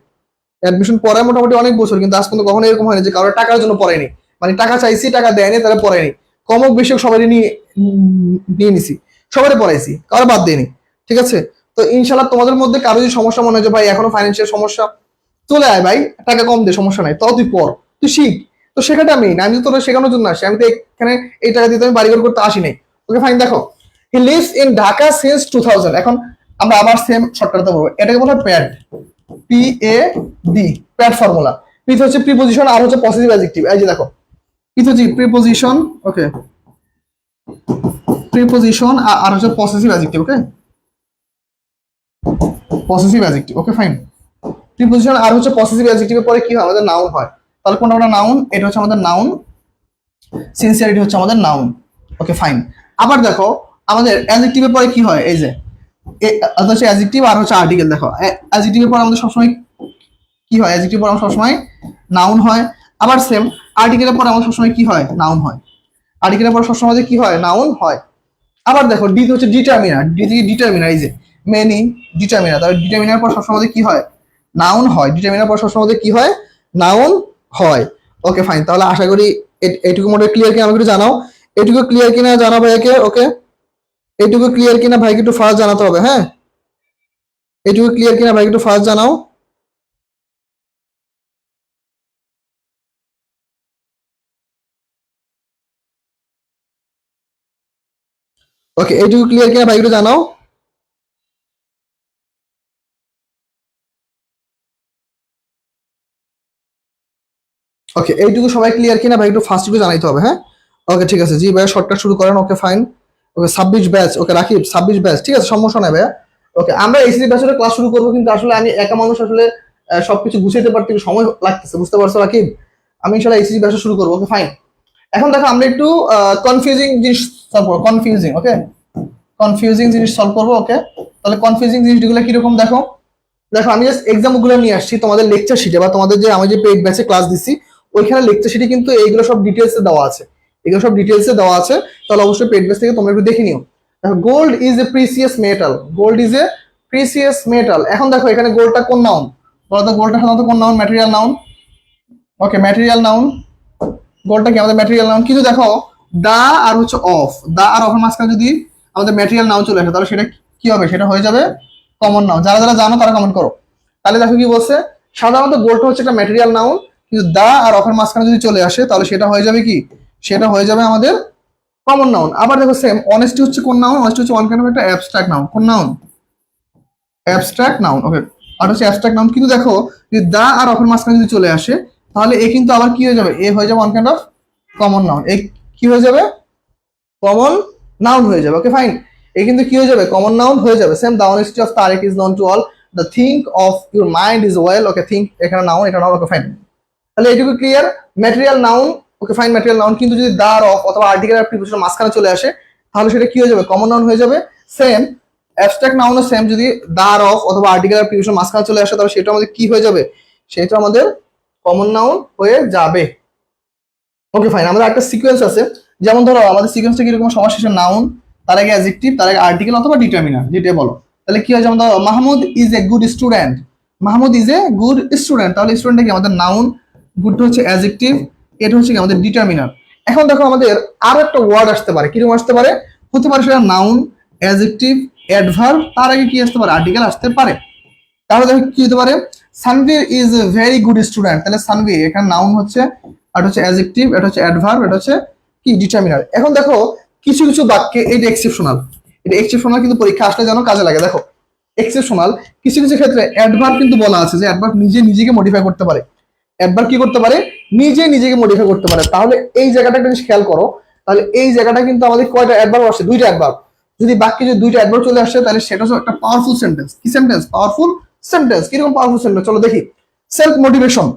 Speaker 1: অ্যাডমিশন পরে মোটামুটি অনেক বছর, কিন্তু আজ পর্যন্ত কখনো এরকম হয়নি যে কারোর টাকার জন্য পড়ায়নি, মানে টাকা চাইছি টাকা দেয়নি তারা পড়ায়নি। কমক বেশি সবাই নিয়ে নিছি, সবারই পড়াইছি, কারো বাদ দেয়নি, ঠিক আছে। তো ইনশাল্লাহ তোমাদের মধ্যে কারো যদি সমস্যা মনে হয় যে ভাই এখনো ফাইন্যান্সিয়াল সমস্যা, চলে আয় ভাই, টাকা কম দে, সমস্যা নাই, তাও তুই পড়, তুই শিখ। তো শেখাটা মেইন, আমি তো তোরা শেখানোর জন্য আসি, আমি তো এখানে এই টাকা দিয়ে আমি বাড়িঘর করতে আসি নাই। ওকে ফাইন, দেখো হি লিভস ইন ঢাকা সিন্স 2000। এখন আমরা আবার সেম শর্টকাটে বলবো, এটাকে বলা হয় pad, P A D, pad formula. পিথ হচ্ছে প্রিপোজিশন, আর হচ্ছে পজিটিভ অ্যাডজেক্টিভ। এই যে দেখো পিথ হচ্ছে প্রিপোজিশন, ওকে প্রিপোজিশন, আর হচ্ছে positive adjective. Okay positive adjective. Okay fine, preposition আর হচ্ছে পজিটিভ অ্যাডজেক্টিভের পরে কি হয়? আমাদের নাউন হয়। তাহলে কোনটা আমরা নাউন, এটা হচ্ছে আমাদের নাউন, সিনসিয়ারিটি হচ্ছে আমাদের নাউন। Okay fine. আবার দেখো আমাদের অ্যাডজেক্টিভের পরে কি হয়? এই যে হচ্ছে অ্যাডজেক্টিভ আর হচ্ছে আর্টিকেল। দেখো অ্যাডজেক্টিভের পর আমাদের সবসময় কি হয়? অ্যাডজেক্টিভ পর আমাদের সবসময় নাউন হয়। আবার সেম আর্টিকেলের পর আমাদের সবসময় কি হয়? নাউন হয়। আর্টিকেলের পর সবসময় কি হয়? নাউন হয়। আবার দেখো ডি হচ্ছে ডিটারমিনার, ডি থেকে ডিটারমিনার, এই যে মেনি ডিটারমিনার, তাহলে ডিটারমিনার পর সবসময় কি হয়? নাউন হয়। ডিটারমিনার পর সবসময় কি হয়? নাউন হয়। ওকে ফাইন, তাহলে আশা করি এইটুকু মোটামুটি ক্লিয়ার কিনা আমাকে একটু জানাও। এইটুকু ক্লিয়ার কিনা জানাও ভাইয়াকে। ওকে এইটুকু ক্লিয়ার কিনা ভাইকে একটু ফার্স্ট জানাতে হবে, হ্যাঁ এইটুকু ক্লিয়ার কিনা ভাইকে একটু ফার্স্ট জানাও। ওকে এইটুকু ক্লিয়ার কিনা ভাই একটু জানাও। ওকে এইটুকু সবাই ক্লিয়ার কিনা ভাই একটু ফার্স্ট একটু জানাইতে হবে, হ্যাঁ ওকে ঠিক আছে। জি ভাইয়া শর্টকাট শুরু করেন। Okay fine. Okay 26 batch, okay Rakib 26 batch, ঠিক আছে, সমস্যা নাই ভাইয়া। ওকে আমরা এসিডি ব্যাচের ক্লাস শুরু করবো, কিন্তু আসলে আমি একা মানুষ, আসলে সবকিছু গুছাইতে পারতে একটু সময় লাগতেছে, বুঝতে পারছো রাকিব? আমি ইনশাল্লাহ এসিডি ব্যাচ শুরু করবো। Okay fine. এখন দেখো আমরা একটু কনফিউজিং জিনিস সলভ করবো, কনফিউজিং। ওকে কনফিউজিং জিনিস সলভ করবো। ওকে তাহলে কনফিউজিং জিনিসগুলো কিরকম দেখো। দেখো আমি জাস্ট এক্সাম গুলো নিয়ে আসছি তোমাদের লেকচার শিটে, বা তোমাদের যে আমি যে পেইড ব্যাচে ক্লাস দিচ্ছি ওইখানে লেকচার শিটে কিন্তু এইগুলো সব ডিটেলসে দেওয়া আছে, এগুলো সব ডিটেলসে দেওয়া আছে। তাহলে অবশ্যই পেইড ব্যাচ থেকে তোমরা একটু দেখে নিও। দেখো gold is a precious metal, gold is a precious metal. এখন দেখো এখানে গোল্ডটা কোন নাউন বলতো? গোল্ডটা সাধারণত কোন noun? Material noun. Okay material noun, গোল্ডটা কি আমাদের ম্যাটেরিয়াল নাউন। কিন্তু দেখো দা আর হচ্ছে অফ, দা আর অফের মাঝখানে যদি আমাদের ম্যাটেরিয়াল নাউন চলে আসে তাহলে সেটা কি হবে? সেটা হয়ে যাবে কমন নাউন। যারা যারা জানো তারা কমেন্ট করো। তাহলে দেখো কি বলছে, সাধারণত গোল্ডটা হচ্ছে একটা ম্যাটেরিয়াল নাউন, কিন্তু দা আর অফের মাঝখানে যদি চলে আসে তাহলে সেটা হয়ে যাবে কি? সেটা হয়ে যাবে আমাদের কমন নাউন। আবার দেখো সেম অনেস্টি হচ্ছে কোন নাউন? অনেস্টি হচ্ছে ওয়ান কাইন্ড অফ একটা অ্যাবস্ট্রাক্ট নাউন। কোন নাউন? Abstract noun. ওকে আর হচ্ছে অ্যাবস্ট্রাক্ট নাউন, কিন্তু দেখো যদি দা আর অফের মাঝখানে যদি চলে আসে তাহলে এ কিন্তু আবার কি হয়ে যাবে? এ হয়ে যাবে one kind of common noun. এ কি হয়ে যাবে? কমন নাউন হয়ে যাবে। ওকে ফাইন, এ কিন্তু কি হয়ে যাবে? কমন নাউন হয়ে যাবে। Same the honesty of Tarek is known to all, the think of your mind is well. Okay think এখানে নাউন, এটা নাউন। Okay fine. তাহলে এইটুকু clear. Material noun, okay fine, material noun কিন্তু যদি দার অফ অথবা আর্টিকেল আর প্রিপোজিশন মাঝখানে চলে আসে তাহলে সেটা কি হয়ে যাবে, কমন নাউন হয়ে যাবে। সেম অ্যাবস্ট্রাক্ট নাউনও সেম, যদি দার অফ অথবা আর্টিকেল আর প্রিপোজিশন মাঝখানে চলে আসে তাহলে সেটা আমাদের কি হয়ে যাবে, সেটা আমাদের কমন নাউন হয়ে যাবে। ওকে ফাইন, আমাদের একটা সিকোয়েন্স আছে, যেমন ধরো আমাদের সিকোয়েন্সটা কিরকম, সমাজ শেষে নাউন, তার আগে অ্যাডজেক্টিভ, তার আগে আর্টিকেল অথবা ডিটারমিনার, যেটা বলো। তাহলে কি হয়, যেমন ধরো Mahmud is a good student, Mahmud is a good student, তাহলে স্টুডেন্টটা কি আমাদের নাউন, গুড হচ্ছে অ্যাডজেক্টিভ, এটা হচ্ছে কি আমাদের ডিটারমিনার। এখন দেখো আমাদের আরো একটা ওয়ার্ড আসতে পারে, কিরকম আসতে পারে, হতে পারে সেটা নাউন, অ্যাডজেক্টিভ, অ্যাডভার্ব, তার আগে কি আসতে পারে, আর্টিকেল আসতে পারে। তাহলে দেখো কি হতে পারে, Sanvir is a very good student, তাহলে সানভীর এখানে নাউন হচ্ছে, আর হচ্ছে অ্যাডজেক্টিভ, এটা হচ্ছে অ্যাডভার্ব, এটা হচ্ছে কি ডিটারমিনার। এখন দেখো কিছু কিছু বাক্যে এটা এক্সেপশনাল, এটা এক্সেপশনাল কিন্তু পরীক্ষা আসলে যেন কাজে লাগে। দেখো এক্সেপশনাল কিছু কিছু ক্ষেত্রে অ্যাডভার্ব কিন্তু বলা আছে যে অ্যাডভার্ব নিজে নিজেকে মডিফাই করতে পারে, অ্যাডভার্ব কি করতে পারে, নিজে নিজেকে মডিফাই করতে পারে। তাহলে এই জায়গাটা একটা জিনিস খেয়াল করো, তাহলে এই জায়গাটা কিন্তু আমাদের কয়টা অ্যাডভার্ব আসছে, দুইটা অ্যাডভার্ব। যদি বাক্যে যদি দুইটা অ্যাডভার্ব চলে আসে তাহলে সেটা হচ্ছে একটা পাওয়ারফুল সেন্টেন্স। কি সেন্টেন্স, পাওয়ারফুল সেন্টেন্স। কিরকম পাওয়ারফুল সেন্টেন্স, চলো দেখি। Self motivation,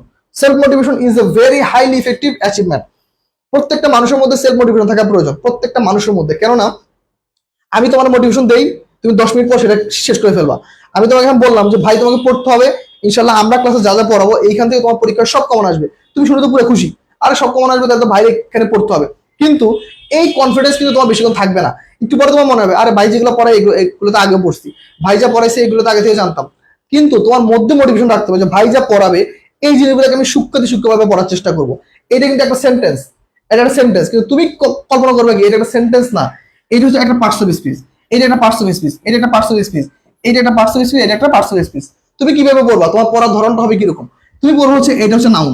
Speaker 1: self motivation is a very highly effective achievement. প্রত্যেকটা মানুষের মধ্যে সেলফ মোটিভেশন থাকা প্রয়োজন, প্রত্যেকটা মানুষের মধ্যে। কেননা আমি তোমার মোটিভেশন দেই, তুমি 10 মিনিট পর সেটা শেষ করে ফেলবা। আমি তোমাকে এখন বললাম যে ভাই তোমাকে পড়তে হবে, ইনশাল্লাহ আমরা ক্লাসে যা যা পড়াবো এইখান থেকে তোমার পরীক্ষার সব কমন আসবে, তুমি শুনে তো পুরো খুশি, আরে সব কমন আসবে তাহলে তো ভাই এখানে পড়তে হবে। কিন্তু এই কনফিডেন্স কিন্তু তোমার বেশিক্ষণ থাকবে না, একটু পরে তোমার মনে হবে আরে ভাই যেগুলো পড়ায় এগুলো তো আগে পড়ছি, ভাই যা পড়াইছে এগুলো তো আগে থেকে জানতাম। কিন্তু তোমার মধ্যে মোটিভেশন রাখতে হবে যে ভাই যা পড়াবে এই জিনিসগুলোকে আমি সূক্ষ্মভাবে পড়ার চেষ্টা করবো। এটা কিন্তু একটা সেন্টেন্স, এটা একটা সেন্টেন্স, কিন্তু তুমি কল্পনা করবে কি এটা একটা সেন্টেন্স না, এটা হচ্ছে একটা পার্টস অফ স্পিচ, এটা একটা পার্টস অফ স্পিচ, এটা একটা পার্টস অফ স্পিচ, এটা একটা পার্টস অফ স্পিচ, এটা একটা পার্টস অফ স্পিচ। তুমি কিভাবে পড়বা, তোমার পড়ার ধরনটা হবে কিরকম, তুমি পড়বো হচ্ছে এটা হচ্ছে নাউন,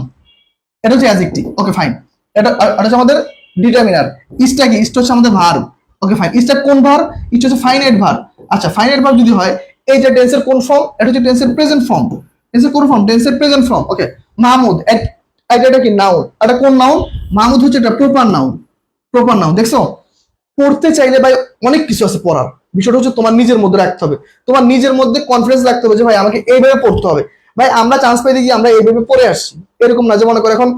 Speaker 1: এটা হচ্ছে অ্যাডজেক্টিভ, ওকে ফাইন, এটা হচ্ছে আমাদের ডিটারমিনার, ইসটা কি, ইসটা হচ্ছে আমাদের ভার্ব, ওকে ফাইন, ইসটা কোন ভার্ব, ইসটা হচ্ছে ফাইনাইট ভার্ব। আচ্ছা ফাইনাইট ভার্ব যদি হয় এই যে টেন্সের কোন ফর্ম, এটা হচ্ছে টেন্সের প্রেজেন্ট ফর্ম, টেন্সের কোন ফর্ম, টেন্সের প্রেজেন্ট ফর্ম, ওকে। মাহমুদ এটা কি নাউন, এটা কোন নাউন, মাহমুদ হচ্ছে এটা প্রপার নাউন, প্রপার নাউন। দেখছো পড়তে চাইলে ভাই অনেক কিছু আছে পড়ার, বিষয়টা হচ্ছে তোমার নিজের মধ্যে রাখতে হবে, তোমার নিজের মধ্যে কনফিডেন্স রাখতে হবে যে ভাই আমাকে এইভাবে পড়তে হবে। ভাই আমরা চান্স পাইতে গিয়ে আমরা এইভাবে পড়ে আসছি, এরকম না যে মনে করো এখন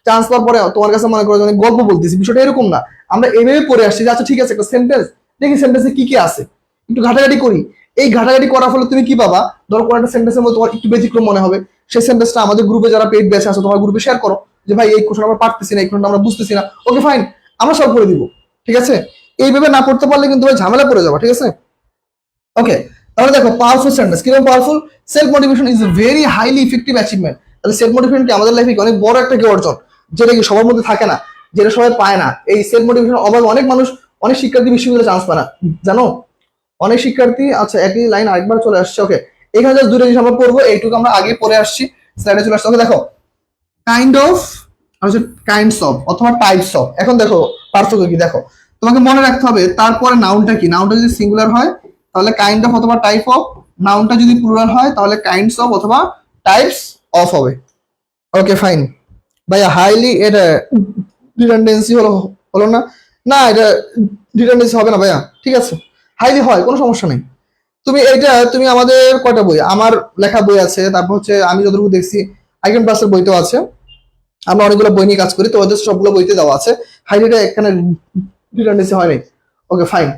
Speaker 1: চান্স পাওয়ার পরে তোমার কাছে মনে করো অনেক গল্প বলতেছি, বিষয়টা এরকম না। আমরা এইভাবে পড়ে আসছি যে আচ্ছা ঠিক আছে একটা সেন্টেন্স দেখি, সেন্টেন্সে কি কি আছে একটু ঘাটাঘাটি করি। এই ঘাটাঘাটি করার ফলে তুমি কি পাবা, ধরো কোনো একটা সেন্টেন্সের মধ্যে তোমার একটু ব্যতিক্রম মনে হবে, সেই সেন্টেন্সটা আমাদের গ্রুপে যারা পেইড ব্যাচ আছে তোমার গ্রুপে শেয়ার করো যে ভাই এই কোশ্চেন আমরা পারতেছি না, এই কোশ্চেন আমরা বুঝতেছি না, ওকে ফাইন আমরা সলভ করে দিব, ঠিক আছে। এইভাবে না পড়তে পারলে কিন্তু ভাই ঝামেলা পড়ে যাবে, ঠিক আছে। ওকে তাহলে দেখো পাওয়ারফুল সেন্টেন্স কিরকম powerful, self motivation is a very highly effective achievement. তাহলে সেলফ মোটিভেশন কি আমাদের লাইফে অনেক বড় একটা কি অর্জন, যেটা কি সবার মধ্যে থাকে না, যেটা সবাই পায় না। এই সেলফ মোটিভেশন অভাবে অনেক মানুষ, অনেক শিক্ষার্থী বিশ্ববিদ্যালয়ে চান্স পায় না, জানো অনেক শিক্ষার্থী। আচ্ছা একই লাইন আরেকবার চলে আসছে, ওকে এখানে জাস্ট দুটো জিনিস আমরা পড়বো, এইটুকু আমরা আগে পড়ে আসছি, স্লাইডে চলে আসছে। ওকে দেখো কাইন্ড অফ আর হচ্ছে কাইন্ডস অফ অথবা টাইপস অফ। এখন দেখো পার্থক্য কি, দেখো তোমাকে মনে রাখতে হবে তারপরে নাউনটা কি, নাউনটা যদি সিঙ্গুলার হয় তাহলে কাইন্ড অফ অথবা টাইপ অফ, নাউনটা যদি প্লুরাল হয় তাহলে কাইন্ডস অফ অথবা টাইপস অফ হবে, ওকে ফাইন। ভাইয়া হাইলি এটা রিডান্ডেন্সি হলো হলো না, না এটা রিডান্ডেন্সি হবে না ভাইয়া, ঠিক আছে হাইলি হয় কোনো সমস্যা নেই। তুমি এটা তুমি আমাদের কয়টা বই, আমার লেখা বই আছে, তারপর হচ্ছে আমি যতটুকু দেখছি আইকন প্লাসের বইতেও আছে, আমরা অনেকগুলো বই নিয়ে কাজ করি তো ওদের সবগুলো বইতে দেওয়া আছে, হাইলিটা এখানে রিডান্ডেন্সি হয়নি, ওকে ফাইন।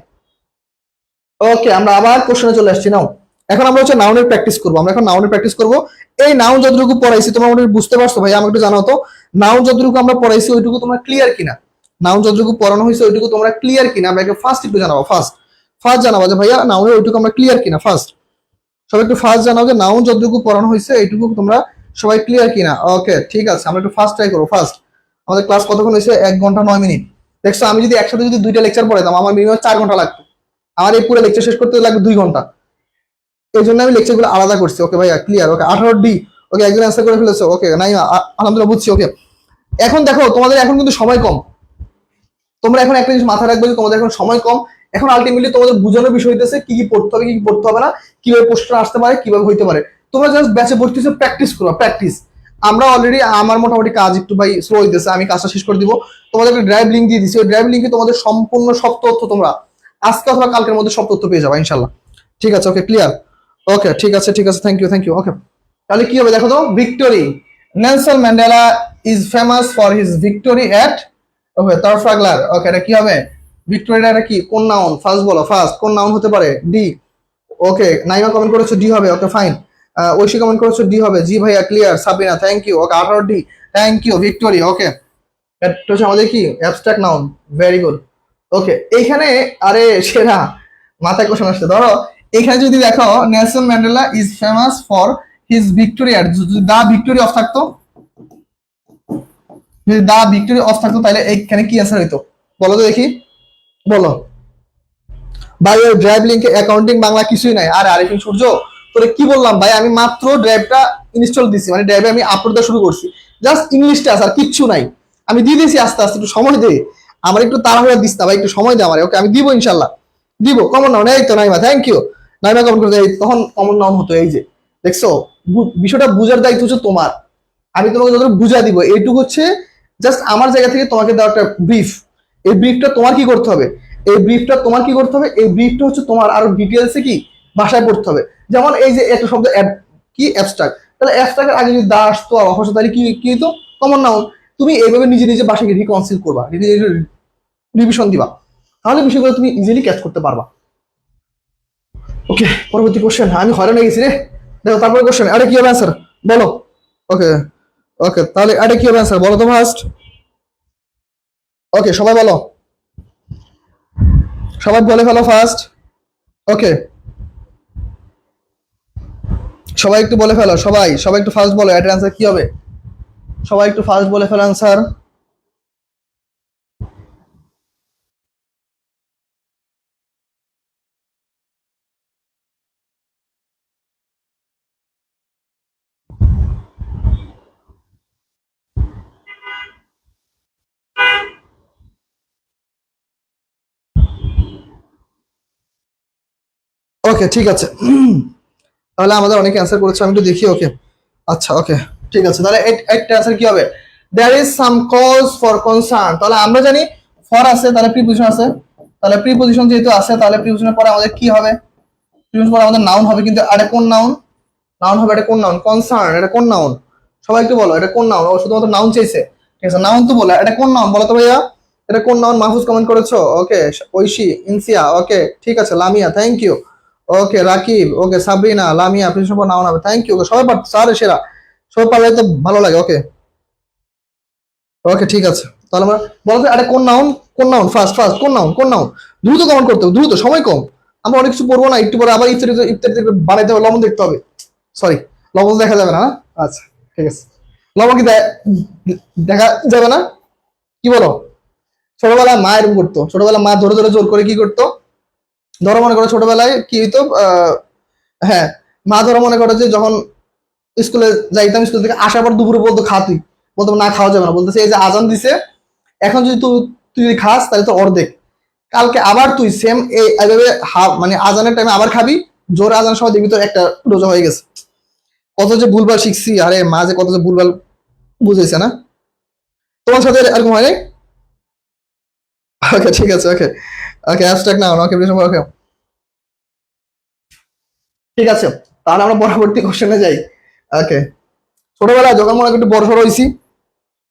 Speaker 1: ওকে আমরা আবার কোশ্চেনে চলে আসছি নাও, এখন আমরা হচ্ছে নাউনের প্র্যাকটিস করবো, আমরা এখন নাউনের প্র্যাকটিস করবো। এই নাউন যতটুকু পড়াইছি তোমরা মোটামুটি বুঝতে পারছো ভাই, আমাকে একটু জানাও তো নাউন যতটুকু আমরা পড়াইছি ওইটুকু তোমরা ক্লিয়ার কিনা, নাউন যতটুকু পড়ানো হয়েছে ওইটুকু তোমরা ক্লিয়ার কিনা, আমাকে ফার্স্ট একটু জানাবো, ফার্স্ট ফার্স্ট জানাবো যে ভাইয়া নাউনের ওইটুকু আমরা ক্লিয়ার কিনা, ফার্স্ট সবাই একটু ফার্স্ট জানাও যে নাউন যতটুকু পড়ানো হয়েছে এইটুকু তোমরা সবাই ক্লিয়ার কিনা। ওকে ঠিক আছে আমরা একটু ফার্স্ট ট্রাই করবো। ফার্স্ট আমাদের ক্লাস কতক্ষণ হয়েছে, 1 ঘন্টা 9 মিনিট। দেখছো আমি যদি একসাথে যদি দুইটা লেকচার পড়াইতাম আমার মিনিমাম 4 ঘন্টা লাগতো, আমার এই পুরো লেকচার শেষ করতে লাগবে 2 ঘন্টা, এই জন্য আমি লেকচার গুলো আলাদা করছি। ওকে ভাইয়া ক্লিয়ার, ওকে 18D, ওকে একজন অ্যান্সার করে ফেলেছো, ওকে নাই আলহামদুলিল্লাহ বুঝছি। ওকে এখন দেখো তোমাদের এখন কিন্তু সময় কম, তোমরা এখন একটা জিনিস মাথায় রাখবে যে তোমাদের এখন সময় কম, এখন আলটিমেটলি তোমাদের বোঝানোর বিষয় হইতেছে কি কি পড়তে হবে কি কি পড়তে হবে না, কিভাবে প্রশ্ন আসতে পারে কিভাবে হইতে পারে। তোমরা জাস্ট ব্যাচে ভর্তি হচ্ছে প্র্যাকটিস করো, প্র্যাকটিস। আমরা অলরেডি আমার মোটামুটি কাজ একটু ভাই স্লো হইতেছে, আমি কাজটা শেষ করে দিব, তোমাদের একটা ড্রাইভ লিঙ্ক দিয়ে দিচ্ছি, ওই ড্রাইভ লিঙ্কে তোমাদের সম্পূর্ণ সব তথ্য তোমরা আজকে অথবা কালকের মধ্যে সব তথ্য পেয়ে যাবে ইনশাল্লাহ, ঠিক আছে। ওকে ক্লিয়ার, ওকে ঠিক আছে থ্যাংক ইউ, ওকে তাহলে কি হবে দেখো তো, victory Nelson Mandela is famous for his victory at, okay Trafalgar. Okay এটা কি হবে? ভিক্টোরিয়া এটা কি কোন নাউন? ফার্স্ট বলো, ফার্স্ট কোন নাউন হতে পারে? ডি। ওকে নাইমা কমেন্ট করেছো ডি হবে, ওকে ফাইন। ঐশী কমেন্ট করেছো ডি হবে, জি ভাইয়া clear. Sabina thank you, okay 18 D, thank you Victory. Okay এটা হচ্ছে আমাদের কি abstract noun, very good. Okay এইখানে আরে সেরা মাথায় কোশ্চেন আসছে, ধরো এখানে যদি দেখো Nelson Mandela is famous for his Victoria, যদি দা ভিক্টোরি অফ থাকতো, যদি দা ভিক্টোরি অফ থাকতো তাহলে এইখানে কি অ্যান্সার হইতো বলো তো দেখি, বলো। ভাই ওই ড্রাইভ লিঙ্কে অ্যাকাউন্টিং বাংলা কিছুই নাই। আরে আরিফিন সূর্য তোরে কি বললাম ভাই, আমি মাত্র ড্রাইভটা ইনস্টল দিছি, মানে ড্রাইভে আমি আপলোড দেওয়া শুরু করছি, জাস্ট ইংলিশটা আছে আর কিচ্ছু নাই। আমি দিয়ে দিয়েছি, আস্তে আস্তে একটু সময় দে, আমার একটু তাড়াহুড়া দিস না ভাই, একটু সময় দে আমার। ওকে আমি দিব ইনশাল্লাহ, দিব। কমন নাউন এই তো Naima, thank you. Naima common করতে তখন কমন নাউন হতো, এই যে দেখছো বিষয়টা বুঝার দায়িত্ব হচ্ছে তোমার, আমি তোমাকে যতটা বুঝা দিব, এইটুকু হচ্ছে জাস্ট আমার জায়গা থেকে তোমাকে দেওয়া একটা ব্রিফ। এই ব্রিফটা তোমার কি করতে হবে, এই ব্রিফটা তোমার কি করতে হবে, এই ব্রিফটা হচ্ছে তোমার আরো ডিটেলসে কি ভাষায় পড়তে হবে। যেমন এই যে একটা শব্দ কি অ্যাবস্ট্রাক্ট, তাহলে অ্যাবস্ট্রাক্টের আগে যদি দা আসতো আর অফার তাহলে কি কি হতো? Common noun. তুমি এইভাবে নিজে নিজে বাসাকে রিকনসিল করবা, নিজে নিজে রিভিশন দিবা, তাহলে বিষয়গুলো তুমি ইজিলি ক্যাচ করতে পারবা। ওকে পরবর্তী কোশ্চেন, আমি হয়রান হয়ে গেছি রে। দেখো তারপরে কোশ্চেন, আরে কি হবে অ্যান্সার বলো। ওকে ওকে তাহলে এটা কি হবে অ্যান্সার বলো তো ফার্স্ট। ওকে সবাই বলো, সবাই বলে ফেলো ফার্স্ট। ওকে সবাই একটু বলে ফেলো, সবাই সবাই একটু ফার্স্ট বলো, এটার অ্যান্সার কি হবে? সবাই একটু ফার্স্ট বলে ফেলো অ্যান্সার। ওকে ঠিক আছে, তাহলে আমাদের অনেকে অ্যান্সার করেছে, আমি একটু দেখি। ওকে আচ্ছা ওকে ঠিক আছে, তাহলে একটা অ্যান্সার কি হবে? There is some cause for concern. তাহলে আমরা জানি ফর আছে, তাহলে প্রিপোজিশন আছে, তাহলে প্রিপোজিশন যেহেতু আছে তাহলে প্রিপোজিশনের পরে আমাদের কি হবে? প্রিপোজিশন পরে আমাদের নাউন হবে, কিন্তু এটা কোন নাউন? নাউন হবে, এটা কোন নাউন? কনসার্ন, এটা কোন নাউন? সবাই একটু বলো এটা কোন নাউন? ও শুধুমাত্র নাউন চাইছে, ঠিক আছে নাউন তো বলে, এটা কোন নাউন বলো তো ভাইয়া, এটা কোন নাউন? মাহফুজ কমেন্ট করেছো, ওকে। ঐশী, ইনসিয়া, ওকে ঠিক আছে। Lamia thank you, okay. Rakib, okay. Sabrina, Lamia, principal noun হবে, থ্যাংক ইউ। সবাই পারছে, আরে সেরা, সবাই পারলে তো ভালো লাগে। ওকে ওকে ঠিক আছে, তাহলে আমরা বলো তো এটা কোন নাউন? কোন নাউন? ফার্স্ট ফার্স্ট কোন নাউন? কোন নাউন? দ্রুত কমেন্ট করতে হবে, দ্রুত, সময় কম। আমরা অনেক কিছু পড়বো না, একটু পরে আবার ইফতারি ইফতারি বানাইতে হবে, লবণ দেখতে হবে। সরি লবণ দেখা যাবে না না? আচ্ছা ঠিক আছে, লবণ কি দেখা যাবে না? কি বলো? ছোটবেলায় মা এরকম করতো, ছোটবেলায় মা ধরে ধরে জোর করে কি করতো, ধরো মনে করো ছোটবেলায় কি হইতো, হ্যাঁ মা ধরো মনে করো যে যখন স্কুলে যাইতাম, স্কুল থেকে আসার পর দুপুরে বলতো খা, তুই বলতো না খাওয়া যাবে না, বলতেছে এই যে আজান দিছে, এখন যদি তুই তুই যদি খাস তাহলে তো অর্ধেক, কালকে আবার তুই সেম এইভাবে মানে আজানের টাইমে আবার খাবি, জোরে আজানের সময় দেখবি তো একটা রোজা হয়ে গেছে। কত যে ভুলভাল শিখছি, আরে মা যে কত যে ভুলভাল বুঝেছে না? তোমার সাথে এরকম হয়নি? ওকে ঠিক আছে, ওকে ওকে অ্যাবস্ট্রাক্ট না ওকে ওকে ঠিক আছে, তাহলে আমরা পরবর্তী কোশ্চেনে যাই। ওকে ছোটবেলায় যখন মনে করি একটু বড় সড়ো হয়েছি,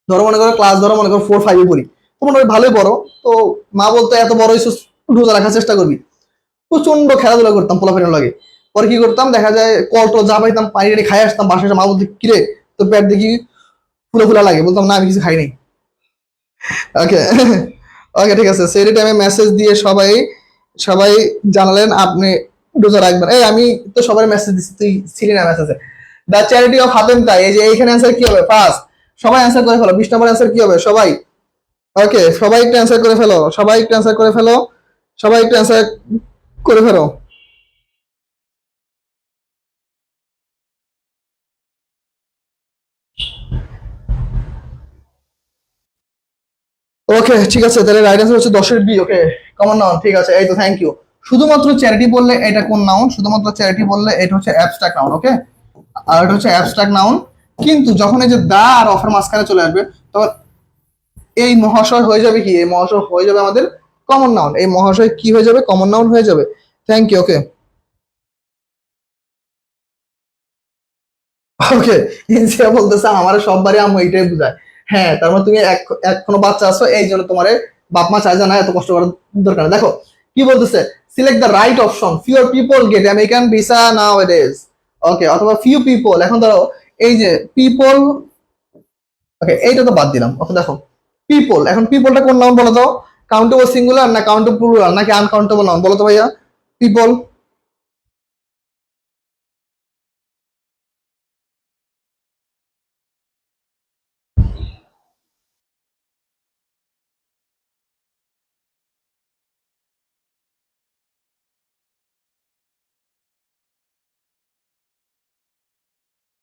Speaker 1: ধরো মনে করো ক্লাস, ধরো মনে করো 4-5 পড়ি, তো মনে হয় ভালোই বড়, তো মা বলতো এত বড় হয়েছিস রোজা রাখার চেষ্টা করবি। প্রচন্ড খেলাধুলা করতাম পোলাপেনের লাগে। পরে কি করতাম, দেখা যায় কল টল যা পাইতাম পানি টানি খাই আসতাম, বাসায় এসে মা বলতে কিরে তো পেট দেখি ফুলে ফুলা লাগে, বলতাম না আমি কিছু খাই নাই। ওকে ওকে ঠিক আছে, সেই টাইমে মেসেজ দিয়ে সবাই সবাই জানালেন আপনি রোজা রাখবেন। এই আমি তো সবাই মেসেজ দিচ্ছি, তুই ছিলি না মেসেজে। দ্য চ্যারিটি অফ হাতেম তাই, এই যে এইখানে অ্যান্সার কি হবে ফার্স্ট? সবাই অ্যান্সার করে ফেলো, 20 নম্বর অ্যান্সার কি হবে সবাই? ওকে সবাই একটু অ্যান্সার করে ফেলো, সবাই একটু অ্যান্সার করে ফেলো, সবাই একটু অ্যান্সার করে ফেলো। ওকে ঠিক আছে, তাহলে রাইট অ্যান্সার হচ্ছে 10-এর বি। ওকে কমন নাউন, ঠিক আছে এই তো থ্যাংক ইউ। শুধুমাত্র চ্যারিটি বললে এটা কোন নাউন? শুধুমাত্র চ্যারিটি বললে এটা হচ্ছে অ্যাবস্ট্রাক্ট নাউন, ওকে। আর এটা হচ্ছে অ্যাবস্ট্রাক্ট নাউন, কিন্তু যখন এই যে দা আর অফের মাঝখানে চলে আসবে, তখন এই মহাশয় হয়ে যাবে কি, এই মহাশয় হয়ে যাবে আমাদের কমন নাউন, এই মহাশয় কি হয়ে যাবে? কমন নাউন হয়ে যাবে। Thank you. ওকে ওকে ইনসিয়া বলতেছে আমার সববারই আম্মু এইটাই বুঝায়, হ্যাঁ, তার মানে তুমি এখনো বাচ্চা আছো, এই জন্য তোমার বাপ মা চাই না এত কষ্ট করার দরকার নেই। দেখো কি বলতেছে, select the right option, fewer people get American visa now it is. Okay, অথবা ফিউ পিপল, এখন ধরো এই যে পিপল, ওকে এইটা তো বাদ দিলাম। ওকে দেখো পিপল, এখন পিপলটা কোন নাউন বলো তো? কাউন্টেবল সিঙ্গুলার না কাউন্টেবল প্লুরাল নাকি আনকাউন্টেবল নাউন বলো তো ভাইয়া? পিপল।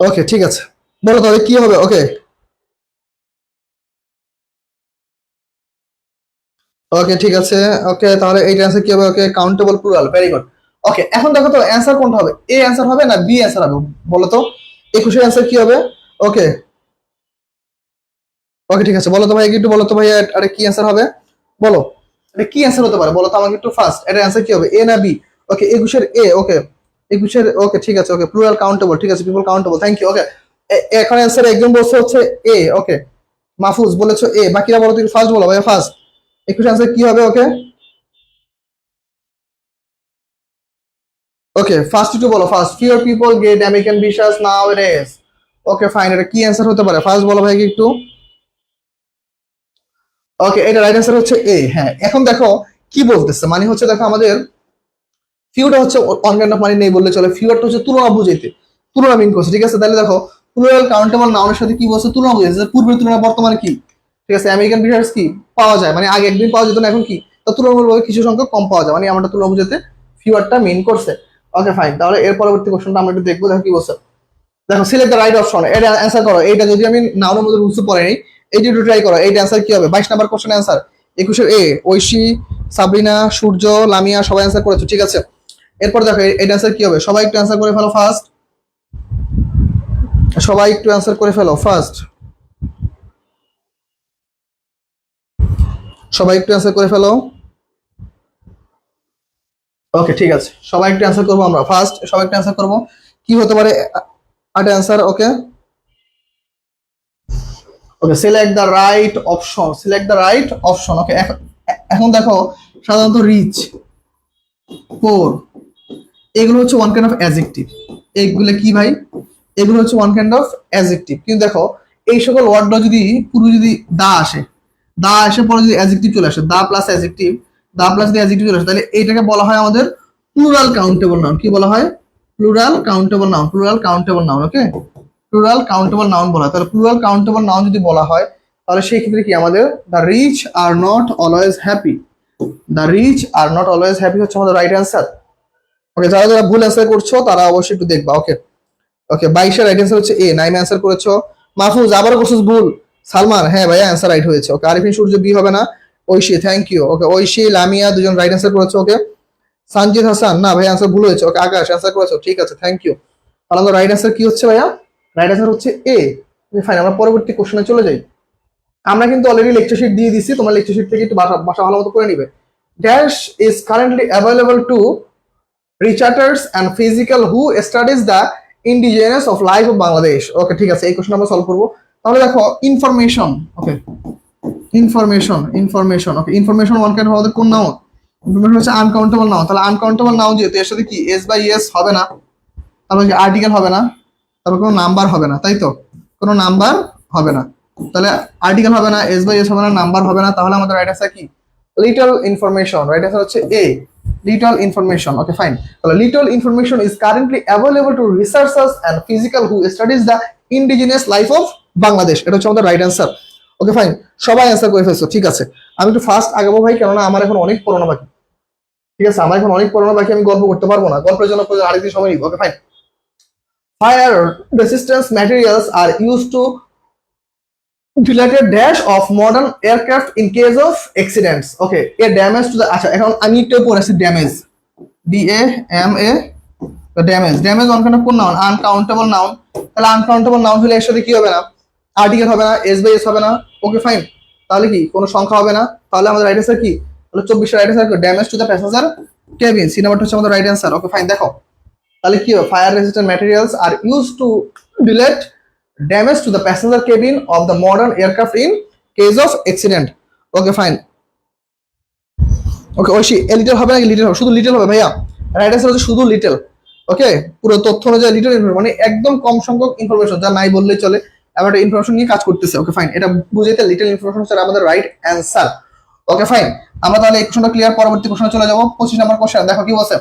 Speaker 1: ওকে ঠিক আছে, বলো তাহলে কি হবে? ওকে ওকে ঠিক আছে। ওকে তাহলে এইটা অ্যান্সার কি হবে? ওকে কাউন্টেবল প্লুরাল, ভেরি গুড। ওকে এখন দেখো তো অ্যান্সার কোনটা হবে, এ অ্যান্সার হবে না বি অ্যান্সার হবে? বলো তো 21 অ্যান্সার কি হবে? ওকে ওকে ঠিক আছে, বলো তো ভাই একটু বলো তো ভাই, আরে কি অ্যান্সার হবে বলো? এটা কি অ্যান্সার হতে পারে বলো তো আমাকে একটু ফার্স্ট, এটা অ্যান্সার কি হবে, এ না বি? ওকে 21 এ, ওকে 21 ওকে ঠিক আছে। ওকে প্লুরাল কাউন্টেবল, ঠিক আছে people countable, thank you. Okay এখন অ্যান্সার একজন বলছে হচ্ছে এ, ওকে মাহফুজ বলেছো এ, বাকিরা বলো তুমি ফার্স্ট বলো ভাইয়া ফার্স্ট 21 অ্যান্সার কি হবে? ওকে ওকে ফার্স্ট একটু বলো, first fewer people get American visas now it is. Okay fine, এটা কি অ্যান্সার হতে পারে ফার্স্ট বলো ভাই একটু। ওকে এটা রাইট অ্যান্সার হচ্ছে এ। হ্যাঁ এখন দেখো কি বলতেছে, মানে হচ্ছে দেখো আমাদের ফিউটা হচ্ছে অন কাইন্ড অফ মানে নেই বললে চলে, ফিউরটা হচ্ছে তুলনা বুঝাইতে, তুলনা মিন করছে, ঠিক আছে? তাহলে দেখো প্লুরাল কাউন্টেবল নাউনের সাথে কি বলছে, তুলনা বুঝাইছে, পূর্বের তুলনায় বর্তমানে কি, ঠিক আছে? আমেরিকান ভিসাস কি পাওয়া যায়, মানে আগে একদিন পাওয়া যেত না, এখন কি তা তুলনামূলকভাবে কিছু সংখ্যক কম পাওয়া যায়, মানে আমরা তুলনা বুঝাতে ফিউরটা মিন করছে। ওকে ফাইন, তাহলে এর পরবর্তী কোশ্চেনটা আমরা একটু দেখবো, দেখো কি বলছে। দেখো সিলেক্ট দ্য রাইট অপশন, এটা অ্যান্সার করো। এইটা যদি আমি নাউনের মধ্যে রুলস পড়ে নেই, এইটা একটু ট্রাই করো। এইটা অ্যান্সার কি হবে? 22 নাম্বার কোশ্চেন অ্যান্সার 21 এ ঐশী, সাবরিনা, সূর্য, লামিয়া সবাই অ্যান্সার করেছো, ঠিক আছে? এরপর দেখো এইটা অ্যান্সার কি হবে, সবাই একটু অ্যান্সার করে ফেলো ফার্স্ট, সবাই একটু অ্যান্সার করে ফেলো ফার্স্ট, সবাই একটু অ্যান্সার করে ফেলো। ওকে ঠিক আছে, সবাই একটু অ্যান্সার করবো আমরা ফার্স্ট, সবাই একটু অ্যান্সার করবো। কি হতে পারে একটা answer? Okay okay select the right option, select the right option. Okay এখন দেখো সাধারণত রিচ, পোর, এগুলো হচ্ছে ওয়ান কাইন্ড অফ অ্যাডজেক্টিভ। এগুলো কি ভাই? এগুলো হচ্ছে ওয়ান কাইন্ড অফ অ্যাডজেক্টিভ। কিন্তু দেখো এই সকল ওয়ার্ডগুলো যদি পুরো যদি দা আসে, দা আসে পরে যদি অ্যাডজেক্টিভ চলে আসে, the plus adjective, the plus যদি অ্যাডজেক্টিভ চলে আসে, তাহলে এইটাকে বলা হয় আমাদের প্লুরাল কাউন্টেবল নাউন। কি বলা হয়? Plural countable noun, plural countable noun. Okay plural countable noun বলা হয়। তাহলে প্লুরাল কাউন্টেবল নাউন যদি বলা হয়, তাহলে সেই ক্ষেত্রে কি আমাদের the rich are not always happy, the rich are not always happy হচ্ছে আমাদের রাইট অ্যান্সার। ওকে যারা যারা ভুল অ্যান্সার করছো তারা অবশ্যই একটু দেখবা। ওকে ওকে 22 রাইট অ্যান্সার হচ্ছে এ, নাইম অ্যান্সার করেছো। মাহফুজ আবারও করছিস ভুল। সালমান হ্যাঁ ভাইয়া অ্যান্সার রাইট হয়েছে। ওকে আরিফিন সূর্য বি হবে না। Oishi thank you. Okay Oishi Lamia দুজন রাইট অ্যান্সার করেছো। ওকে সানজিদ হাসান না ভাই অ্যান্সার ভুল হয়েছে। ওকে আকাশ অ্যান্সার করেছো, ঠিক আছে থ্যাংক ইউ। তাহলে আমাদের রাইট অ্যান্সার কি হচ্ছে ভাইয়া? রাইট অ্যান্সার হচ্ছে এ। ফাইন, আমরা পরবর্তী কোশ্চেনে চলে যাই। আমরা কিন্তু অলরেডি লেকচার শিট দিয়ে দিছি, তোমার লেকচার শিট থেকে একটু ভাষা ভালো মতো করে নিবে। Dash is currently available two researchers and physical who studies the indigenous of life of Bangladesh. ওকে ঠিক আছে, এই কোশ্চেন আমরা সলভ করব। তাহলে দেখো ইনফরমেশন, ওকে ইনফরমেশন, ইনফরমেশন, ওকে ইনফরমেশন ওয়ান কাইন্ড আমাদের কোন নাউন? ইনফরমেশন হচ্ছে আনকাউন্টেবল নাউন। তাহলে আনকাউন্টেবল নাউন যেহেতু এর সাথে কি এস বাই এস হবে না, তারপর কি আর্টিকেল হবে না, তারপর কোনো নাম্বার হবে না, তাই তো? কোনো নাম্বার হবে না, তাহলে আর্টিকেল হবে না, এস বাই এস হবে না, নাম্বার হবে না, তাহলে আমাদের রাইট অ্যান্সার কি? Little information. রাইট অ্যান্সার হচ্ছে A, little information. Okay fine, তাহলে little information is currently available to researchers and physical who studies the indigenous life of Bangladesh. এটা হচ্ছে আমাদের রাইট অ্যান্সার। ওকে ফাইন, সবাই অ্যান্সার করে ফেলছো, ঠিক আছে। আমি একটু ফার্স্ট আগাবো ভাই, কেননা আমার এখন অনেক পড়ানো বাকি, ঠিক আছে? আমার এখন অনেক পড়ানো বাকি, আমি গল্প করতে পারবো না, গল্পের জন্য আরেকদিন সময় নিব। Okay fine, fire resistance materials are use to related dash of modern aircraft in case of accidents. Okay, a damage to the আচ্ছা এখন আমি একটু পড়েছি damage, D A M A, damage, damage one kind of কোন noun? Uncountable noun. তাহলে uncountable noun হলে এর সাথে কি হবে না? আর্টিকেল হবে না, এস বাই এস হবে না। ওকে ফাইন, তাহলে কি কোনো সংখ্যা হবে না? তাহলে আমাদের রাইট অ্যান্সার কি? তাহলে 24 right answer damage to the passenger cabin, C নাম্বারটা হচ্ছে আমাদের রাইট অ্যান্সার। ওকে ফাইন, দেখো তাহলে কি হবে? Fire resistant materials are use to delete damage to the passenger cabin of the modern aircraft in case of accident. Okay fine. Okay Oishi a little হবে নাকি little হবে? শুধু লিটল হবে ভাইয়া। রাইট অ্যান্সার হচ্ছে শুধু লিটল। ওকে পুরো তথ্য অনুযায়ী লিটল ইনফরমেশন মানে একদম কম সংখ্যক ইনফরমেশন, যা নাই বললেই চলে, এবার একটা ইনফরমেশন নিয়ে কাজ করতেছে। ওকে ফাইন, এটা বুঝাইতে লিটল ইনফরমেশন হচ্ছে আমাদের রাইট অ্যান্সার। ওকে ফাইন, আমরা তাহলে এই কোশ্চেনটা ক্লিয়ার, পরবর্তী কোশ্চেনে চলে যাবো। 25 নম্বর কোশ্চেন দেখো কি বলছে।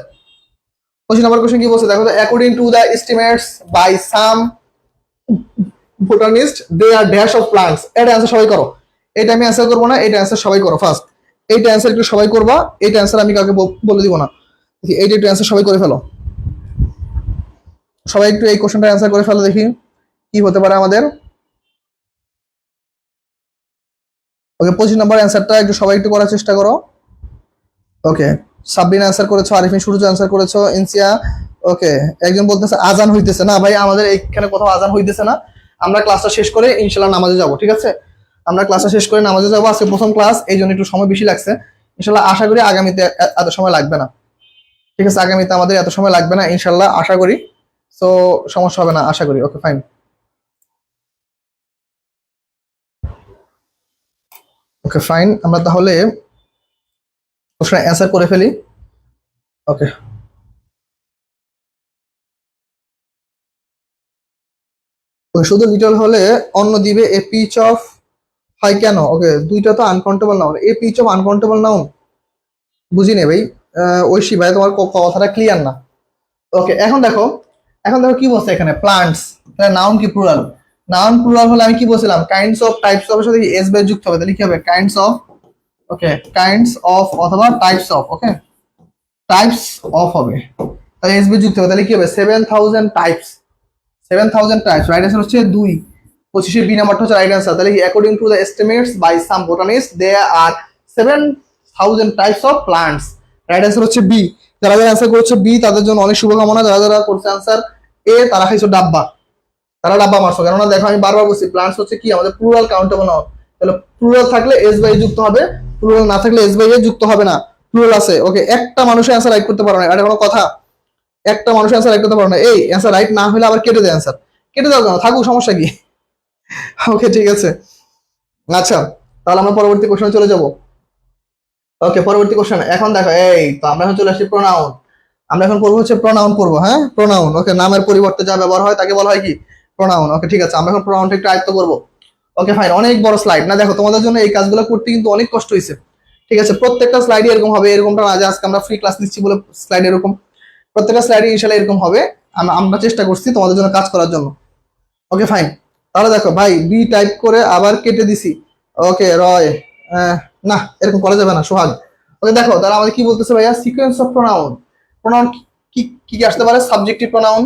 Speaker 1: 25 নম্বর কোশ্চেন কি বলছে দেখো তো, according to the estimates by some botanist they are dash of plants. এটা অ্যান্সার সবাই করো, এটা আমি অ্যান্সার করবো না, এটা অ্যান্সার সবাই করো ফার্স্ট। এইটা অ্যান্সার একটু সবাই করবা, এইটা অ্যান্সার আমি কাউকে বলে দিব না। এইটা একটু অ্যান্সার সবাই করে ফেলো, সবাই একটু এই কোশ্চেনটা অ্যান্সার করে ফেলো, দেখি কি হতে পারে আমাদের। ওকে 25 নম্বর অ্যান্সারটা একটু সবাই একটু করার চেষ্টা করো। ওকে সাবরিনা অ্যান্সার করেছো, আরিফিন সূর্য অ্যান্সার করেছো, ইনসিয়া। ওকে একজন বলতেছে আজান হইতেছে না, ভাই আমাদের এখানে কোথাও আজান হইতেছে না। আমরা ক্লাসটা শেষ করে ইনশাল্লাহ নামাজে যাব, ঠিক আছে? আমরা ক্লাসটা শেষ করে নামাজে যাবো, আজকে প্রথম ক্লাস এই জন্য একটু সময় বেশি লাগছে। ইনশাল্লাহ আশা করি আগামীতে এত সময় লাগবে না, ঠিক আছে? আগামীতে আমাদের এত সময় লাগবে না ইনশাল্লাহ, আশা করি। সো সমস্যা হবে না আশা করি। ওকে ফাইন। ওকে ফাইন, আমরা তাহলে প্রশ্নের অ্যান্সার করে ফেলি। ওকে শুধু লিটল হলে অন্য দিবে এ পিচ অফ হয় কেন? ওকে দুইটা তো uncountable noun, a piece of uncountable noun বুঝি নে ভাই। ঐশী ভাই তোমার কথাটা ক্লিয়ার না। ওকে এখন দেখো, এখন দেখো কি বলছে এখানে, প্লান্টস, তাহলে নাউন কি প্লুরাল? নাউন প্লুরাল হলে আমি কি বলছিলাম, কাইন্ডস অফ টাইপস অফ এর সাথে এস বাই যুক্ত হবে, তাহলে কি হবে kinds of. Okay kinds of অথবা types of. Okay types of হবে, তাহলে এস বাই যুক্ত হবে, তাহলে কি হবে 7000 টাইপস। 7000 টাইপস, রাইট অ্যান্সার হচ্ছে 2। 25 বি নাম্বারটা হচ্ছে রাইট অ্যান্সার। তাহলে according to the estimates by some botanist there are 7000 types of plants. Right answer হচ্ছে বি। যারা যারা অ্যান্সার করছে বি তাদের জন্য অনেক শুভকামনা, যারা যারা করছে অ্যান্সার এ তারা খাইছো ডাব্বা, তারা ডাব্বা মারছো। কেননা দেখো আমি বারবার বলছি প্লান্টস হচ্ছে কি আমাদের প্লুরাল কাউন্টেবল নাউন, তাহলে প্লুরাল থাকলে এস বাই যুক্ত হবে, প্লুরাল না থাকলে এস বাই এ যুক্ত হবে না। প্লুরাল আছে। ওকে একটা মানুষের অ্যান্সার রাইট করতে পারো না, এটা কোনো কথা? একটা মানুষের অ্যান্সার রাইট করতে পারো না, এই অ্যান্সার রাইট না হলে আবার কেটে দেয় অ্যান্সার। কেটে দাও কেন, থাকুক, সমস্যা কি? ওকে ঠিক আছে, আচ্ছা তাহলে আমরা পরবর্তী কোশ্চেনে চলে যাব। ওকে পরবর্তী কোশ্চেন এখন দেখো, এই তো আমরা এখন চলে আসছি প্রোনাউন। আমরা এখন পড়বো হচ্ছে প্রোনাউন পড়বো, হ্যাঁ প্রোনাউন। ওকে নামের পরিবর্তে যা ব্যবহার হয় তাকে বলা হয় কি, প্রোনাউন। ওকে ঠিক আছে, আমরা এখন প্রোনাউনটা একটু আয়ত্ত করবো। ওকে ফাইন, অনেক বড় স্লাইড না, দেখো তোমাদের জন্য এই কাজগুলো করতে কিন্তু অনেক কষ্ট হয়েছে, ঠিক আছে? প্রত্যেকটা স্লাইডে এরকম হবে, এরকমটা না যে আজকে আমরা ফ্রি ক্লাস নিচ্ছি বলে স্লাইড এরকম, প্রত্যেকটা স্লাইডে ইনশাল্লাহ এরকম হবে। আমরা চেষ্টা করছি তোমাদের জন্য কাজ করার জন্য। ওকে ফাইন, তাহলে দেখো ভাই বি টাইপ করে আবার কেটে দিছি। ওকে রয়, না এরকম করা যাবে না সোহাগ। ওকে দেখো তাহলে আমাদের কি বলতেছে ভাইয়া, সিকোয়েন্স অফ প্রোনাউন। প্রোনাউন কি কি কি আসতে পারে, subjective pronoun,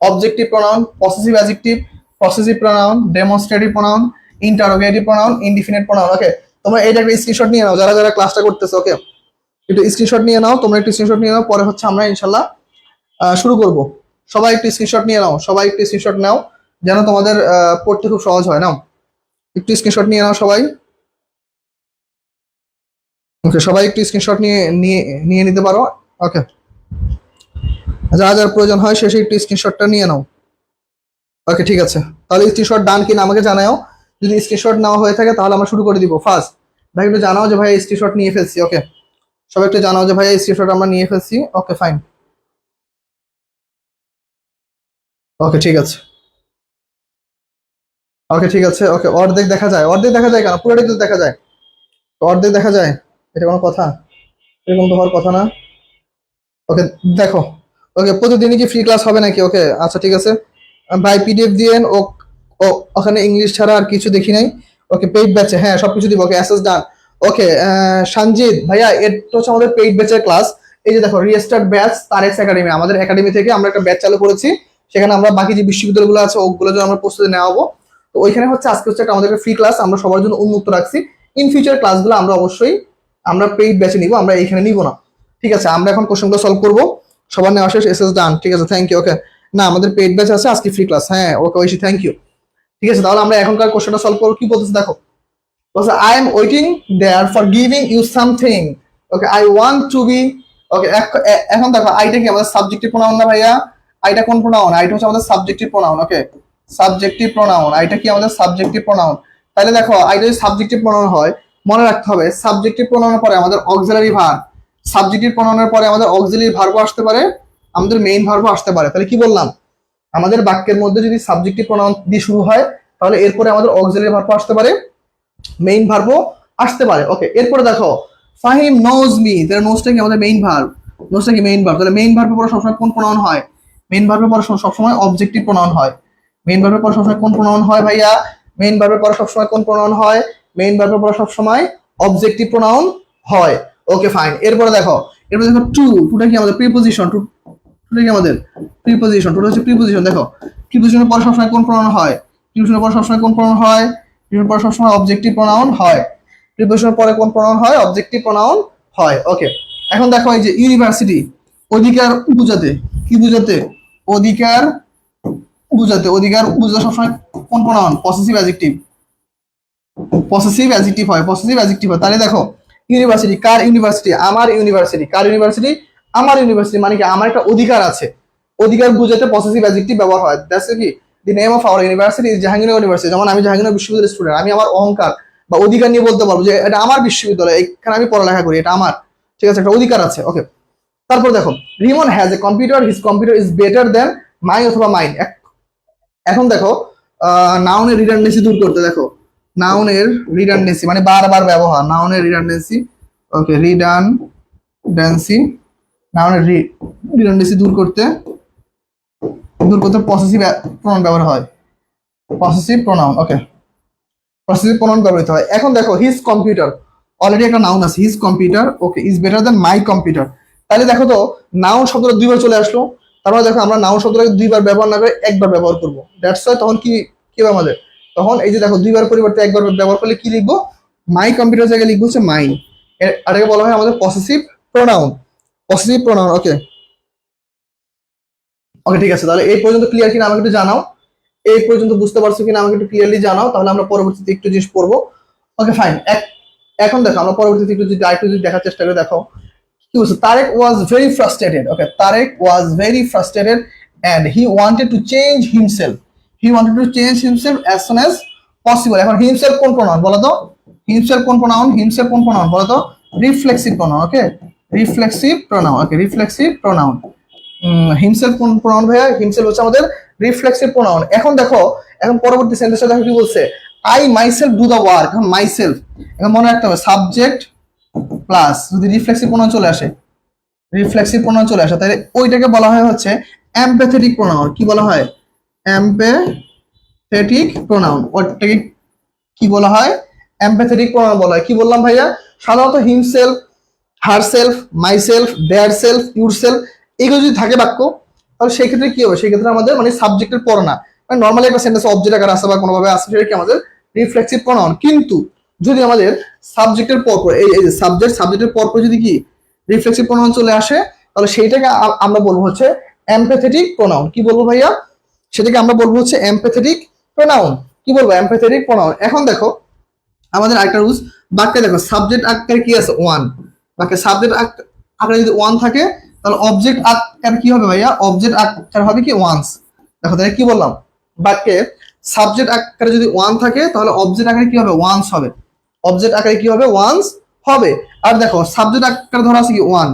Speaker 1: objective pronoun, possessive adjective, possessive pronoun, demonstrative pronoun, interrogative pronoun, indefinite pronoun. Okay তোমরা এইটা একটা স্ক্রিনশট নিয়ে নাও, যারা যারা ক্লাসটা করতেছো। ওকে একটু স্ক্রিনশট নিয়ে নাও, তোমরা একটু স্ক্রিনশট নিয়ে নাও, পরে হচ্ছে আমরা ইনশাল্লাহ শুরু করব। সবাই একটু স্ক্রিনশট নিয়ে নাও, সবাই একটু স্ক্রিনশট নাও, যেন তোমাদের পড়তে খুব সহজ হয়। নাও একটু স্ক্রিনশট নিয়ে নাও সবাই। ওকে সবাই একটু স্ক্রিনশট নিয়ে নিয়ে নিয়ে নিতে পারো। ওকে যার যার প্রয়োজন হয় শেষে একটু স্ক্রিনশটটা নিয়ে নাও। ওকে ঠিক আছে, তাহলে স্ক্রিনশট ডান কিনা আমাকে জানাও। যদি স্ক্রিনশট নেওয়া হয়ে থাকে তাহলে আমরা শুরু করে দিব। ফার্স্ট ভাই একটু জানাও যে ভাই স্ক্রিনশট নিয়ে ফেলছি। ওকে সবাই একটু জানাও যে ভাই স্ক্রিনশট আমরা নিয়ে ফেলছি। ওকে ফাইন, ওকে ঠিক আছে, ওকে ঠিক আছে। ওকে অর্ধেক দেখা যায়, অর্ধেক দেখা যায় কেন, পুরোটাই তো দেখা যায়। তো অর্ধেক দেখা যায়, এটা কোনো কথা? এরকম তো হওয়ার কথা না। ওকে দেখো, ওকে প্রতিদিনই কি ফ্রি ক্লাস হবে নাকি? ওকে আচ্ছা ঠিক আছে ভাই, পিডিএফ দিয়েন ও ও ওখানে ইংলিশ ছাড়া আর কিছু দেখি নাই। ওকে পেইড ব্যাচে হ্যাঁ সবকিছু দিব। ওকে অ্যাসেস ডান। ওকে সঞ্জিত ভাইয়া এটা হচ্ছে আমাদের পেইড ব্যাচের ক্লাস। এই যে দেখো রিস্টার্ট ব্যাচ তারেক্স একাডেমি, আমাদের একাডেমি থেকে আমরা একটা ব্যাচ চালু করেছি, সেখানে আমরা বাকি যে বিশ্ববিদ্যালয়গুলো আছে ওগুলোর জন্য আমরা প্রস্তুতি নেওয়াবো। তো ওইখানে হচ্ছে আজকে হচ্ছে একটা আমাদের ফ্রি ক্লাস আমরা সবার জন্য উন্মুক্ত রাখছি। ইন ফিউচার ক্লাসগুলো আমরা অবশ্যই আমরা পেইড ব্যাচে নিব, আমরা এইখানে নিব না। ঠিক আছে আমরা এখন কোশ্চেনগুলো সলভ করবো। সবার নেওয়া শেষ, এসএস ডান। ঠিক আছে থ্যাংক ইউ। ওকে না আমাদের পেইড ব্যাচ আছে, আজকে ফ্রি ক্লাস। হ্যাঁ ওকে ঐশী থ্যাংক ইউ। ঠিক আছে তাহলে আমরা এখনকার কোশ্চেনটা সলভ করবো। কি বলতেছে দেখো, বলছে I am waiting there for giving you something. Okay I want to be. Okay এখন দেখো আইটা কি আমাদের সাবজেক্টিভ প্রোনাউন না ভাইয়া? আইটা কোন প্রোনাউন? আইটা হচ্ছে আমাদের সাবজেক্টিভ প্রোনাউন। ওকে সাবজেক্টিভ প্রোনাউন, এটা কি আমাদের সাবজেক্টিভ প্রোনাউন। তাহলে দেখো এটা যদি সাবজেক্টিভ প্রোনাউন হয়, মনে রাখতে হবে সাবজেক্টিভ প্রোনাউনের পরে আমাদের অক্সিলারি ভার্ব, সাবজেক্টিভ প্রোনাউনের পরে আমাদের অক্সিলারি ভার্বও আসতে পারে, আমাদের মেইন ভার্বও আসতে পারে। তাহলে কি বললাম, আমাদের বাক্যের মধ্যে যদি সাবজেক্টিভ প্রোনাউন দিয়ে শুরু হয় তাহলে এরপরে আমাদের অক্সিলারি ভার্বও আসতে পারে, মেইন ভার্বও আসতে পারে। ওকে, এরপরে দেখো ফাহিম নোজ মি, তাহলে নোজটা কি আমাদের মেইন ভার্ব, নোজটা কি মেইন ভার্ব। তাহলে মেইন ভার্বের পরে সবসময় কোন প্রোনাউন হয়, মেইন ভার্বের পরে সবসময় অবজেক্টিভ প্রোনাউন হয়। মেইন ভার্বের পরে সবসময় কোন প্রোনাউন হয় ভাইয়া, মেইন ভার্বের পরে সবসময় কোন প্রোনাউন হয়, মেইন ভার্বের পরে সবসময় অবজেক্টিভ প্রোনাউন হয়। ওকে ফাইন, এরপরে দেখো টুটা কি আমাদের প্রিপোজিশন, টুটা কি আমাদের প্রিপোজিশন, টুটা হচ্ছে প্রিপোজিশন। দেখো প্রিপোজিশনের পরে সবসময় কোন প্রোনাউন হয়, প্রিপোজিশনের পরে সবসময় কোন প্রোনাউন হয়, প্রিপোজিশনের পরে সবসময় অবজেক্টিভ প্রোনাউন হয়, প্রিপোজিশনের পরে কোন প্রোনাউন হয়, অবজেক্টিভ প্রোনাউন হয়। ওকে, এখন দেখো এই যে ইউনিভার্সিটি, অধিকার বুঝাতে, কি বুঝাতে, অধিকার বুঝাতে, অধিকার বুঝাতে সবসময় কোন pronoun, possessive adjective, possessive adjective হয়, পসেসিভ অ্যাডজেক্টিভ হয়। তাহলে দেখো ইউনিভার্সিটি, কার ইউনিভার্সিটি, আমার ইউনিভার্সিটি, কার ইউনিভার্সিটি, আমার ইউনিভার্সিটি, মানে কি আমার একটা অধিকার আছে, অধিকার বুঝাতে পসেসিভ অ্যাডজেক্টিভ ব্যবহার হয়। দ্যাটস কি the name of our university is Jahangirnagar university. যেমন আমি জাহাঙ্গীরনগর বিশ্ববিদ্যালয়ের স্টুডেন্ট, আমি আমার অহংকার বা অধিকার নিয়ে বলতে পারবো যে এটা আমার বিশ্ববিদ্যালয়, এখানে আমি পড়ালেখা করি, এটা আমার, ঠিক আছে, একটা অধিকার আছে। ওকে, তারপর দেখো Rimon has a computer, his computer is better than my অথবা মাইন। এখন দেখো নাউনের রিডান্ডেন্সি দূর করতে, দেখো নাউনের রিডান্ডেন্সি মানে বারবার ব্যবহার, নাউনের রিডান্ডেন্সি, ওকে রিডান্ডেন্সি, নাউনের রিডান্ডেন্সি দূর করতে পসেসিভ প্রোনাউন ব্যবহার হয়, পসেসিভ প্রোনাউন। ওকে, পসেসিভ প্রোনাউন ব্যবহৃত হয়। এখন দেখো হিজ কম্পিউটার, অলরেডি একটা নাউন আছে his computer, okay is better than my computer. তাহলে দেখো তো নাউন শব্দটা দুইবার চলে আসলো, তারপরে দেখো আমরা নাউন শব্দটাকে দুইবার ব্যবহার না করে একবার ব্যবহার করবো। দ্যাটস ওয়াই তখন কি কি হবে আমাদের, তখন এই যে দেখো দুইবার পরিবর্তে একবার ব্যবহার করলে কি লিখবো, মাই কম্পিউটার জায়গায় লিখবো হচ্ছে মাইন। এটাকে বলা হয় আমাদের পসেসিভ প্রোনাউন, পসেসিভ প্রোনাউন। ওকে ওকে ঠিক আছে, তাহলে এই পর্যন্ত ক্লিয়ার কিনা আমাকে একটু জানাও, এই পর্যন্ত বুঝতে পারছো কিনা আমাকে একটু ক্লিয়ারলি জানাও, তাহলে আমরা পরবর্তীতে একটু জিনিস পড়বো। ওকে ফাইন, এখন দেখো আমরা পরবর্তীতে একটু যদি আরেকটু যদি দেখার চেষ্টা করে, দেখো কি বলছে, Tarek was very frustrated. Okay, Tarek was very frustrated and he wanted to change himself, he wanted to change himself as soon as possible। এখন himself কোন প্রোনাউন বলো তো, himself কোন প্রোনাউন, himself কোন প্রোনাউন বলো তো, রিফ্লেক্সিভ প্রোনাউন। ওকে, রিফ্লেক্সিভ প্রোনাউন, ওকে reflexive pronoun. Himself কোন pronoun ভাইয়া, হিমসেলফ হচ্ছে আমাদের রিফ্লেক্সিভ প্রোনাউন। এখন দেখো, এখন পরবর্তী সেন্টেন্সটা দেখো কি বলছে, I myself do the work. এখন মাইসেলফ, এখন মনে রাখতে হবে সাবজেক্ট প্লাস যদি রিফ্লেক্সিভ প্রোনাউন চলে আসে, রিফ্লেক্সিভ প্রোনাউন চলে আসে, তাহলে ওইটাকে বলা হয় হচ্ছে এমপ্যাথেটিক প্রোনাউন। কি বলা হয়, এমপ্যাথেটিক প্রোনাউন। ওটাকে কি বলা হয়, এমপ্যাথেটিক প্রোনাউন বলা হয়। কি বললাম ভাইয়া, সাধারণত himself, herself, myself, their self, your self, এগুলো যদি থাকে বাক্য, তাহলে সেই ক্ষেত্রে কি হবে, সেই ক্ষেত্রে আমাদের মানে সাবজেক্টের পর না, মানে নর্মালি একটা সেন্টেন্স অবজেক্ট আকার আসে বা কোনোভাবে আসে, সেটা কি আমাদের রিফ্লেক্সিভ প্রোনাউন। কিন্তু যদি আমাদের সাবজেক্টের পর এই যে সাবজেক্টের পর যদি কি রিফ্লেক্সিভ প্রোনাউন চলে আসে, তাহলে সেইটাকে আমরা বলবো হচ্ছে এমপ্যাথেটিক প্রোনাউন। কি বলবো ভাইয়া, সেটাকে আমরা বলবো হচ্ছে এমপ্যাথেটিক প্রোনাউন। কি বলবো, এমপ্যাথেটিক প্রোনাউন। এখন দেখো আমাদের আরেকটা রুলস, বাক্যে দেখো সাবজেক্ট আকারে কি আছে, ওয়ান। বাক্যে সাবজেক্ট আকারে যদি ওয়ান থাকে তাহলে অবজেক্ট আকার কি হবে ভাইয়া, অবজেক্ট আকার হবে কি ওয়ান্স। দেখো তাহলে কি বললাম, বাক্যে সাবজেক্ট আকারে যদি ওয়ান থাকে তাহলে অবজেক্ট আকারে কি হবে, ওয়ান্স হবে, অবজেক্ট আকারে কি হবে, ওয়ান্স হবে। আর দেখো সাবজেক্ট আকারে ধরা আছে কি ওয়ান,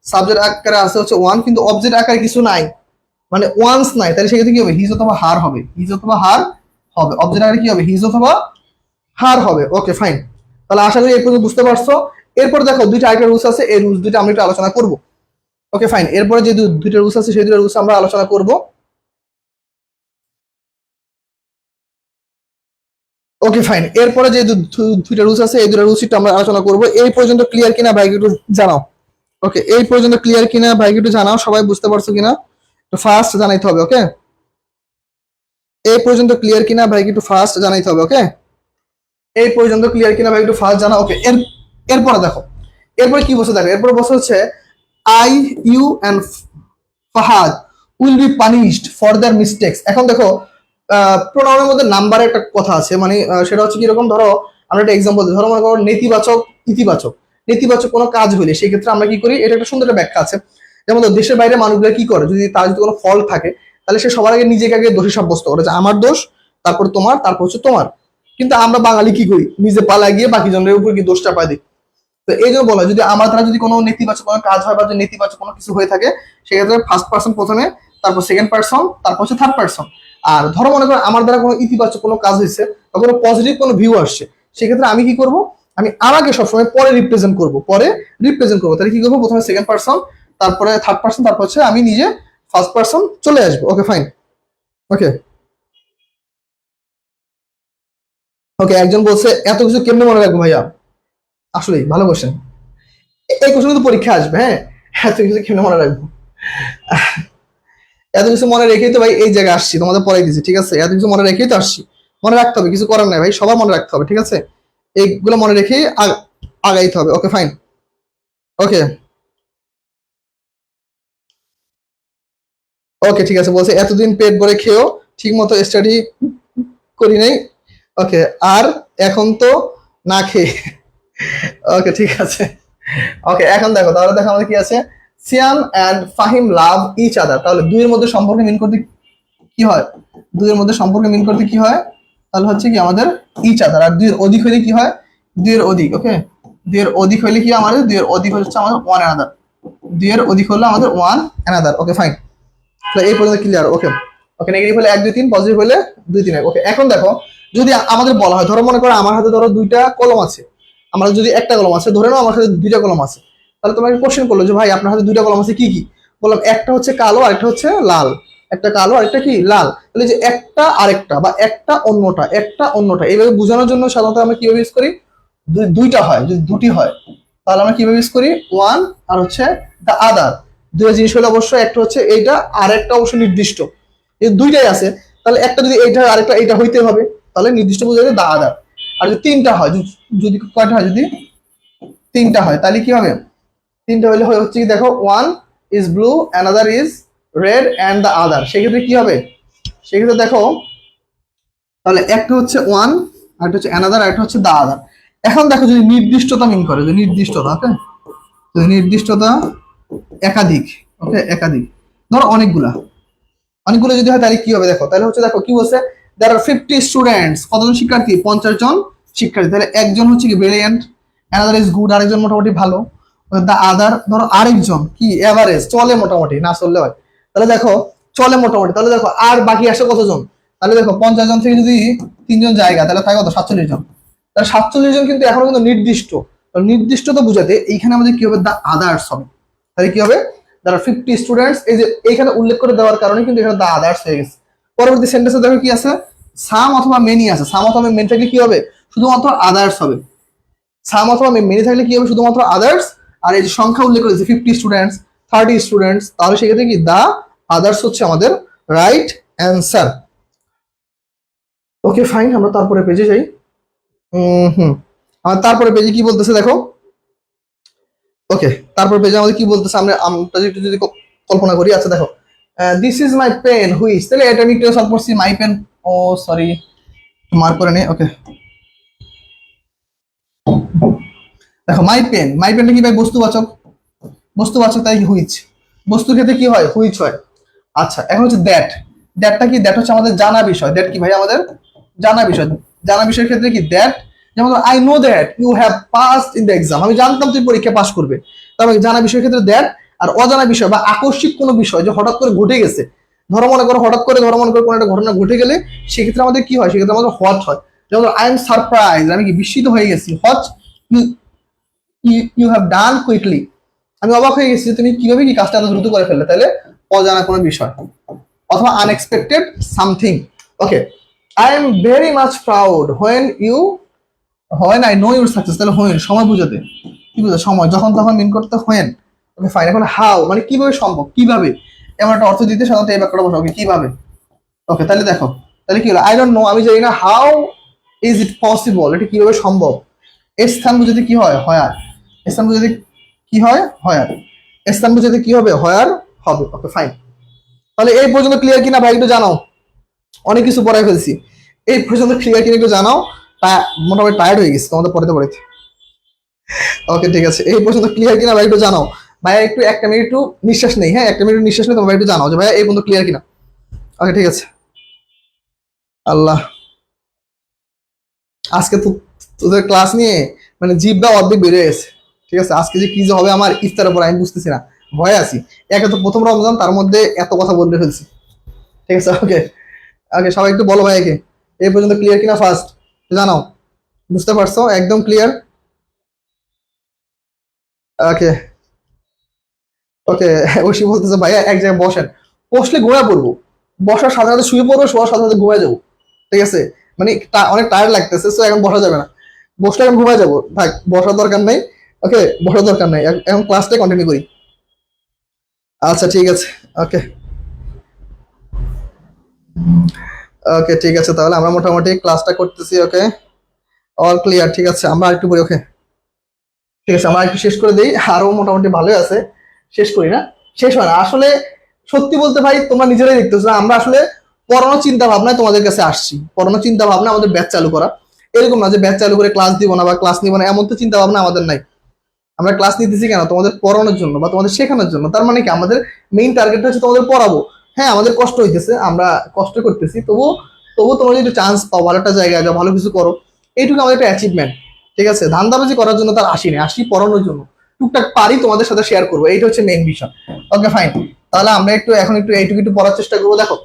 Speaker 1: সাবজেক্ট আকারে আছে হচ্ছে ওয়ান, কিন্তু অবজেক্ট আকারে কিছু নাই, মানে ওয়ান্স নাই, তাহলে সেক্ষেত্রে কি হবে, হিজ অথবা হার হবে, হিজ অথবা হার হবে, অবজেক্ট আকারে কি হবে, হিজ অথবা হার হবে। ওকে ফাইন, তাহলে আশা করি এই পর্যন্ত বুঝতে পারছো। এরপর দেখো দুইটা আরেকটা রুলস আছে, এই রুলস দুইটা আমরা একটু আলোচনা করবো। ওকে ফাইন, এরপরে যে দুইটা রুলস আছে সেই দুইটা রুলস আমরা আলোচনা করব। ওকে ফাইন, এরপরে যে দুইটা রুলস আছে এই দুইটা রুলস একটু আমরা আলোচনা করব। এই পর্যন্ত ক্লিয়ার কিনা ভাই একটু জানাও। ওকে, এই পর্যন্ত ক্লিয়ার কিনা ভাই একটু জানাও, সবাই বুঝতে পারছো কিনা তো ফার্স্ট জানাইতে হবে। ওকে, এই পর্যন্ত ক্লিয়ার কিনা ভাই একটু ফার্স্ট জানাইতে হবে। ওকে, এই পর্যন্ত ক্লিয়ার কিনা ভাই একটু ফার্স্ট জানাও। ওকে, এরপরে দেখো, এরপরে কি বলছে দেখো, এরপরে বলছে হচ্ছে I, you and Fahad will be punished for their mistakes. এখন দেখো প্রোনাউনের মধ্যে নাম্বারের একটা কথা আছে, মানে সেটা হচ্ছে কিরকম, ধরো আমরা একটা এক্সাম্পল দিই, ধরো মনে করো নেতিবাচক ইতিবাচক, নেতিবাচক কোনো কাজ হইলে সেই ক্ষেত্রে আমরা কি করি, এটা একটা সুন্দর একটা ব্যাখ্যা আছে। যেমন দেশের বাইরে মানুষগুলো কি করে, যদি তার যদি কোনো ফল্ট থাকে তাহলে সে সবার আগে নিজেকে আগে দোষী সাব্যস্ত করে যে আমার দোষ, তারপর তোমার, তারপর হচ্ছে তোমার। কিন্তু আমরা বাঙালি কি করি, নিজে পালা গিয়ে বাকি জনের উপর কি দোষটা পাই দিই। তো এই জন্য বলা হয় যদি আমার দ্বারা যদি কোনো নেতিবাচক কোনো কাজ হয় বা যদি নেতিবাচক কোনো কিছু হয়ে থাকে, সেক্ষেত্রে ফার্স্ট পার্সন প্রথমে, তারপর সেকেন্ড পার্সন, তারপর হচ্ছে থার্ড পার্সন। আর ধরো মনে করো আমার দ্বারা কোনো ইতিবাচক কোনো কাজ হয়েছে বা কোনো পজিটিভ কোনো ভিউ আসছে, সেক্ষেত্রে আমি কি করব, আমি আমাকে সবসময় পরে রিপ্রেজেন্ট করব, তাহলে কি করবো, প্রথমে সেকেন্ড পার্সন, তারপরে থার্ড পার্সন, তারপর হচ্ছে আমি নিজে ফার্স্ট পার্সন চলে আসবো। ওকে ফাইন। ওকে ওকে একজন বলছে এত কিছু কেমনে মনে রাখবো ভাইয়া? আসলে ভালো কোশ্চেন। এই কোশ্চেন কিন্তু পরীক্ষা আসবে। হ্যাঁ, এত কিছু কেমনে মনে রাখবো? এত কিছু মনে রেখেই তো ভাই এই জায়গায় আসছি, তোমাদের পড়াই দিচ্ছি, ঠিক আছে? এত কিছু মনে রেখেই তো আসছি, মনে রাখতে হবে, কিছু করার নাই ভাই, সবার মনে রাখতে হবে, ঠিক আছে? এইগুলো মনে রেখেই আগাইতে হবে। Okay fine. ওকে ওকে ঠিক আছে, বলছে এতদিন পেট ভরে খেয়েও ঠিক মতো স্টাডি করি নাই। ওকে, আর এখন তো না খেয়ে। ওকে ঠিক আছে। ওকে এখন দেখো, তাহলে দেখো আমাদের কি আছে, Siam and Fahim love each other. তাহলে দুইয়ের মধ্যে সম্পর্কে মিন করতে কি হয়, দুইয়ের মধ্যে সম্পর্কে মিন করতে কি হয়, তাহলে হচ্ছে কি আমাদের ইচ আদার। আর দুইয়ের অধিক হইলে কি হয়, দুইয়ের অধিক। ওকে, দুইয়ের অধিক হইলে কি আমাদের, দুইয়ের অধিক হচ্ছে আমাদের ওয়ান অ্যানাদার, দুইয়ের অধিক হলো আমাদের ওয়ান অ্যানাদার। ওকে ফাইন, তাহলে এই পর্যন্ত ক্লিয়ার। ওকে ওকে, নেগেটিভ হলে 1 2 3, পজিটিভ হলে 2 3 1। ওকে এখন দেখো, যদি আমাদের বলা হয়, ধরো মনে করো আমার হাতে ধরো দুইটা কলম আছে, আমার যদি একটা কলম আছে, ধরে নাও আমার হাতে দুইটা কলম আছে, তাহলে তোমাকে কোশ্চেন করলো যে ভাই আপনার হাতে দুইটা কলম আছে কি কি, বললাম একটা হচ্ছে কালো আর একটা হচ্ছে লাল, একটা কালো আর একটা কি লাল। তাহলে যে একটা আরেকটা বা একটা অন্যটা, একটা অন্যটা, এইভাবে বোঝানোর জন্য সাধারণত আমরা কিভাবে ইউজ করি, দুইটা হয়, যদি দুটি হয় তাহলে আমরা কিভাবে ইউজ করি, ওয়ান আর হচ্ছে দ্য আদার। দুইটা জিনিস হলে অবশ্যই একটা হচ্ছে এইটা আর একটা অবশ্যই নির্দিষ্ট, এই দুইটাই আছে, তাহলে একটা যদি এইটা আরেকটা এইটা হইতে হবে, তাহলে নির্দিষ্ট বোঝা যায় দ্য আদার। আর যদি তিনটা হয়, যদি কয়টা হয়, যদি তিনটা হয় তাহলে কি হবে, তিনটা হইলে হচ্ছে কি দেখো, one is blue, another is red and the other. সেক্ষেত্রে কি হবে, সেক্ষেত্রে দেখো তাহলে একটা হচ্ছে ওয়ান, আর একটা হচ্ছে অ্যানাদার, আর একটা হচ্ছে দ্য আদার। এখন দেখো যদি নির্দিষ্টতা মিন করে, যে নির্দিষ্টতা, ওকে, যদি নির্দিষ্টতা একাধিক, ওকে একাধিক, ধরো অনেকগুলা, অনেকগুলো যদি হয় তাহলে কি হবে দেখো, তাহলে হচ্ছে দেখো কি বলছে, দেয়ার আর 50 স্টুডেন্টস, কতজন শিক্ষার্থী, 50 জন শিক্ষার্থী। তাহলে একজন হচ্ছে কি ব্রিলিয়ান্ট, অ্যানাদার ইজ গুড, আরেকজন মোটামুটি ভালো, দা আদার ধরো আরেকজন কি এভারেজ, চলে মোটামুটি, না চললে হয়। তাহলে দেখো চলে মোটামুটি, তাহলে দেখো আর বাকি আসে কতজন, তাহলে দেখো 50 জন থেকে যদি 3 জন জায়গা, তাহলে থাকে কত, 47 জন। তাহলে 47 জন কিন্তু এখনো কিন্তু নির্দিষ্ট, নির্দিষ্টতা বুঝাতে এইখানে আমাদের কি হবে, দা আদার্স হবে। তাহলে কি হবে, যারা 50 স্টুডেন্টস, এই যে এইখানে উল্লেখ করে দেওয়ার কারণে কিন্তু এখানে দা আদার্স হয়ে গেছে। পরবর্তী সেন্টেন্সে দেখো কি আছে, সাম অথবা মেনি আছে, সাম অথবা মেনি থাকলে কি হবে, শুধুমাত্র আদার্স হবে। সাম অথবা মেনি থাকলে কি হবে, শুধুমাত্র আদার্স। আর এই যে সংখ্যা উল্লেখ করেছে 50 স্টুডেন্টস, 30 স্টুডেন্টস, তাহলে সেক্ষেত্রে কি দা আদার্স হচ্ছে আমাদের রাইট অ্যান্সার। ওকে ফাইন, আমরা তারপরে পেজে যাই। হুম, আর তারপরে পেজে কি বলতেছে দেখো। ওকে, তারপর পেজে আমাদের কি বলতেছে, আমরা যদি কল্পনা করি। আচ্ছা দেখো, this is my pen which, তাহলে এটা আমি একটু সলভ করছি, my pen, oh sorry mark করে নে। ওকে দেখো, মাই পেন, মাই পেনটা কি ভাই, বস্তুবাচক, বস্তুবাচক, তাই হুইচ, বস্তুর ক্ষেত্রে কি হয়, হুইচ হয়। আচ্ছা এখন হচ্ছে দ্যাট, দ্যাটটা কি, দ্যাট হচ্ছে আমাদের জানা বিষয়, দ্যাট কি ভাই আমাদের জানা বিষয়, জানা বিষয়ের ক্ষেত্রে কি দ্যাট, যেমন I know that you have passed in the exam, আমি জানতাম তুই পরীক্ষা পাস করবে। তারপরে জানা বিষয়ের ক্ষেত্রে দ্যাট। আর অজানা বিষয় বা আকস্মিক কোনো বিষয় যে হঠাৎ করে ঘটে গেছে, ধরো মনে করো হঠাৎ করে, ধরো মনে করো কোনো একটা ঘটনা ঘটে গেলে, সেক্ষেত্রে আমাদের কি হয়, সেক্ষেত্রে আমাদের হোয়াট হয়। যেমন আই এম সারপ্রাইজ, আমি কি বিস্মিত হয়ে গেছি, what you have done quickly, আমি অবাক হয়ে গেছি যে তুমি কিভাবে কি কাজটা এত দ্রুত করে ফেললে, তাহলে অজানা কোনো বিষয়। অথবা unexpected something. Okay, I am very much proud when I know your success, তাহলে হোয়েন সময় বুঝাতে, কি বুঝে সময়, যখন তখন মিন করতে হোয়েন। ওকে ফাইন, এখন হাউ মানে কিভাবে সম্ভব, কিভাবে, এমন একটা অর্থ দিতে সাধারণত এই বাক্যটা বসা। ওকে কিভাবে, ওকে তাহলে দেখো, তাহলে কি হলো, আই ডোন্ট নো, আমি জানি না, হাউ ইজ ইট পসিবল, এটা কিভাবে সম্ভব। এর স্থান বুঝাতে কি হয়, হয়ার, স্থান বুঝাতে কি হয়, হয়ার, স্থান বুঝাতে কি হবে, হয়ার হবে। ওকে ফাইন, তাহলে এই পর্যন্ত ক্লিয়ার কিনা ভাই একটু জানাও, অনেক কিছু পড়াই ফেলছি, এই পর্যন্ত ক্লিয়ার কিনা একটু জানাও, মোটামুটি টায়ার্ড হয়ে গেছে তোমাদের পড়াতে পড়াতে। ওকে ঠিক আছে, এই পর্যন্ত ক্লিয়ার কিনা ভাই একটু জানাও। ভাইয়া একটু একটা মিনিট একটু নিঃশ্বাস নেই, হ্যাঁ একটা মিনিট নিঃশ্বাস নেই, তোমার ভাই একটু জানাও যে ভাইয়া এই পর্যন্ত ক্লিয়ার কিনা। ওকে ঠিক আছে। আল্লাহ, আজকে তো তোদের ক্লাস নিয়ে মানে জিভটা অর্ধেক বেড়ে গেছে। ঠিক আছে, আজকে যে কি যে হবে আমার ইফতারের পর আমি বুঝতেছি না, ভয়ে আছি। একে তো প্রথম রমজান, তার মধ্যে এত কথা বলে ফেলছি। ঠিক আছে, ওকে ওকে, সবাই একটু বলো ভাইকে এই পর্যন্ত ক্লিয়ার কিনা ফার্স্ট জানাও। বুঝতে পারছো একদম ক্লিয়ার? ওকে ওকে। ঐশী বলতেছে ভাইয়া এক জায়গায় বসেন, বসলে ঘুমায় পড়বো। বসার সাথে সাথে শুয়ে পড়বো, শোয়ার সাথে সাথে ঘুমায় যাবো। ঠিক আছে, মানে অনেক টায়ার্ড লাগতেছে, তো এখন বসা যাবে না। বসলে এখন ঘুমায় যাবো, থাক বসার দরকার নেই। ওকে, বসার দরকার নেই, এখন ক্লাসটাই কন্টিনিউ করি। আচ্ছা ঠিক আছে। ওকে ওকে ঠিক আছে, তাহলে আমরা মোটামুটি ক্লাসটা করতেছি। ওকে, অল ক্লিয়ার। ঠিক আছে, আমরা একটু পরে। ওকে ঠিক আছে, আমরা একটু শেষ করে দিই। আরো মোটামুটি ভালোই আছে, শেষ করি না? শেষ হয় না আসলে। সত্যি বলতে ভাই, তোমরা নিজেরাই দেখতেছো না, আমরা আসলে পড়ানোর চিন্তা ভাবনায় তোমাদের কাছে আসছি। পড়ানোর চিন্তা ভাবনা আমাদের ব্যাচ চালু করা, এরকম না যে ব্যাচ চালু করে ক্লাস দিব না বা ক্লাস নিব না, এমন তো চিন্তা ভাবনা আমাদের নাই। আমরা ক্লাস নিতেছি কেন? তোমাদের পড়ানোর জন্য বা তোমাদের শেখানোর জন্য। তার মানে কি, আমাদের মেইন টার্গেট হচ্ছে তোমাদের পড়াবো। হ্যাঁ, আমাদের কষ্ট হইতেছে, আমরা কষ্ট করতেছি, তবু তবু তোমরা যদি চান্স পাও ভালো একটা জায়গায় যাও, ভালো কিছু করো, এইটুকু আমাদের একটা অ্যাচিভমেন্ট। ঠিক আছে, ধান্দাবাজি করার জন্য তার আসি না, আসি পড়ানোর জন্য। টুকটাক পারি তোমাদের সাথে শেয়ার করবো, এইটা হচ্ছে মেইন বিষয়। ওকে ফাইন, তাহলে আমরা এখন একটু এইটুকু একটু পড়ার চেষ্টা করবো। দেখো,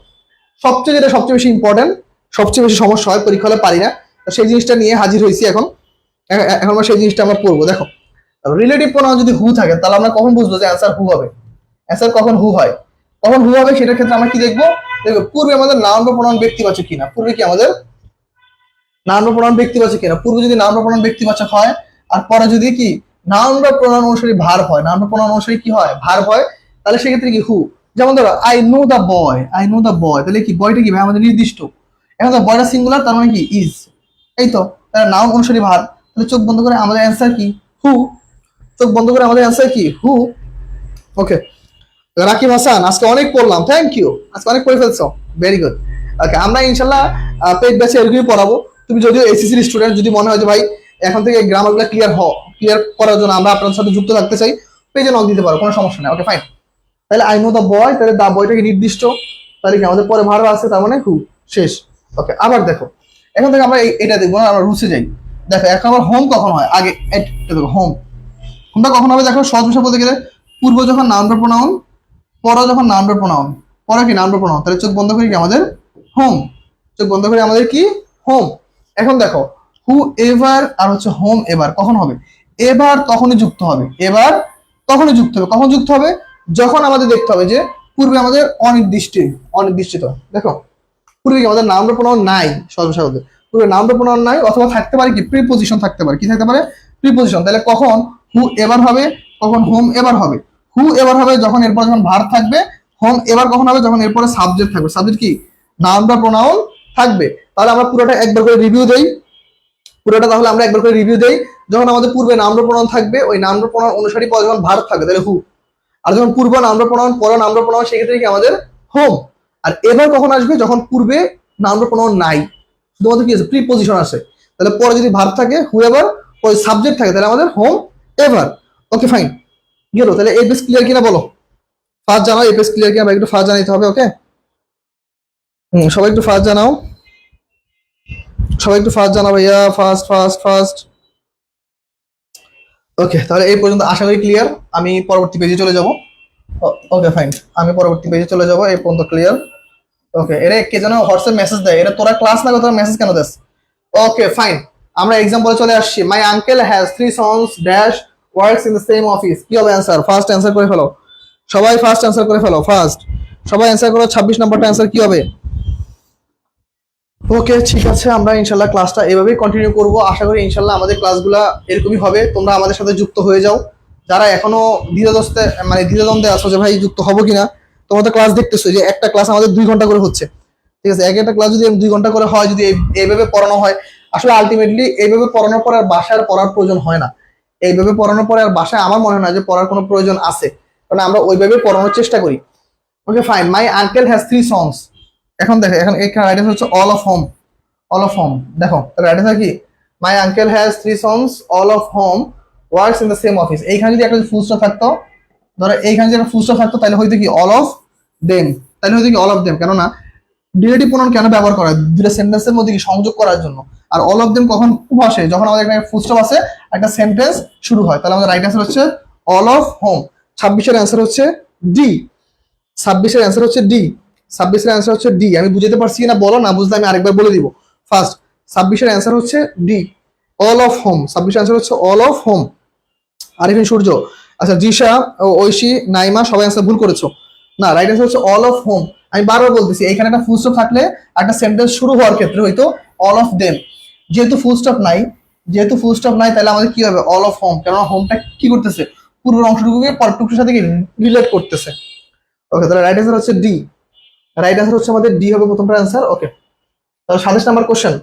Speaker 1: সবচেয়ে বেশি ইম্পর্টেন্ট, সবচেয়ে বেশি সমস্যা হয় পরীক্ষা হলে পারি না, তো সেই জিনিসটা নিয়ে হাজির হয়েছি এখন। এখন আমরা সেই জিনিসটা আমরা পড়বো। দেখো, রিলেটিভ প্রোনাউন যদি হু থাকে, তাহলে আমরা কখন বুঝবো যে অ্যান্সার হু হবে? অ্যান্সার কখন হু হয়? কখন হু হবে সেটার ক্ষেত্রে আমরা কি দেখবো? দেখো, পূর্বে আমাদের নাউন বা প্রোনাউন ব্যক্তিবাচক কিনা। পূর্বে কি আমাদের নাউন বা প্রোনাউন ব্যক্তিবাচক কিনা? পূর্বে যদি নাউন বা প্রোনাউন ব্যক্তিবাচক হয়, আর পরে যদি কি নাউন বা প্রোনাউন অনুসারী ভার্ব হয়, নাউন বা প্রোনাউন অনুসারী কি হয়? ভার্ব হয়, তাহলে সেক্ষেত্রে কি হু। যেমন ধরো I know the boy, I know the boy, তাহলে কি বয়টা কি ভাই আমাদের নির্দিষ্ট। এখন তো বয়টা সিঙ্গুলার, তার মানে কি ইজ। এই তো, তাহলে নাউন অনুসারী ভার্ব, তাহলে চোখ বন্ধ করে আমাদের অ্যান্সার কি? হু। চোখ বন্ধ করে আমাদের অ্যান্সার কি? হু। ওকে, রাকিব হাসান, আজকে অনেক পড়লাম, থ্যাংক ইউ, আজকে অনেক পড়ে ফেলছো, ভেরি গুড। ওকে, আমরা ইনশাল্লাহ পেড ব্যাচে এরকমই পড়াবো। তুমি যদিও এসিসির স্টুডেন্ট, যদি মনে হয় যে ভাই এখন থেকে গ্রামারগুলো ক্লিয়ার করার জন্য আমরা আপনার সাথে যুক্ত থাকতে চাই, পেজে নক দিতে পারো, কোনো সমস্যা নেই। ওকে ফাইন, তাহলে আই নো দ্য বয়, তাহলে দা বয়টাকে নির্দিষ্ট, তাহলে কি আমাদের পরে ভার্ব আছে, তার মানে হু, শেষ। ওকে, আবার দেখো, এখন থেকে আমরা এটা দেখবো না, আমরা রুসে যাই। দেখো, এখন আমার হোম কখন হয়, আগে দেখো হোম, হোমটা কখন হবে? দেখো, সহজ ভাষা বলতে গেলে পূর্ব যখন নাউন বা প্রোনাউন, পর যখন নাউন বা প্রোনাউন। পরে কি নাউন বা প্রোনাউন, তাহলে চোখ বন্ধ করি কি আমাদের হোম। চোখ বন্ধ করে আমাদের কি হোম। এখন দেখো, হু এভার আর হচ্ছে হোম এভার কখন হবে? এবার তখনই যুক্ত হবে, এবার তখনই যুক্ত হবে। কখন যুক্ত হবে? যখন আমাদের দেখতে হবে যে পূর্বে আমাদের অনির্দিষ্ট। দেখো, পূর্বে কি আমাদের নাউন বা প্রোনাউন নাই, সর্বসাধারণত পূর্বে নাউন বা প্রোনাউন নাই, অথবা থাকতে পারে কি প্রিপোজিশন থাকতে পারে। কি থাকতে পারে? প্রিপোজিশন। তাহলে কখন হু এবার হবে, কখন হোম এবার হবে? হু এবার হবে যখন এরপর যখন ভার্ব থাকবে। হোম এবার কখন হবে? যখন এরপরে সাবজেক্ট থাকবে। সাবজেক্ট কি? নাউন বা প্রোনাউন থাকবে। তাহলে আমরা পুরোটা একবার করে রিভিউ দেই, পুরোটা তাহলে আমরা একবার করে রিভিউ দেই। যখন আমাদের পূর্বে নাউন বা প্রোনাউন থাকবে, ওই নাউন বা প্রোনাউন অনুসারী পরে যখন ভার্ব থাকবে, তাহলে হু। আর যখন পূর্ব নাউন বা প্রোনাউন, পরে নাউন বা প্রোনাউন, সেক্ষেত্রে কি আমাদের হোম। আর এবার কখন আসবে? যখন পূর্বে নাউন বা প্রোনাউন নাই, শুধুমাত্র কি আছে? প্রিপোজিশন আছে। তাহলে পরে যদি ভার্ব থাকে হু এভার, ওই সাবজেক্ট থাকে, তাহলে আমাদের হোম এভার। ওকে ফাইন, গেল। তাহলে এই পেজ ক্লিয়ার কিনা বলো, ফার্স্ট জানাও এই পেজ ক্লিয়ার কিনা, একটু ফার্স্ট জানাইতে হবে। ওকে, সবাই একটু ফার্স্ট জানাও, সবাই একটু ফার্স্ট জানাও ভাইয়া, ফার্স্ট ফার্স্ট ফার্স্ট। ওকে, তাহলে এই পর্যন্ত আশা করি ক্লিয়ার। আমি পরবর্তী পেজে চলে যাব। ওকে ফাইন, আমি পরবর্তী পেজে চলে যাব, এই পর্যন্ত ক্লিয়ার। ওকে, এরা কে যেন হোয়াটসঅ্যাপ মেসেজ দেয়, এরা তোরা ক্লাস না করে তোরা মেসেজ কেন দেস? ওকে ফাইন, আমরা এক্সাম্পলে চলে আসছি। My uncle has 3 sons dash works in the same office. কি হবে অ্যান্সার? ফার্স্ট অ্যান্সার করে ফেলো, সবাই ফার্স্ট অ্যান্সার করে ফেলো, ফার্স্ট সবাই অ্যান্সার করো। 26 নম্বরটা অ্যান্সার কি হবে? ওকে ঠিক আছে, আমরা ইনশাল্লাহ ক্লাসটা এভাবেই কন্টিনিউ করব। আশা করি ইনশাল্লাহ আমাদের ক্লাসগুলো এরকমই হবে, তোমরা আমাদের সাথে যুক্ত হয়ে যাও। যারা এখনো দ্বিধাদ্বন্দ্বে আছো যে ভাই যুক্ত হবো কিনা, তোমরা তো ক্লাস দেখতেছো যে একটা ক্লাস আমাদের 2 ঘন্টা করে হচ্ছে। ঠিক আছে, এক একটা ক্লাস যদি 2 ঘন্টা করে হয়, যদি এইভাবে পড়ানো হয়, আসলে আলটিমেটলি এইভাবে পড়ানোর পর আর বাসায় আর পড়ার প্রয়োজন হয় না। এইভাবে পড়ানোর পরে আর বাসায় আমার মনে হয় না যে পড়ার কোনো প্রয়োজন আছে, কারণ আমরা ওইভাবে পড়ানোর চেষ্টা করি। Okay fine, my uncle has 3 sons. এখন দেখো, এখন এখানে রাইট হচ্ছে all of home, all of home. দেখো রাইট আছে কি? My uncle has 3 sons, all of home works in the same office. এইখানে যদি একটা ফুল স্টপ থাকতো, ধরো এইখানে যদি একটা ফুল স্টপ থাকতো, তাহলে হয়তো কি অল অফ দেম, তাহলে হয়তো কি অল অফ দেম, কেননা রিলেটিভ প্রোনাউন কেন ব্যবহার করা হয়? দুটো সেন্টেন্সের মধ্যে কি সংযোগ করার জন্য। আর অল অফ দেম কখন বসে? যখন আমাদের এখানে ফুল স্টপ আছে, একটা সেন্টেন্স শুরু হয়। তাহলে আমাদের রাইট অ্যান্সার হচ্ছে অল অফ হোম। 26-এর অ্যান্সার হচ্ছে ডি। 26-এর অ্যান্সার হচ্ছে ডি। 26-এর অ্যান্সার হচ্ছে ডি। আমি বুঝতে পারছি না বলো, না বুঝলে আমি আরেকবার বলে দিব। ফার্স্ট 26-এর অ্যান্সার হচ্ছে ডি, অল অফ হোম। 26-এর অ্যান্সার হচ্ছে all of home. Arifin Surya, আচ্ছা জিশা, ঐশী, নাইমা সবাই অ্যান্সার ভুল করেছো। না, রাইট অ্যান্সার হচ্ছে অল অফ হোম। আমি বারবার বলতেছি এখানে একটা ফুল স্টপ থাকলে একটা সেন্টেন্স শুরু হওয়ার ক্ষেত্রে হয়তো অল অফ দেম। যেহেতু ফুল স্টপ নাই, তাহলে আমাদের কি হবে? All of home. কেননা হোমটা কি করতেছে? পূর্বের অংশটুকুকে পরটুকুর সাথে কি রিলেট করতেছে। ওকে, তাহলে রাইট অ্যান্সার হচ্ছে ডি। রাইট অ্যান্সার হচ্ছে আমাদের ডি হবে প্রথমটা অ্যান্সার। ওকে, তাহলে 27 নাম্বার কোশ্চেন।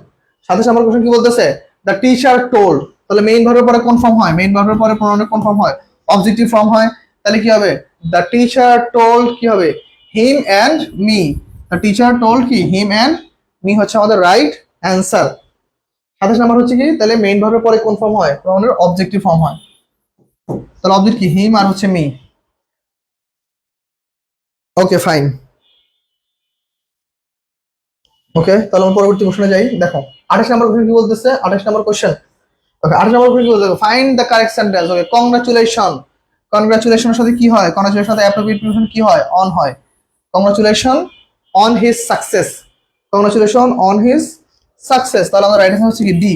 Speaker 1: 27 নাম্বার কোশ্চেন কি বলতেছে? The teacher told. তাহলে মেইন ভার্বের পরে কোন ফর্ম হয়? মেইন ভার্বের পরে প্রোনাউনের কোন ফর্ম হয়? অবজেক্টিভ ফর্ম হয়। তাহলে কি হবে? দ্য টিচার টোল্ড কি হবে? Him and me. The teacher told কি? হিম অ্যান্ড মি হচ্ছে আমাদের রাইট অ্যান্সার। 27 নাম্বার হচ্ছে কি? তাহলে মেইন ভার্বের পরে কোন ফর্ম হয়? প্রোনাউনের অবজেক্টিভ ফর্ম হয়। তাহলে অবজেক্ট কি? হিম আর হচ্ছে মি। ওকে ফাইন। ওকে, তাহলে আমরা পরবর্তী কোশ্চেনে যাই। দেখো 28 নাম্বার কোশ্চেন কি বলতেছে? 28 number question. Okay, 28 number question কি বলতেছে? Find the correct sentence. Okay, congratulation. কংগ্রাচুলেশনের সাথে কি হয়? কংগ্রাচুলেশনের সাথে অ্যাপ্রোপ্রিয়েট প্রিপোজিশন কি হয়? অন হয়। Congratulation on his success. Congratulation on his success. তাহলে আমাদের রাইট অ্যান্সার হচ্ছে কি? D,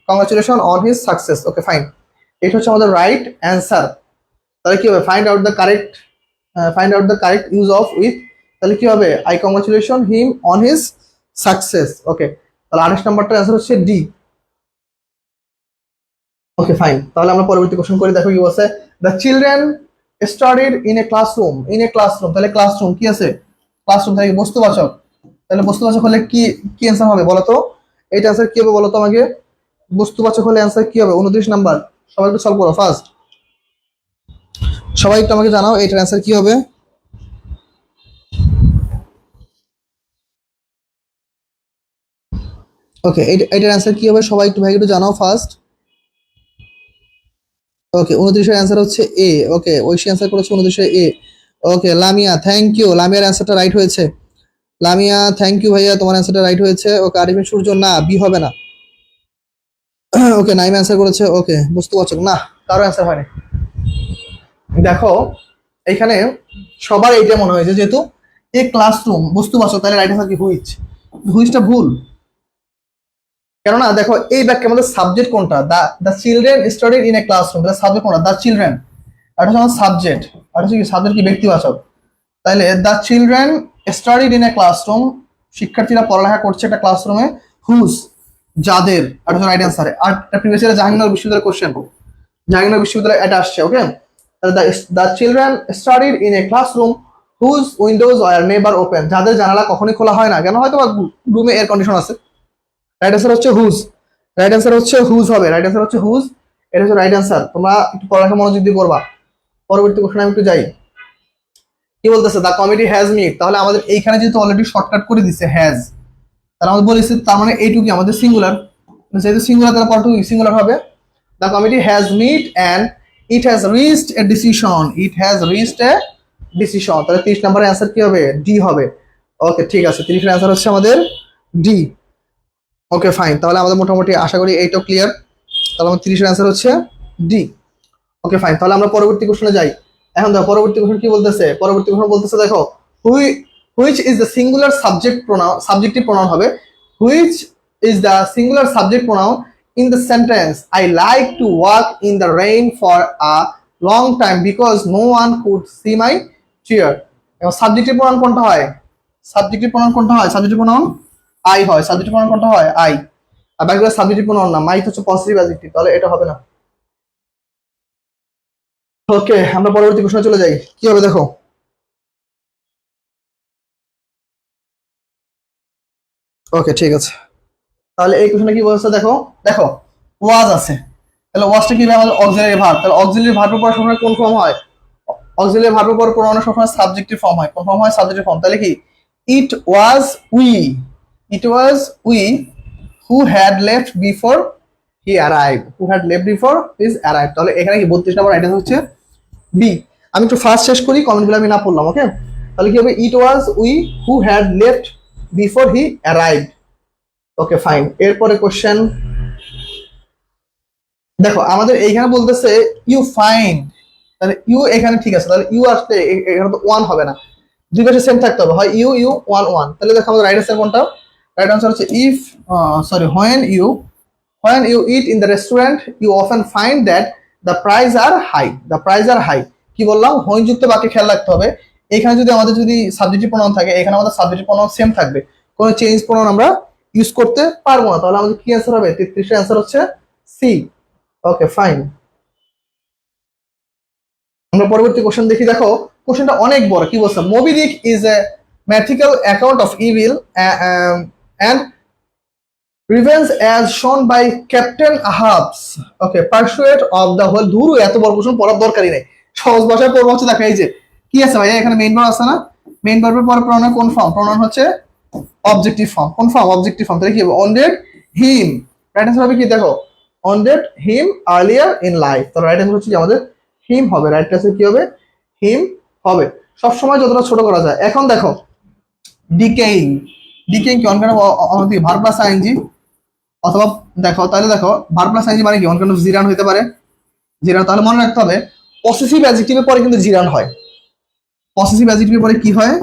Speaker 1: congratulation on his success. Okay fine, এটা হচ্ছে আমাদের রাইট অ্যান্সার। তাহলে কি হবে? Find out the correct use of with. তাহলে কি হবে? I congratulation him on his success. Okay, তাহলে 28 নাম্বারটা অ্যান্সার হচ্ছে ডি। ওকে ফাইন, তাহলে আমরা পরবর্তী কোশ্চেন করি। দেখো কি বলছে? The children studied in a classroom. In a classroom, তাহলে ক্লাসরুম কি আছে? ক্লাসরুম থেকে বস্তুবাচক। তাহলে বস্তুবাচক হলে কি কি অ্যান্সার হবে বলো তো? এইটা অ্যান্সার কি হবে বলো তো আমাকে? বস্তুবাচক হলে অ্যান্সার কি হবে? 29 নাম্বার। সবাই একটু সলভ করো ফার্স্ট। সবাই একটু আমাকে জানাও এইটার অ্যান্সার কি হবে? ওকে, এইটার অ্যান্সার কি হবে? সবাই একটু ভাই একটু জানাও ফার্স্ট। ওকে, 29-এর অ্যান্সার হচ্ছে এ। ওকে, ঐশী অ্যান্সার করেছে 29-এ এ। ওকে, লামিয়া থ্যাংক ইউ। লামিয়ার অ্যান্সারটা রাইট হয়েছে। লামিয়া থ্যাংক ইউ ভাইয়া, তোমার অ্যান্সারটা রাইট হয়েছে। ওকে, আরিফিন সূর্য, না বি হবে না। ওকে, নাইম অ্যান্সার করেছে। ওকে, বস্তুবাচক না, কারো অ্যান্সার হয়নি। দেখো এখানে সবার এইটা মনে হয়েছে, যেহেতু এ ক্লাসরুম বস্তুবাচক, তাহলে রাইট অ্যান্সার কি? হুইচ। হুইচটা ভুল। কেননা দেখো এই বাক্যের মধ্যে সাবজেক্ট কোনটা? The children studied in a classroom. তাহলে সাবজেক্ট কোনটা? The children. এটা হচ্ছে আমার সাবজেক্ট। এটা হচ্ছে কি? সাবজেক্ট কি? ব্যক্তিবাচক। তাহলে the children studied in a classroom, শিক্ষার্থীরা পড়ালেখা করছে একটা ক্লাসরুমে। হুজ, যাদের। এটা হচ্ছে রাইট অ্যান্সার। আর প্রিভিয়াস ইয়ার জাহাঙ্গীরনগর বিশ্ববিদ্যালয়ের কোশ্চেন, জাহাঙ্গীরনগর বিশ্ববিদ্যালয়ে এটা আসছে। ওকে, তাহলে the children studied in a classroom whose windows were never open. যাদের জানালা কখনোই খোলা হয় না। কেন? হয়তো রুমে এয়ার কন্ডিশন আছে। রাইট অ্যান্সার হচ্ছে হুজ। রাইট অ্যান্সার হচ্ছে হুজ হবে। রাইট অ্যান্সার হচ্ছে হুজ। এটা হচ্ছে রাইট অ্যান্সার। তোমরা একটু পড়ালেখা মনোযোগ দিয়ে করবা। পরবর্তী কোশ্চেন আমি একটু যাই। কি বলতেছে? The committee has met. তাহলে আমাদের এইখানে যেহেতু অলরেডি শর্টকাট করে দিছে হ্যাজ, তাহলে আমাদের বলেছে তার মানে এইটুকু আমাদের সিঙ্গুলার। যেহেতু সিঙ্গুলার, তাহলে পরটুকু সিঙ্গুলার হবে। The committee has met and it has reached a decision. It has reached a decision. তাহলে 30 নম্বরের অ্যান্সার কি হবে? ডি হবে। ওকে ঠিক আছে, 30-এর অ্যান্সার হচ্ছে আমাদের ডি। ওকে ফাইন, তাহলে আমাদের মোটামুটি আশা করি এইটাও ক্লিয়ার। তাহলে আমার 30-এর অ্যান্সার হচ্ছে ডি। ওকে ফাইন, তাহলে আমরা পরবর্তী কোশ্চেনে যাই। এখন দেখো পরবর্তী কোশ্চেন কি বলতেছে? পরবর্তী কোশ্চেন বলতেছে দেখো, which is the singular subject pronoun. Subjective pronoun হবে which is the singular subject pronoun in the sentence I like to walk in the rain for a long time because no one could see my chair. এবং subjective pronoun কোনটা হয়? Subjective pronoun কোনটা হয়? Subjective pronoun I হয়। Subjective pronoun কোনটা হয়? I. আর বাকিগুলো subjective pronoun না। মাই হচ্ছে পজিটিভ অ্যাডজেক্টিভ, তাহলে এটা হবে না। ওকে, আমরা পরবর্তী প্রশ্নে চলে যাই। কি হবে দেখো? ওকে ঠিক আছে, তাহলে এই কোশ্চেনে কি বলছে দেখো। দেখো ওয়াজ আছে, তাহলে ওয়াজটা কি হবে? আমাদের অক্সিলারি ভার্ব। তাহলে অক্সিলারি ভার্বের পর সবসময় কোন ফর্ম হয়? অক্সিলারি ভার্বের পর প্রোনাউন সবসময় সাবজেক্টিভ ফর্ম হয়। কোন ফর্ম হয়? Subjective form. তাহলে কি? It was we. It was we who had left before he arrive. Who had left before his arrive. তাহলে এখানে কি 32 নম্বর রাইট হচ্ছে বি। আমি একটু ফার্স্ট শেষ করি, কমেন্টগুলো আমি না পড়লাম। ওকে, তাহলে কি হবে? It was we who had left before he arrive. Okay fine. এরপরে কোশ্চেন দেখো, আমাদের এইখানে বলতেছে ইউ ফাইন্ড, তাহলে ইউ এখানে ঠিক আছে, তাহলে ইউ আসলে এখানে তো ওয়ান হবে না, দুই পাশে সেম থাকতে হবে, হয় ইউ ইউ ওয়ান ওয়ান। তাহলে দেখো আমাদের রাইট আনসার কোনটা? রাইট আনসার হচ্ছে if sorry when you eat in the restaurant you often find that the price are high। কি বললাম? when যুক্ত বাক্যে খেয়াল রাখতে হবে, এখানে যদি আমাদের যদি সাবজেক্টিভ প্রোনাউন থাকে, এখানে আমাদের সাবজেক্টিভ প্রোনাউন সেম থাকবে, কোনো চেঞ্জ প্রোনাউন আমরা ইউজ করতে পারবো না। তাহলে আমাদের কি অ্যান্সার হবে? 33 এর অ্যান্সার হচ্ছে সি। ওকে ফাইন। আমরা পরবর্তী কোশ্চেন দেখি। দেখো কোশ্চেনটা অনেক বড়। কি বলছে? Moby Dick is a mythical account of evil and revenge as shown by Captain Ahab's okay pursuit of the whole। ধুরু, এত বড় কোশ্চেন পড়ার দরকারই নেই, সহজ ভাষায় পড়বো হচ্ছে। দেখো এই যে কি আছে ভাইয়া, এখানে মেইন ভার্ব আছে না, মেইন ভার্বের পরে প্রোনাউন কোন ফর্ম? প্রোনাউন হচ্ছে অবজেক্টিভ ফর্ম। কোন ফর্ম? Objective form. তাহলে কি হবে? On date him. Right answer হবে কি? দেখো on date him earlier in life. তাহলে রাইট আনসার হচ্ছে কি আমাদের হিম হবে। রাইট আনসার কি হবে? হিম হবে। সব সময় যতটা ছোট করা যায়। এখন দেখো ডিকেইং, ডিকেইং কি one kind of verb plus I N G, অথবা দেখো তাহলে দেখো ভার্ব প্লাস আইএনজি মানে কি? অন কাইন্ড অফ জিরান হতে পারে, জিরান। তাহলে মনে রাখতে হবে পসেসিভ অ্যাডজেক্টিভের পরে কিন্তু জিরান হয়। পসেসিভ অ্যাডজেক্টিভের পরে কি হয়?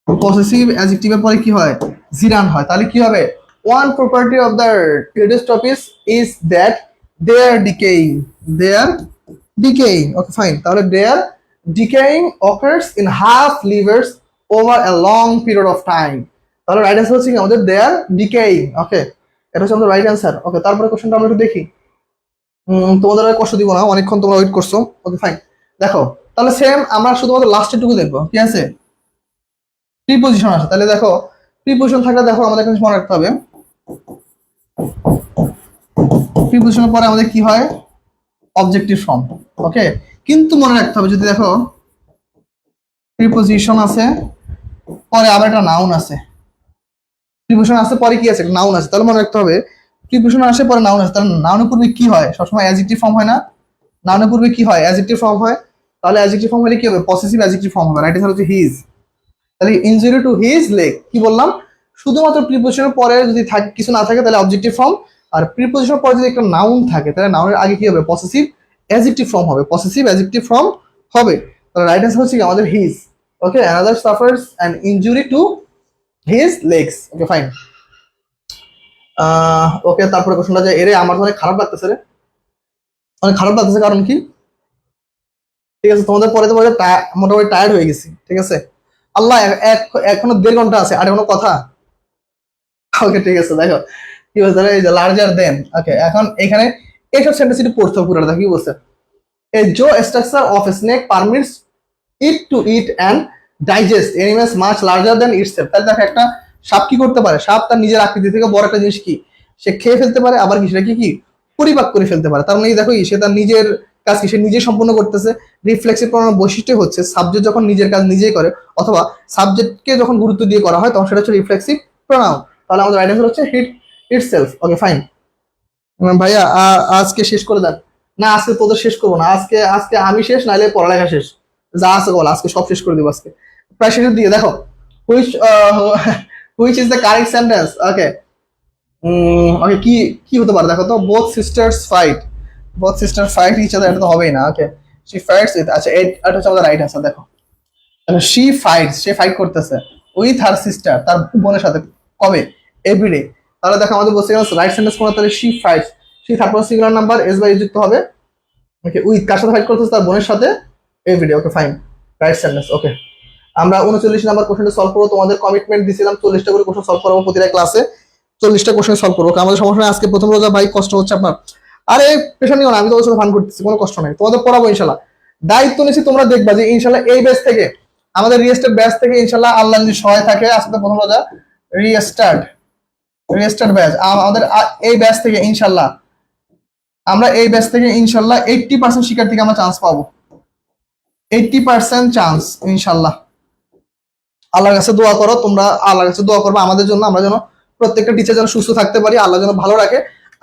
Speaker 1: পসেসিভ অ্যাডজেক্টিভের পরে কি হয়? জিরান হয়। তাহলে কি হবে? One property of the tourist office is that they are decaying, they are decaying. Okay fine. তাহলে they are decaying occurs in half livers over a long period of time. তাহলে রাইট অ্যান্সার হচ্ছে কি আমাদের দে are decaying. ওকে, এটা হচ্ছে আমাদের right answer. ওকে, তারপরে কোশ্চেনটা আমরা একটু দেখি। তোমাদের আর কষ্ট দিব না, অনেকক্ষণ তোমরা ওয়েট করছো। ওকে ফাইন। দেখো তাহলে সেম আমরা শুধুমাত্র লাস্টের টুকু দেখবো। কি আছে? প্রিপোজিশন আছে। তাহলে দেখো প্রিপোজিশন থাকলে দেখো আমাদের এখানে মনে রাখতে হবে, প্রিপোজিশনের পরে আমাদের কি হয়? Objective form. ওকে, কিন্তু মনে রাখতে হবে যদি দেখো প্রিপোজিশন আছে পরে আবার একটা নাউন আছে, প্রিপোজিশন আছে পরে কি আছে? নাউন আছে। তাহলে মনে রাখতে হবে প্রিপোজিশন আসে পরে নাউন আছে, তাহলে নাউনের পূর্বে কি হয়? সবসময় অ্যাডজেক্টিভ ফর্ম হয় না? নাউনের পূর্বে কি হয়? অ্যাডজেক্টিভ ফর্ম হয়। তাহলে অ্যাডজেক্টিভ ফর্ম হলে কি হবে? পসেসিভ অ্যাডজেক্টিভ ফর্ম হবে। রাইট আনসার হচ্ছে হিজ। তাহলে ইনজুরি টু হিজ লেগ। কি বললাম? শুধুমাত্র প্রিপোজিশনের পরে যদি থাকে কিছু না থাকে তাহলে অবজেক্টিভ ফর্ম, আর প্রিপোজিশনের পরে যদি একটা নাউন থাকে তাহলে নাউনের আগে কি হবে? পসেসিভ অ্যাডজেক্টিভ ফর্ম হবে, পসেসিভ অ্যাডজেক্টিভ ফর্ম হবে। তাহলে রাইট আনসার হচ্ছে কি আমাদের his. Okay, another suffers an injury to his legs. Okay fine. Okay, তারপরে কোশ্চেনটা যে এরে আমার অনেক খারাপ লাগতেছে রে, অনেক খারাপ লাগতেছে। কারণ কি? ঠিক আছে, তোমাদের পরে তো মোটামুটি টায়ার্ড হয়ে গেছি। ঠিক আছে, আল্লাহ এখনো 1.5 ঘন্টা আছে, আর কোনো কথা। ওকে ঠিক আছে, দেখো কি বলছে? এই যে লার্জার দেন। ওকে, এখন এখানে এইসব সেন্টেন্স একটু পড়তে হবে পুরোটা। কি বলছে? A jaw structure of a snake permits it to eat and digest animals much larger than itself. তাহলে দেখো একটা সাপ কি করতে পারে? সাপ তার নিজের আকৃতি থেকে বড় একটা জিনিস কি সে খেয়ে ফেলতে পারে, আবার কি সেটাকে কি পরিপাক করে ফেলতে পারে। তার মানে দেখো সে তার নিজের কাজ কি সে নিজে সম্পূর্ণ করতেছে। রিফ্লেক্সিভ প্রোনাউন বৈশিষ্ট্য হচ্ছে সাবজেক্ট যখন নিজের কাজ নিজেই করে, অথবা সাবজেক্টকে যখন গুরুত্ব দিয়ে করা হয় তখন সেটা হচ্ছে রিফ্লেক্সিভ প্রোনাউন। তাহলে আমাদের রাইট আনসার হচ্ছে হিট ইটসেলফ। Okay fine. ভাইয়া আজকে শেষ করে দেন। না, আজকে তোদের শেষ করবো না। আজকে আজকে আমি শেষ, নাইলে পড়ালেখা শেষ। যা আছে বল, আজকে সব শেষ করে দিব আজকে। প্রায় শেষের দিকে। দেখো which which is the correct sentence? Okay okay, কি কি হতে পারে? দেখো তো, both sisters fight, both sister fight each other, এটা তো হবেই না। ওকে, শি ফাইটস উইথ, আচ্ছা এটা হচ্ছে আমাদের রাইট আনসার। দেখো শি ফাইটস, সে ফাইট করতেছে উইথ হার সিস্টার, তার বোনের সাথে। কবে? এভরিডে। তাহলে দেখো আমাদের বলছে রাইট সেন্টেন্স কোনটা? তাহলে she fights, she third singular number S বাই যুক্ত হবে। ওকে, উইথ কার সাথে ফাইট করতেছে? তার বোনের সাথে। Everyday. Okay fine, right sentence. Okay, আমরা 39 নাম্বার কোশ্চেনটা সলভ করবো। তোমাদের কমিটমেন্ট দিয়েছিলাম 40টা করে কোশ্চেন সলভ করবো প্রতিটা ক্লাসে, 40টা কোশ্চেন সলভ করবো। আমাদের সমস্যা নেই। আজকে প্রথম রোজা ভাই, কষ্ট হচ্ছে আপনার। আরে প্রেশার নিও না, আমি তোমাদের সাথে ফান করতেছি, কোনো কষ্ট নেই। তোমাদের পড়াবো ইনশাল্লাহ, দায়িত্ব নিচ্ছি। তোমরা দেখবা যে ইনশাল্লাহ এই ব্যাচ থেকে, আমাদের রিস্টার্ট ব্যাচ থেকে ইনশাল্লাহ আল্লাহ যদি সহায় থাকে, আজকে প্রথম রোজা, রিস্টার্ট ব্যাচ, আমাদের এই ব্যাচ থেকে ইনশাল্লাহ, আমরা এই ব্যাচ থেকে ইনশাল্লাহ 80% শিক্ষার্থীকে আমরা চান্স পাবো। 80% চান্স ইনশাল্লাহ। আল্লাহর কাছে দোয়া করো তোমরা, আল্লাহর কাছে দোয়া করবো আমাদের জন্য, আমরা যেন প্রত্যেকটা টিচার যেন সুস্থ থাকতে পারি, আল্লাহ যেন ভালো রাখে।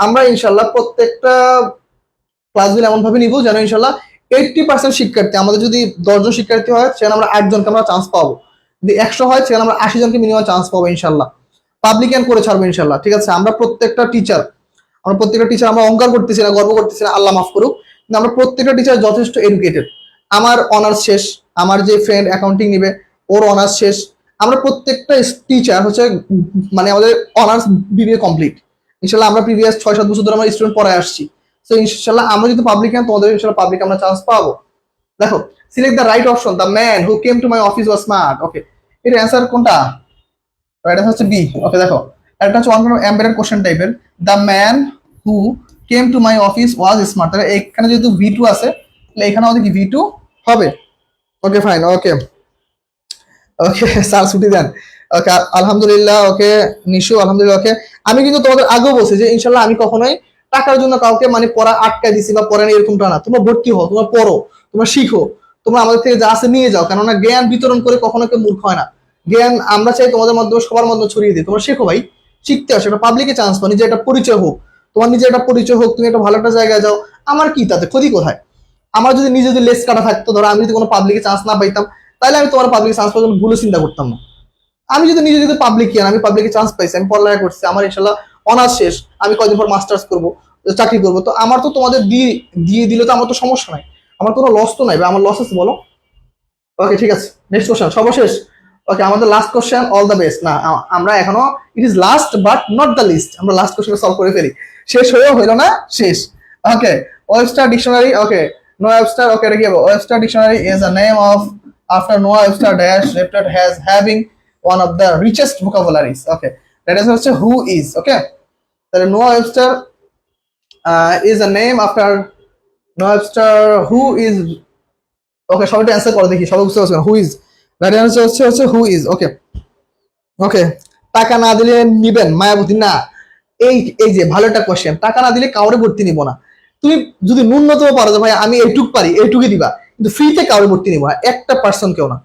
Speaker 1: আমরা ইনশাল্লাহ প্রত্যেকটা ক্লাসগুলো এমন ভাবে নিব যেন ইনশাল্লাহ 80% শিক্ষার্থী, আমাদের যদি 10 জন শিক্ষার্থী হয় সেখানে আমরা 8 জনকে আমরা চান্স পাবো। যদি 100 হয় সেখানে আমরা 80 জনকে মিনিমাম চান্স পাবো ইনশাল্লাহ। পাবলিকান করে ছাড়বো ইনশাল্লাহ, ঠিক আছে। আমরা প্রত্যেকটা টিচার আমরা অহংকার করতেছি না, গর্ব করতেছি না, আল্লাহ মাফ করুক, কিন্তু আমরা প্রত্যেকটা টিচার যথেষ্ট এডুকেটেড। আমার অনার্স শেষ, আমার যে ফ্রেন্ড অ্যাকাউন্টিং নিবে ওর অনার্স শেষ, আমরা প্রত্যেকটা টিচার হচ্ছে মানে আমাদের অনার্স বিবিএ কমপ্লিট ইনশাল্লাহ। আমরা প্রিভিয়াস 6-7 বছর ধরে আমরা স্টুডেন্ট পড়ায় আসছি। তো ইনশাল্লাহ আমরা যদি পাবলিকান, তোমাদের ইনশাল্লাহ পাবলিক আমরা চান্স পাবো। দেখো, select the right option, the man who came to my office was smart. Okay, এর অ্যান্সার কোনটা? রাইট অ্যান্সার হচ্ছে বি। ওকে, দেখো এটা হচ্ছে ওয়ান এমবেডেড কোশ্চেন টাইপের। The man who came to my office was smart, তাহলে এখানে যেহেতু V2 আছে তাহলে এখানে আমাদের কি V2 হবে। Okay fine. ওকে ওকে স্যার ছুটি দেন। ওকে আলহামদুলিল্লাহ। ওকে নিশু আলহামদুলিল্লাহ। ওকে, আমি কিন্তু তোমাদের আগেও বলছি যে ইনশাল্লাহ আমি কখনোই টাকার জন্য কাউকে মানে পড়া আটকায় দিছি বা পড়া নিয়ে এরকমটা না। তোমরা ভর্তি হও, তোমরা পড়ো, তোমরা শিখো, তোমরা আমাদের থেকে যা আছে নিয়ে যাও, কেননা জ্ঞান বিতরণ করে কখনো কেউ মূর্খ হয় না। জ্ঞান আমরা চাই তোমাদের মাধ্যমে সবার মাধ্যমে ছড়িয়ে দিই। তোমরা শেখো ভাই, শিখতে আসো, একটা পাবলিকে চান্স পাও, নিজের একটা পরিচয় হোক, তোমার নিজের একটা পরিচয় হোক, তুমি একটা ভালো একটা জায়গায় যাও, আমার কি তাতে ক্ষতি কোথায়? আমার যদি নিজে যদি লেস কাটা থাকতো, ধরো আমি যদি কোনো পাবলিকে চান্স না পাইতাম, তাহলে আমি তোমার পাবলিক চান্স পাওয়ার জন্য ভুলে চিন্তা করতাম না। আমি যদি নিজে যদি পাবলিক ইয়ান, আমি পাবলিকে চান্স পাইছি, আমি পড়ালেখা করছি, আমার ইনশাল্লাহ অনার্স শেষ, আমি কয়দিন পর মাস্টার্স করবো, চাকরি করবো, তো আমার তো তোমাদের দিয়ে দিলে তো আমার তো সমস্যা নাই, আমার কোনো লস তো নাই বা আমার লস আছে বলো? ওকে ঠিক আছে, নেক্সট কোশ্চেন, সর্বশেষ। ওকে, আমাদের last question, all the best. না, আমরা এখনো it is last but not the least, আমরা লাস্ট কোশ্চেন সলভ করে ফেলি, শেষ হয়েও হইলো না শেষ। ওকে, ওয়েবস্টার ডিকশনারি। ওকে, নোয়া ওয়েবস্টার। ওকে, এটা কি হবে? Webster dictionary is a name of after Noah Webster dash reputed as having one of the richest vocabularies. Okay, that is হচ্ছে who is. Okay, তাহলে Noah Webster is a name after Noah Webster who is. ওকে, সবাই একটু answer করো দেখি, সবাই বুঝতে পারছো who is. Right answer হচ্ছে হু ইজ। ওকে ওকে, টাকা না দিলে নিবেন মায়াবতী না? এই এই যে ভালো একটা কোশ্চেন, টাকা না দিলে কাউরে ভর্তি নিব না। তুমি যদি ন্যূনতম পারো যে ভাই আমি এইটুক পারি, এইটুকুই দিবা, কিন্তু ফ্রিতে কাউরে ভর্তি নিব না, একটা পার্সন কেউ না।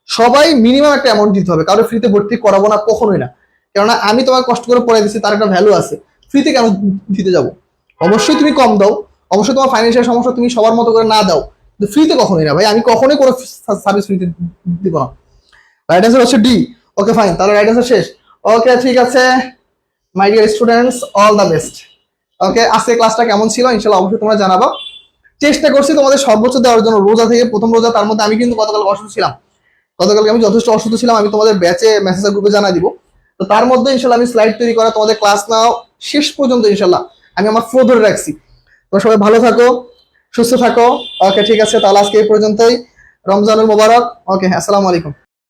Speaker 1: সবাই মিনিমাম একটা অ্যামাউন্ট দিতে হবে, কারো ফ্রিতে ভর্তি করাবো না কখনোই না, কেননা আমি তোমার কষ্ট করে পড়াই দিচ্ছি, তার একটা ভ্যালু আছে, ফ্রিতে কেন দিতে যাবো? অবশ্যই তুমি কম দাও, অবশ্যই তোমার ফাইন্যান্সিয়াল সমস্যা তুমি সবার মতো করে না দাও, কিন্তু ফ্রিতে কখনোই না ভাই, আমি কখনোই কোনো সার্ভিস ফ্রিতে দিব না। রাইট অ্যান্সার হচ্ছে ডি। ওকে ফাইন, তাহলে রাইট অ্যান্সার শেষ। ওকে ঠিক আছে my dear students, all the best. Okay, আজকে ক্লাসটা কেমন ছিল ইনশাল্লাহ অবশ্যই তোমরা জানাবো। চেষ্টা করছি তোমাদের সর্বোচ্চ দেওয়ার জন্য, রোজা থেকে প্রথম রোজা, তার মধ্যে আমি কিন্তু গতকাল অসুস্থ ছিলাম, গতকালকে আমি যথেষ্ট অসুস্থ ছিলাম, আমি তোমাদের ব্যাচে মেসেঞ্জার গ্রুপে জানাই দিব। তো তার মধ্যে ইনশাল্লাহ আমি স্লাইড তৈরি করা, তোমাদের ক্লাস নাও শেষ পর্যন্ত ইনশাল্লাহ আমি আমার ফ্লো ধরে রাখছি। তোমরা সবাই ভালো থাকো, সুস্থ থাকো। ওকে ঠিক আছে, তাহলে আজকে এই পর্যন্তই। রমজানুল মোবারক। ওকে, আসসালামু আলাইকুম।